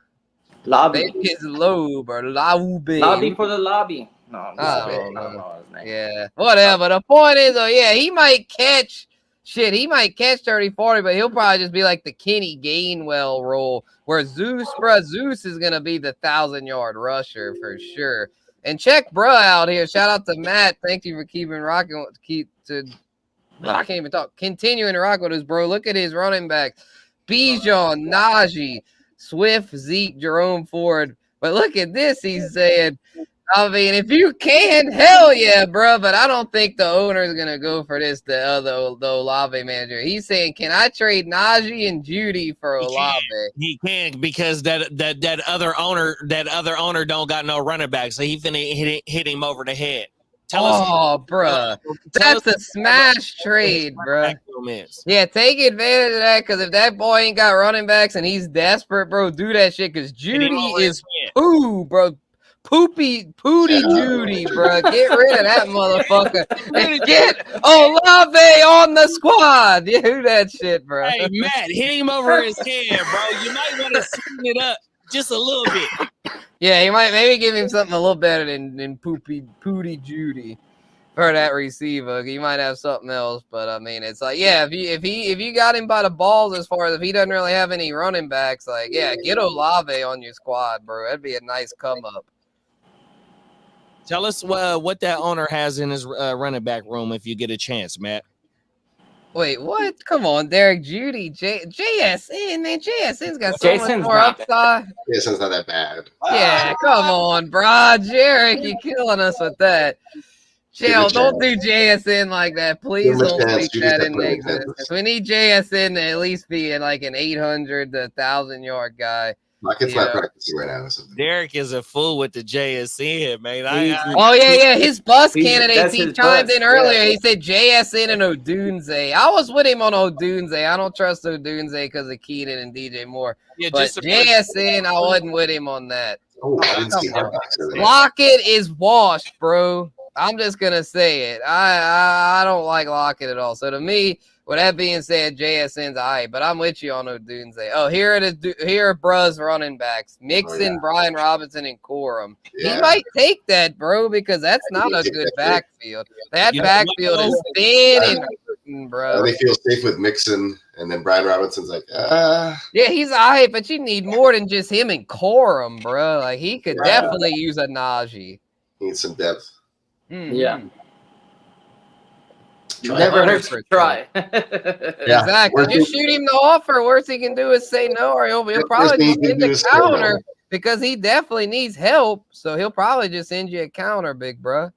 Lobby. Maybe it's Lobe or Laube. Lobby for the lobby. No, I don't know his name. Yeah, whatever. The point is, he might catch 30, 40, but he'll probably just be like the Kenny Gainwell role, where Zeus is going to be the 1,000-yard rusher for sure. And check bruh out here. Shout out to Matt. Thank you for continuing to rock with us, bro. Look at his running backs. Bijan, Najee, Swift, Zeke, Jerome Ford. But look at this. He's saying, I mean, if you can, hell yeah, bro. But I don't think the owner is gonna go for this. The Olave manager. He's saying, can I trade Najee and Judy for Olave? He can't because that other owner don't got no running back, so he finna hit him over the head. Bruh. That's a smash trade, bruh. Yeah, take advantage of that, because if that boy ain't got running backs and he's desperate, bro, do that shit, because Judy is poo, bro. Pooty Judy, bro. Get rid of that motherfucker and get Olave on the squad. Yeah, do that shit, bro. Hey, Matt, hit him over his head, bro. You might want to sweeten it up just a little bit. Yeah, you might maybe give him something a little better than Pooty Judy for that receiver. You might have something else, but I mean, it's like, yeah, if you got him by the balls, as far as if he doesn't really have any running backs, like, yeah, get Olave on your squad, bro. That'd be a nice come up. Tell us what that owner has in his running back room if you get a chance, Matt. Wait, what? Come on, Derek Judy, JSN, man. JSN's got so much more upside. JSN's not that bad. Yeah, come on, bro. Jarek, you're killing us with that. Chill, don't do JSN like that. Please don't speak that into existence. We need JSN to at least be like an 800 to 1,000-yard guy. It's not practicing right now. Derek is a fool with the JSN, man. His bus candidates. He chimed in earlier. He said JSN and Odunze. I was with him on Odunze. I don't trust Odunze because of Keenan and DJ Moore. Yeah, but JSN, I wasn't with him on that. Lockett is washed, bro. I'm just gonna say it. I don't like Lockett at all. So to me, with that being said, JSN's all right, but I'm with you on Odunze. Oh, here are Bruh's running backs. Mixon, Brian Robinson, and Corum. Yeah. He might take that, bro, because that's not a good backfield. That backfield is thin and bro. They feel safe with Mixon, and then Brian Robinson's like, Yeah, he's all right, but you need more than just him and Corum, bro. Like, he could definitely use a Najee. He needs some depth. Mm-hmm. Yeah. Never hurts to try. Exactly. Just shoot him the offer. Worst he can do is say no, or he'll probably just send a counter because he definitely needs help. So he'll probably just send you a counter, big bro.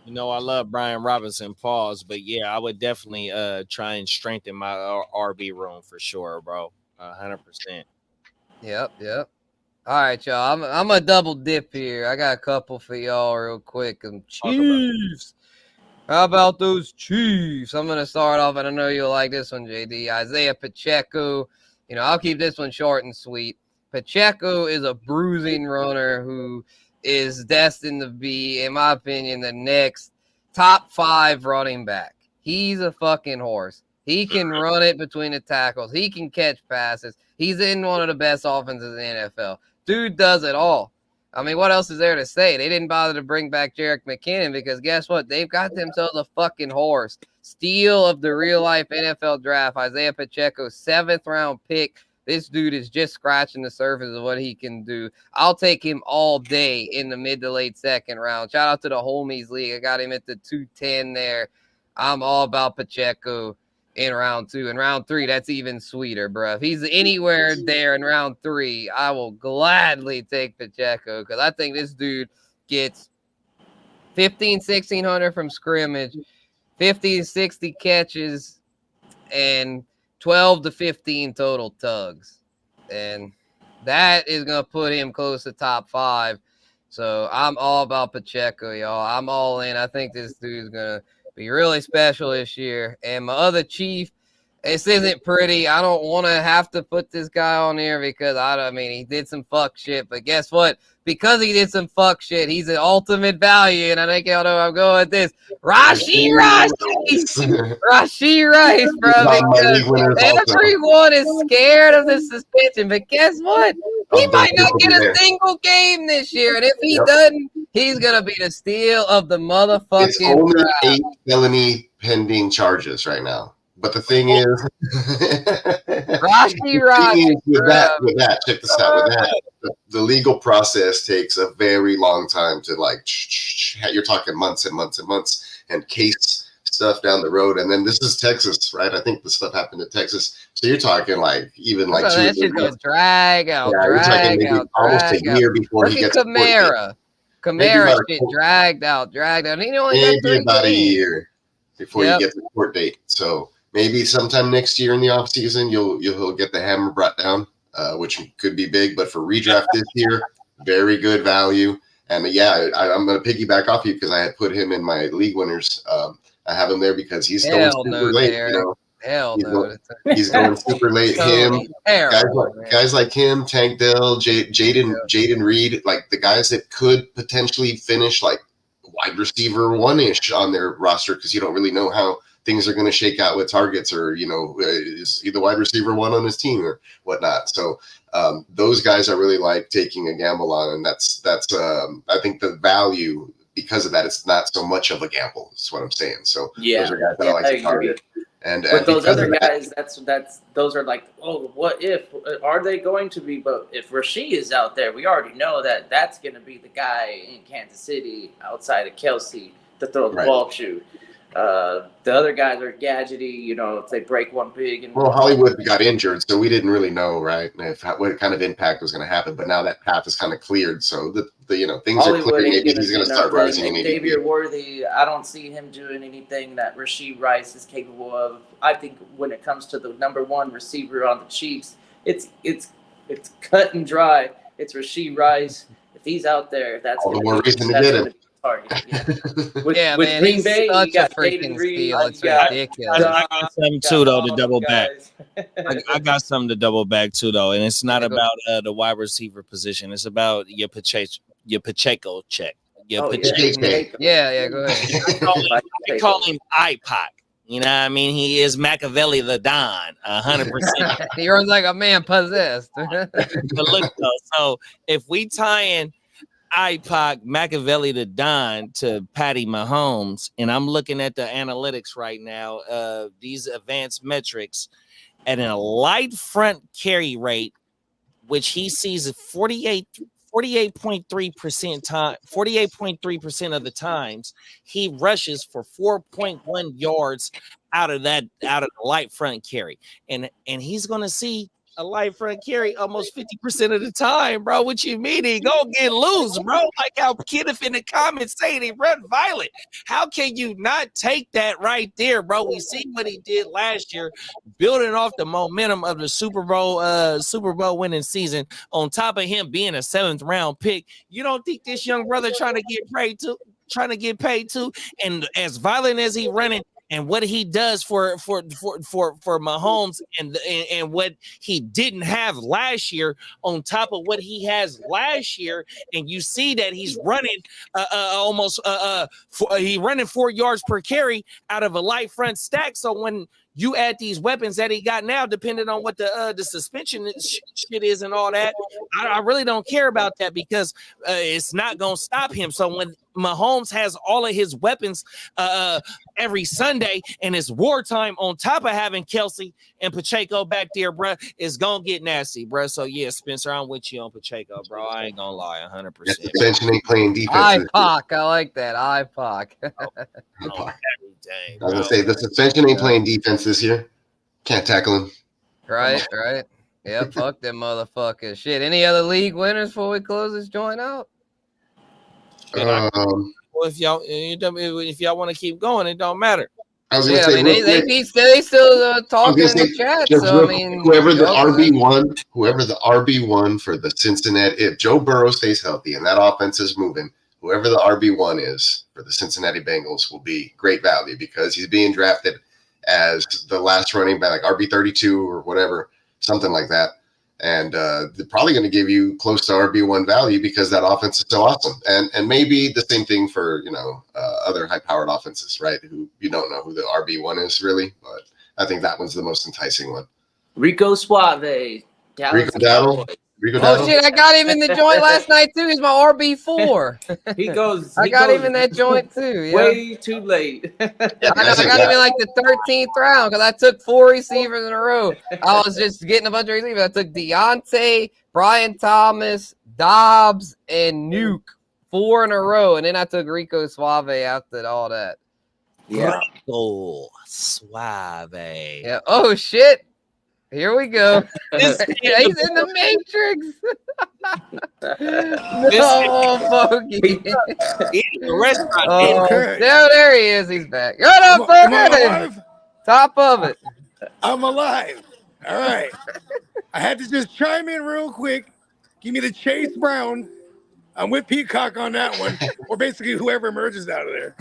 You know, I love Brian Robinson, pause, but yeah, I would definitely try and strengthen my RB room for sure, bro. 100%. Yep. All right, y'all. I'm a double dip here. I got a couple for y'all real quick. Chiefs. How about those Chiefs? I'm going to start off, and I know you'll like this one, JD. Isaiah Pacheco. You know, I'll keep this one short and sweet. Pacheco is a bruising runner who is destined to be, in my opinion, the next top 5 running back. He's a fucking horse. He can run it between the tackles. He can catch passes. He's in one of the best offenses in the NFL. Dude does it all. I mean, what else is there to say? They didn't bother to bring back Jerick McKinnon because guess what? They've got themselves a fucking horse. Steal of the real-life NFL draft, Isaiah Pacheco, 7th round pick. This dude is just scratching the surface of what he can do. I'll take him all day in the mid to late 2nd round. Shout out to the Homies League. I got him at the 210 there. I'm all about Pacheco in round 2. In round 3, that's even sweeter, bro. If he's anywhere there in round 3, I will gladly take Pacheco because I think this dude gets 1,600 from scrimmage, 50 to 60 catches, and 12 to 15 total tugs. And that is going to put him close to top 5. So I'm all about Pacheco, y'all. I'm all in. I think this dude's going to be really special this year. And my other Chief, this isn't pretty. I don't want to have to put this guy on here because, I mean, he did some fuck shit. But guess what? Because he did some fuck shit, he's an ultimate value. And I think y'all know where I'm going with this. Rashee Rice, bro. Because everyone is scared of the suspension. But guess what? He might not get a single game this year. And if he doesn't, he's going to be the steal of the motherfucking It's only 8 felony pending charges right now. But the thing is, Rashee Rice, with that, check this out. With that, the legal process takes a very long time to you're talking months and months and months, and case stuff down the road. And then this is Texas, right? I think the stuff happened in Texas. So you're talking like even like So 2 that shit's gonna drag out, Yeah, you're talking drag maybe out, almost a drag out. year before Look he at gets a court date. Kamara. Maybe Kamara about shit dragged out. And he only got maybe 3 about a games. year before you get the court date. So maybe sometime next year in the off season, you'll get the hammer brought down, which could be big. But for redraft this year, very good value. And yeah, I'm going to piggyback off you because I had put him in my league winners. I have him there because he's going super late. Derek. You know, Hell no. He's going super late. Tony, Guys like him, Tank Dell, Jaden Reed, like the guys that could potentially finish like wide receiver one-ish on their roster because you don't really know how things are going to shake out with targets or, you know, is he the wide receiver one on his team or whatnot. So those guys I really like taking a gamble on, and that's I think the value because of that, it's not so much of a gamble. That's what I'm saying. So those are guys that I like to target. And with those other guys, those are like, oh, what if? Are they going to be? But if Rashee is out there, we already know that that's going to be the guy in Kansas City outside of Kelsey to throw the ball to. The other guys are gadgety, you know, if they break one big. And Hollywood got injured, so we didn't really know, right, what kind of impact was going to happen. But now that path is kind of cleared, so the you know things Hollywood are clear. Maybe he's going to start rising in ADP. Xavier Worthy, I don't see him doing anything that Rashee Rice is capable of. I think when it comes to the number one receiver on the Chiefs, it's cut and dry. It's Rashee Rice. If he's out there, that's all the more reason to get him. Target. Yeah, with man, Green he's Bay, such you got a freaking Jaden Reed, steal. It's got ridiculous. I got something too though to double back. guys. I got something to double back too though, and it's not about the wide receiver position. It's about your Pacheco check. Pacheco. Yeah, go ahead. I call him IPOC. You know what I mean? He is Machiavelli the Don, 100%. He runs like a man possessed. But look though, so if we tie in IPOC, Machiavelli the Don to Patty Mahomes, and I'm looking at the analytics right now, these advanced metrics at a light front carry rate, which he sees at 48.3% of the times he rushes for 4.1 yards out of the light front carry, and he's gonna see a light front carry almost 50% of the time, bro. What you mean he gonna get loose, bro? Like how Kenneth in the comments saying he run violent. How can you not take that right there, bro? We see what he did last year, building off the momentum of the Super Bowl winning season. On top of him being a 7th round pick, you don't think this young brother trying to get paid too? And as violent as he running, and what he does for Mahomes and what he didn't have last year, on top of what he has last year, and you see that he's running he running 4 yards per carry out of a light front stack. So when you add these weapons that he got now, depending on what the suspension shit is and all that, I really don't care about that because it's not gonna stop him. So when Mahomes has all of his weapons every Sunday and it's wartime on top of having Kelsey and Pacheco back there, bro, it's gonna get nasty, bro. So yeah, Spencer, I'm with you on Pacheco, bro. I ain't gonna lie, 100%. Suspension ain't playing defense. IPOC, I like that. IPOC. I was gonna say the suspension ain't playing defense this year. Can't tackle him. Right. Yeah, fuck them motherfuckers. Shit. Any other league winners before we close this joint out? Well, if y'all want to keep going, it don't matter. I was gonna say, they still talking in the chat. So I mean, whoever the RB1 for the Cincinnati, if Joe Burrow stays healthy and that offense is moving, whoever the RB1 is for the Cincinnati Bengals will be great value because he's being drafted as the last running back, like RB32 or whatever, something like that. And they're probably going to give you close to RB1 value because that offense is so awesome. And maybe the same thing for, other high-powered offenses, right? Who you don't know who the RB1 is really, but I think that one's the most enticing one. Rico Suave. Rico Dowdle. Oh shit! I got him in the joint last night too. He's my RB4. He goes. I got him in that joint too. Yeah. Way too late. I got him in like the 13th round because I took 4 receivers in a row. I was just getting a bunch of receivers. I took Deontay, Brian Thomas, Dobbs, and Nuke 4 in a row, and then I took Rico Suave after all that. Yeah. Franco Suave. Yeah. Oh shit. Here we go. He's in the Matrix. No, Bogey. He's the restaurant. Oh, Okay. there he is. He's back. What up, Am I Bogey? alive? Top of it. I'm alive. All right. I had to just chime in real quick. Give me the Chase Brown. I'm with Peacock on that one, or basically whoever emerges out of there.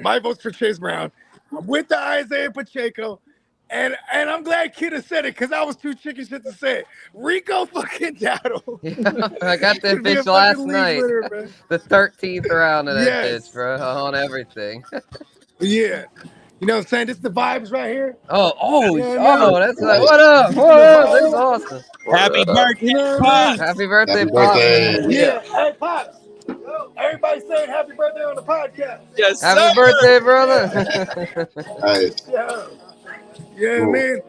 My vote's for Chase Brown. I'm with the Isaiah Pacheco, and I'm glad Kidda said it because I was too chicken shit to say it. Rico fucking Dowdle. Yeah, I got the Could be a pitch fucking last league night. winner, man. The 13th round of that Yes. pitch, bro, on everything. Yeah. You know what I'm saying? This is the vibes right here. That's like, what up? What up? This is awesome. Happy birthday, You know what I Pops. mean? Happy birthday, Happy Pop. birthday. Yeah. Hey, Pops. Everybody saying happy birthday on the podcast. Yes, Happy sir. birthday, brother. Nice. Yeah. You know what I mean?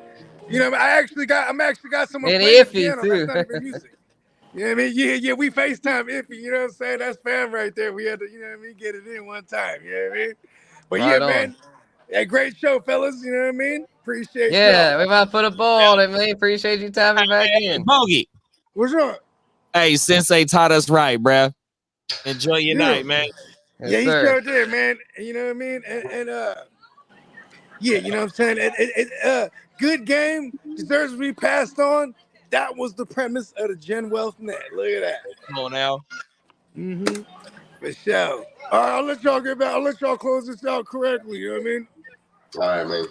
You know, I'm actually got someone And playing the Iffy, piano. too. That's not even music. You know what I mean? Yeah, we FaceTime Iffy, you know what I'm saying? That's fam right there. We had to, you know what I mean, get it in one time, you know what I mean? But Right yeah, on. man. Yeah, great show, fellas, you know what I mean? Appreciate Yeah, y'all. we about to put a ball on it, man. Appreciate you tapping back in. Bogey. What's up? Hey, Sensei taught us right, bruh. Enjoy your Yeah. night, man. Yes, Yeah, he sir. sure did, man. You know what I mean? And yeah, you know what I'm saying? Good game, deserves to be passed on. That was the premise of the Gen Wealth Net. Look at that. Come on now. Mm-hmm. For sure. All right, I'll let y'all get back. I'll let y'all close this out correctly. You know what I mean? All right, man.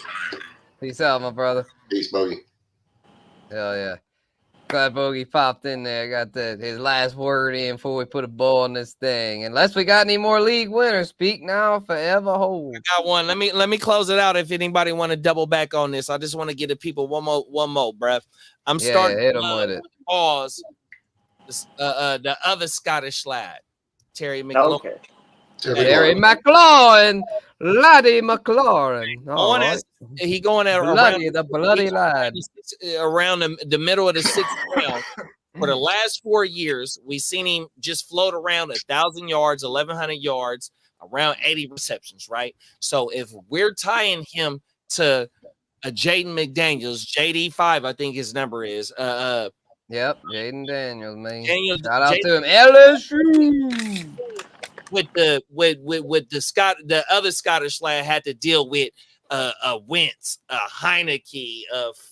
Peace out, my brother. Peace, Bogey. Hell yeah. Glad Bogey popped in there. Got his last word in before we put a ball on this thing. Unless we got any more league winners, speak now, forever hold. Got one. Let me close it out. If anybody want to double back on this, I just want to give the people one more, bruh. I'm starting hit him with it. pause. The other Scottish lad, Terry McLaurin. Okay. Terry McLaurin, Laddie McLaurin. All right. He going at The bloody lad. around the middle of the 6th round. For the last 4 years, we've seen him just float around 1,000 yards, 1,100 yards, around 80 receptions, right? So if we're tying him to a Jaden McDaniels, JD5, I think his number is. Yep, Jaden Daniels, man. Daniels, Shout out to him. LSU. With the other Scottish lad had to deal with a Wentz, a Heineke,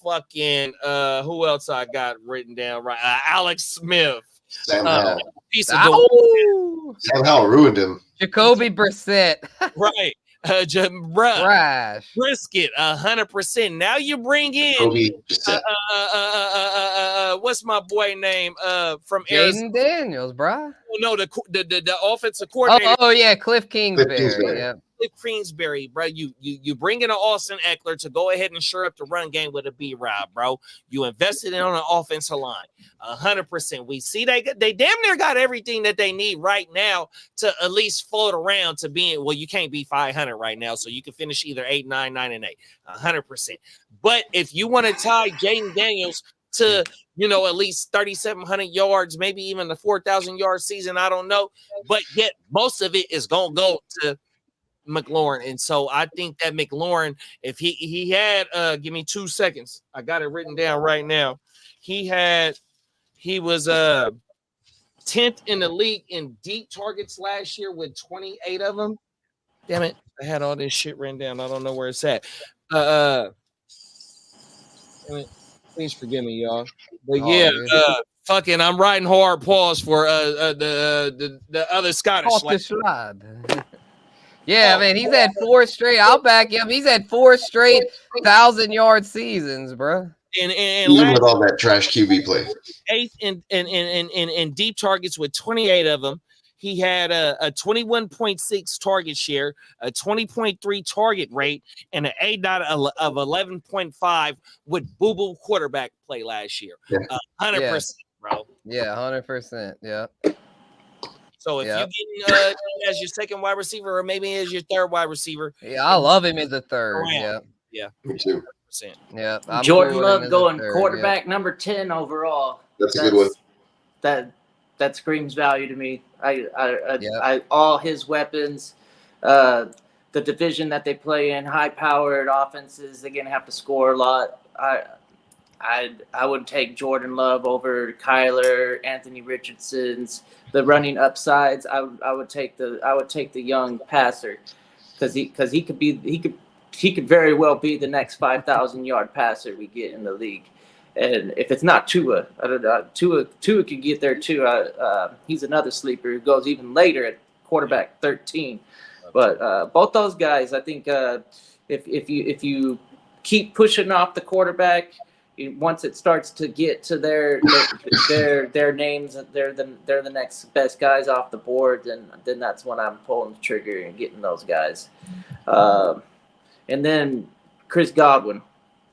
fucking who else I got written down right? Alex Smith, Sam Howell. piece of the Sam Howell ruined him. Jacoby Brissett. right. Trash. Brisket, 100%. Now you bring in what's my boy name from Jaden Daniels, bro. no, the offensive coordinator. Oh yeah, Cliff Kingsbury. Yeah. Cliff Kingsbury, bro. You bring in an Austin Eckler to go ahead and shore up the run game with a B-Rob, bro. You invested in on an offensive line, 100%. We see they damn near got everything that they need right now to at least float around to being. Well, you can't be 500 right now, so you can finish either 8, 9, 9, and 8, 100%. But if you want to tie Jaden Daniels to, at least 3,700 yards, maybe even the 4,000 yard season, I don't know. But yet most of it is going to go to McLaurin. And so I think that McLaurin, if he had, give me 2 seconds. I got it written down right now. He was 10th in the league in deep targets last year with 28 of them. Damn it. I had all this shit written down. I don't know where it's at. Please forgive me, y'all. But fucking, I'm writing hard pause for the other Scottish lad. Yeah, man, he's had 4 straight. I'll back him. He's had 4 straight 1,000-yard seasons, bro. And even with all that trash QB play, 8th in deep targets with 28 of them. He had a 21.6 target share, a 20.3 target rate, and an A.dot of 11.5 with boo-boo quarterback play last year. 100%, bro. Yeah, 100%. Yeah. So if you get as your second wide receiver or maybe as your third wide receiver. Yeah, I love him as a third. Yeah. Me too. Yeah. Jordan Love going quarterback number 10 overall. That's a good one. That screams value to me. I all his weapons. the division that they play in, high-powered offenses, they're gonna have to score a lot. I would take Jordan Love over Kyler, Anthony Richardson's, the running upsides. I would take the young passer because he could very well be the next 5,000-yard passer we get in the league. And if it's not Tua, Tua could get there too. He's another sleeper who goes even later at quarterback 13. But both those guys, I think, if you keep pushing off the quarterback, once it starts to get to their names, they're the next best guys off the board. Then that's when I'm pulling the trigger and getting those guys. And then Chris Godwin,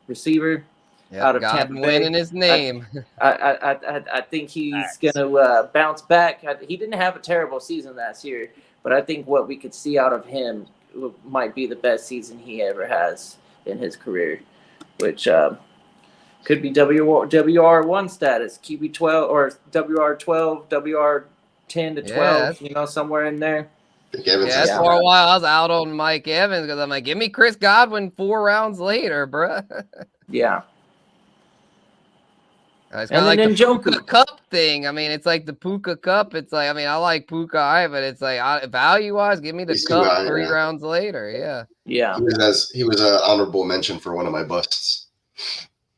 receiver. Yep, out of got Tampa him Bay. winning his name. I think he's going to bounce back. He didn't have a terrible season last year, but I think what we could see out of him might be the best season he ever has in his career, which could be WR1 status, QB12 or WR12, WR10 to 12, somewhere in there. Yeah, for a while I was out on Mike Evans because I'm like, give me Chris Godwin 4 rounds later, bruh. Yeah. It's kind of like the Puka Cup thing. I mean, it's like the Puka Cup. It's like, I mean, I like Puka, but it's like value-wise, give me the Cup 3 rounds later. Yeah. Yeah. He was an honorable mention for one of my busts.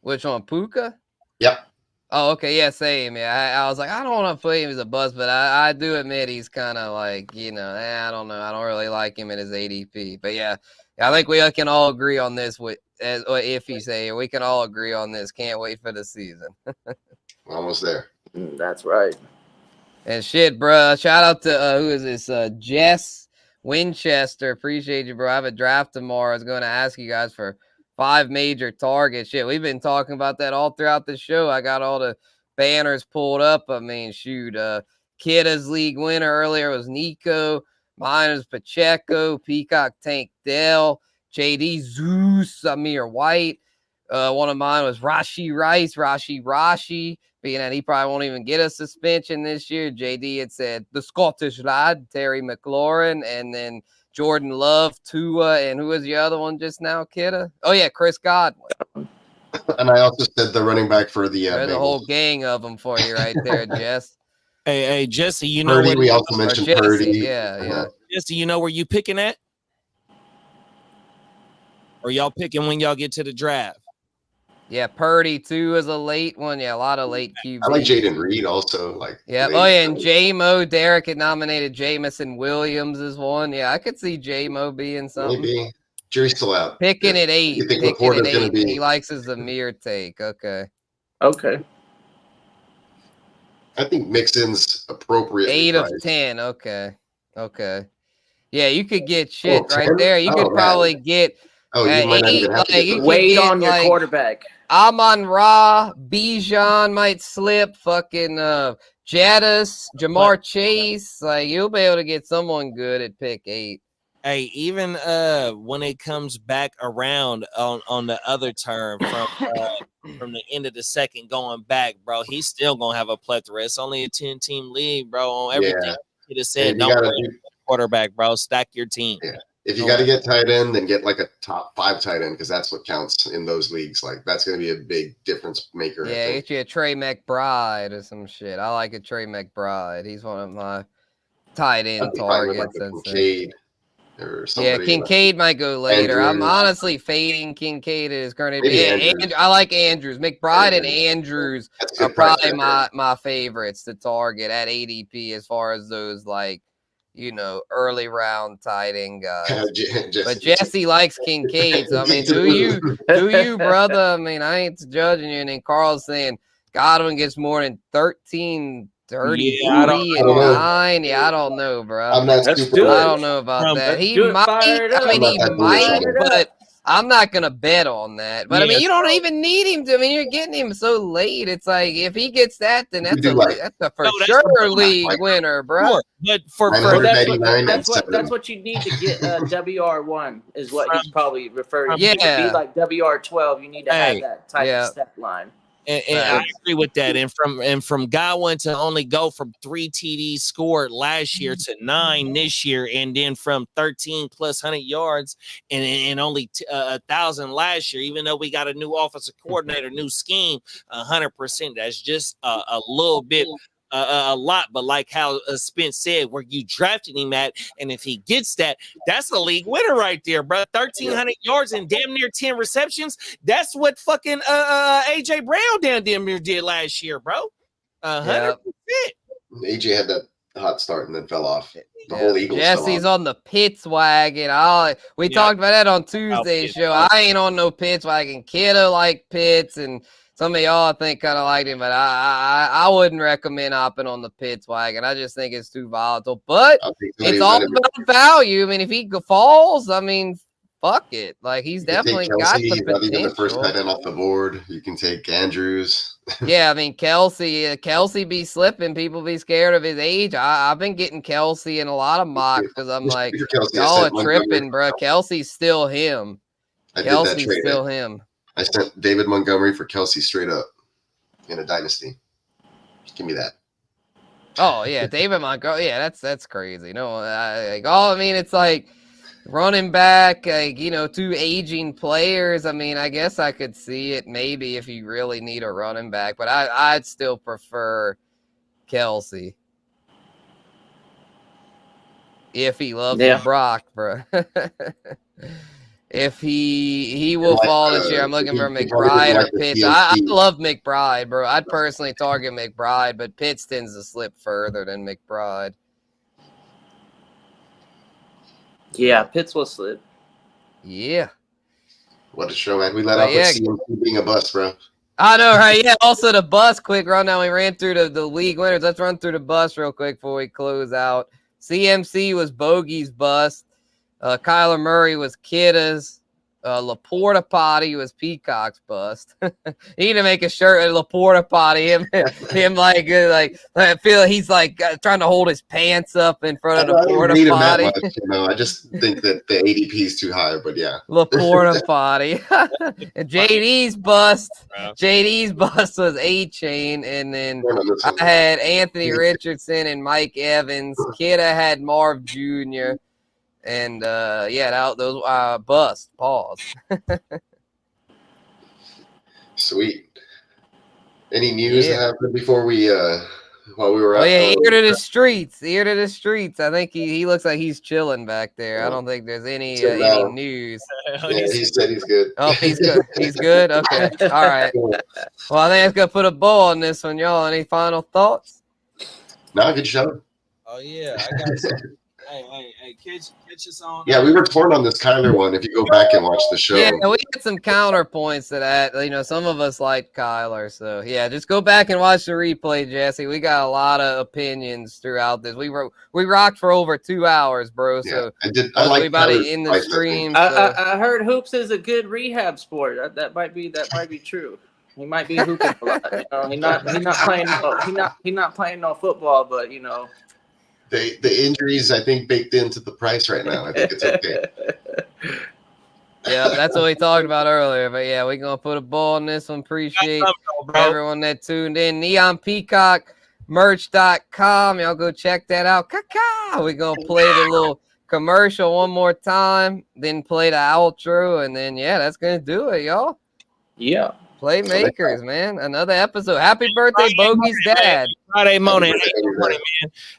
Which one, Puka? Yep. Oh, okay. Yeah, same. Yeah, I was like, I don't want to put him as a bust, but I do admit he's kind of like, I don't know. I don't really like him in his ADP. But yeah, I think we can all agree on this. If you say we can all agree on this, can't wait for the season. Almost there. That's right. And shit, bro. Shout out to who is this? Jess Winchester. Appreciate you, bro. I have a draft tomorrow. I was going to ask you guys for 5 major targets. Shit, we've been talking about that all throughout the show. I got all the banners pulled up. I mean, shoot, Kidda's league winner earlier was Nico. Mine was Pacheco, Peacock, Tank Dell, JD Zeus, Amir White. One of mine was Rashi Rice, Rashi, being that he probably won't even get a suspension this year. JD had said the Scottish lad, Terry McLaurin, and then Jordan Love, Tua, and who was the other one just now, Kidda? Oh, yeah, Chris Godwin. And I also said the running back for the There's a whole gang of them for you right there, Jess. Hey, Jesse, you know Purdy, we also mentioned Jesse, Purdy. Yeah. Jesse, you know where you picking at? Or y'all picking when y'all get to the draft? Yeah, Purdy too is a late one. Yeah, a lot of late QB. I like Jaden Reed also. Yeah. Oh yeah, and J-Mo, Derek had nominated Jamison Williams as one. Yeah, I could see J-Mo being something. Maybe. Jury's still out. Picking at 8. You think Picking at 8. Be... He likes his Amir take. Okay. I think Mixon's appropriate. 8 of 10. Okay. Yeah, you could get shit right there. You could probably get. You might not even have to wait on your quarterback. Amon-Ra, Bijan might slip. Fucking Jettis, Jamar Chase. Like, you'll be able to get someone good at pick 8. Hey, even when it comes back around on the other term from the end of the second going back, bro, he's still gonna have a plethora. It's only a 10-team league, bro. On everything you just said, don't worry about quarterback, bro. Stack your team. Yeah. If you got to get tight end, then get like a top 5 tight end because that's what counts in those leagues. Like that's going to be a big difference maker. Yeah, get you a Trey McBride or some shit. I like a Trey McBride. He's one of my tight end targets. Yeah, Kincaid might go later. Andrews. I'm honestly fading Kincaid at his current. I like Andrews. McBride and Andrews are probably my favorites to target at ADP as far as those early round tight end guys. But Jesse likes Kincaid. So I mean, do you, brother? I mean, I ain't judging you. And then Carl's saying Godwin gets more than 13, 30, 40, and 9. Yeah, I don't know, bro. I'm not I don't know about that. He might, but I'm not gonna bet on that. But I mean, you don't even need him to. I mean, you're getting him so late. It's like if he gets that, then that's a for sure league winner, bro. But that's what you need to get. WR1 is what he's probably referring to. Yeah, to be like WR12. You need to have that type of step line. And I agree with that. And from Godwin to only go from 3 TDs scored last year to 9 this year, and then from 13 plus 100 yards and only 1,000 last year, even though we got a new offensive coordinator, new scheme, 100%. That's just a little bit. A lot, but like how Spence said, where you drafted him at, and if he gets that, that's a league winner right there, bro. 1,300 yards and damn near 10 receptions. That's what fucking AJ Brown damn near did last year, bro. 100%. AJ had that hot start and then fell off. The whole Eagles Jesse's fell off. on the Pitts wagon. We talked about that on Tuesday's show. I ain't on no Pitts wagon. Kiddo like Pitts, and some of y'all I think kind of liked him, but I wouldn't recommend hopping on the Pitts wagon. I just think it's too volatile. But it's all about value. I mean, if he falls, I mean, fuck it. Like, he's definitely got the potential. Not even the first tight end off the board. You can take Andrews. Yeah, I mean, Kelsey be slipping. People be scared of his age. I've been getting Kelsey in a lot of mocks because I'm like, y'all are tripping, bro. Kelsey's still him. Kelsey's still him. I sent David Montgomery for Kelsey straight up in a dynasty. Just give me that. Oh yeah, David Montgomery. Yeah, that's crazy. No, I mean, it's like running back, like, you know, 2 aging players. I mean, I guess I could see it maybe if you really need a running back, but I'd still prefer Kelsey if he loves the Brock, bro. If he will fall this year. I'm looking for McBride or Pitts. I love McBride, bro. I'd personally target McBride, but Pitts tends to slip further than McBride. Yeah, Pitts will slip. Yeah. What a show, man. We let off with CMC being a bust, bro. I know, right? Yeah, also the bust, quick rundown. We ran through the league winners. Let's run through the bust real quick before we close out. CMC was Bogey's bust. Kyler Murray was Kidda's. Laporta Potty was Peacock's bust. He need to make a shirt at Laporta Potty. Him like I feel he's like trying to hold his pants up in front of Laporta Potty. I just think that the ADP is too high, but yeah. Laporta Potty. And JD's bust. JD's bust was vonAchane, and then I had Anthony Richardson and Mike Evans. Kidda had Marv Jr. And those bust. Pause. Sweet. Any news that happened before we while we were out? Ear to the streets. Ear to the streets. I think he looks like he's chilling back there. I don't think there's any news. Yeah, he said he's good. Oh, he's good. He's good. Okay. All right. Well, I think I'm gonna put a bow on this one, y'all. Any final thoughts? No, good show. Oh yeah, I got some. Hey, catch us on. Yeah, we were torn on this Kyler one. If you go back and watch the show, yeah, we had some counterpoints to that. You know, some of us like Kyler, so yeah, just go back and watch the replay, Jesse. We got a lot of opinions throughout this. We rocked for over 2 hours, bro. So I like everybody in the stream. I heard hoops is a good rehab sport. That might be true. He might be hooping a lot. You know, he's not playing no football, but you know. The injuries, I think, baked into the price right now. I think it's okay. Yeah, that's what we talked about earlier. But yeah, we're gonna put a ball on this one. Appreciate everyone that tuned in. Neon Peacock merch.com. Y'all go check that out. We're gonna play the little commercial one more time, then play the outro, and then that's gonna do it, y'all. Yeah. Playmakers, man. Another episode. Happy birthday, Bogey's dad. Friday morning, man.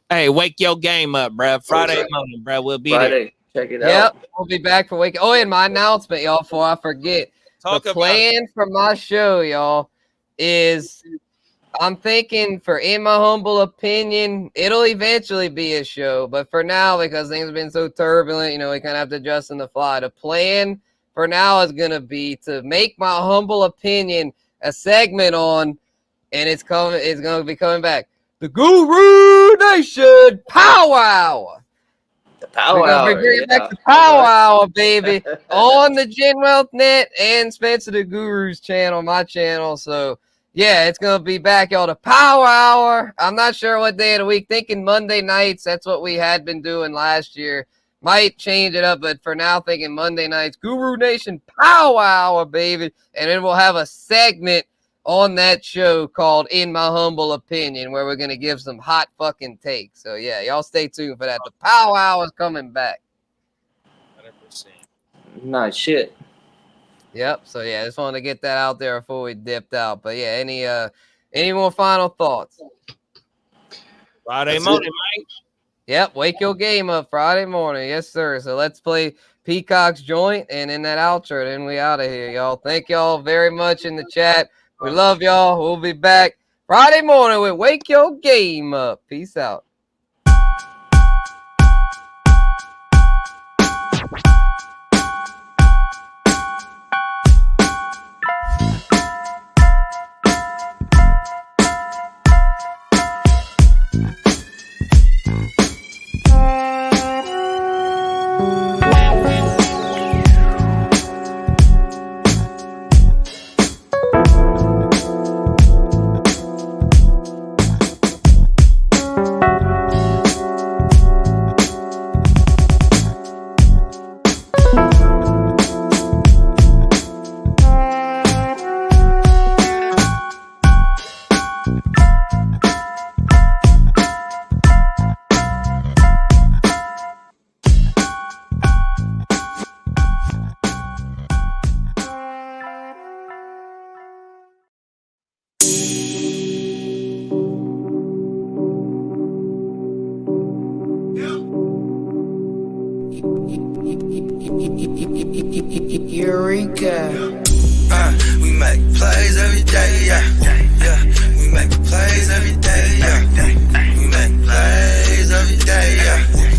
Hey, wake your game up, bro. Friday morning, bro. We'll be there. Check it out. Yep, we'll be back for wake. Oh, and my announcement, y'all, before I forget. The plan for my show, y'all, is I'm thinking in my humble opinion, it'll eventually be a show. But for now, because things have been so turbulent, you know, we kind of have to adjust on the fly. The plan for now is going to be to make my humble opinion a segment on, and it's going to be coming back, the Guru Nation Powwow. The Powwow. We're bringing back the Powwow, baby, on the Gen Wealth Net and Spencer the Guru's channel, my channel. So, yeah, it's going to be back, y'all, the Powwow. I'm not sure what day of the week. Thinking Monday nights. That's what we had been doing last year. Might change it up, but for now, thinking Monday nights, Guru Nation Powwow, baby. And then we'll have a segment on that show called In My Humble Opinion, where we're going to give some hot fucking takes. So, yeah, y'all stay tuned for that. The powwow is coming back. 100%. Nice shit. Yep. So, yeah, just wanted to get that out there before we dipped out. But, yeah, any more final thoughts? Friday morning, Mike. Yep, wake your game up Friday morning. Yes, sir. So let's play Peacock's Joint, and in that outro, then we out of here, y'all. Thank y'all very much in the chat. We love y'all. We'll be back Friday morning with Wake Your Game Up. Peace out. Eureka. We make plays every day, yeah. Yeah, we make plays every day, yeah. We make plays every day, yeah.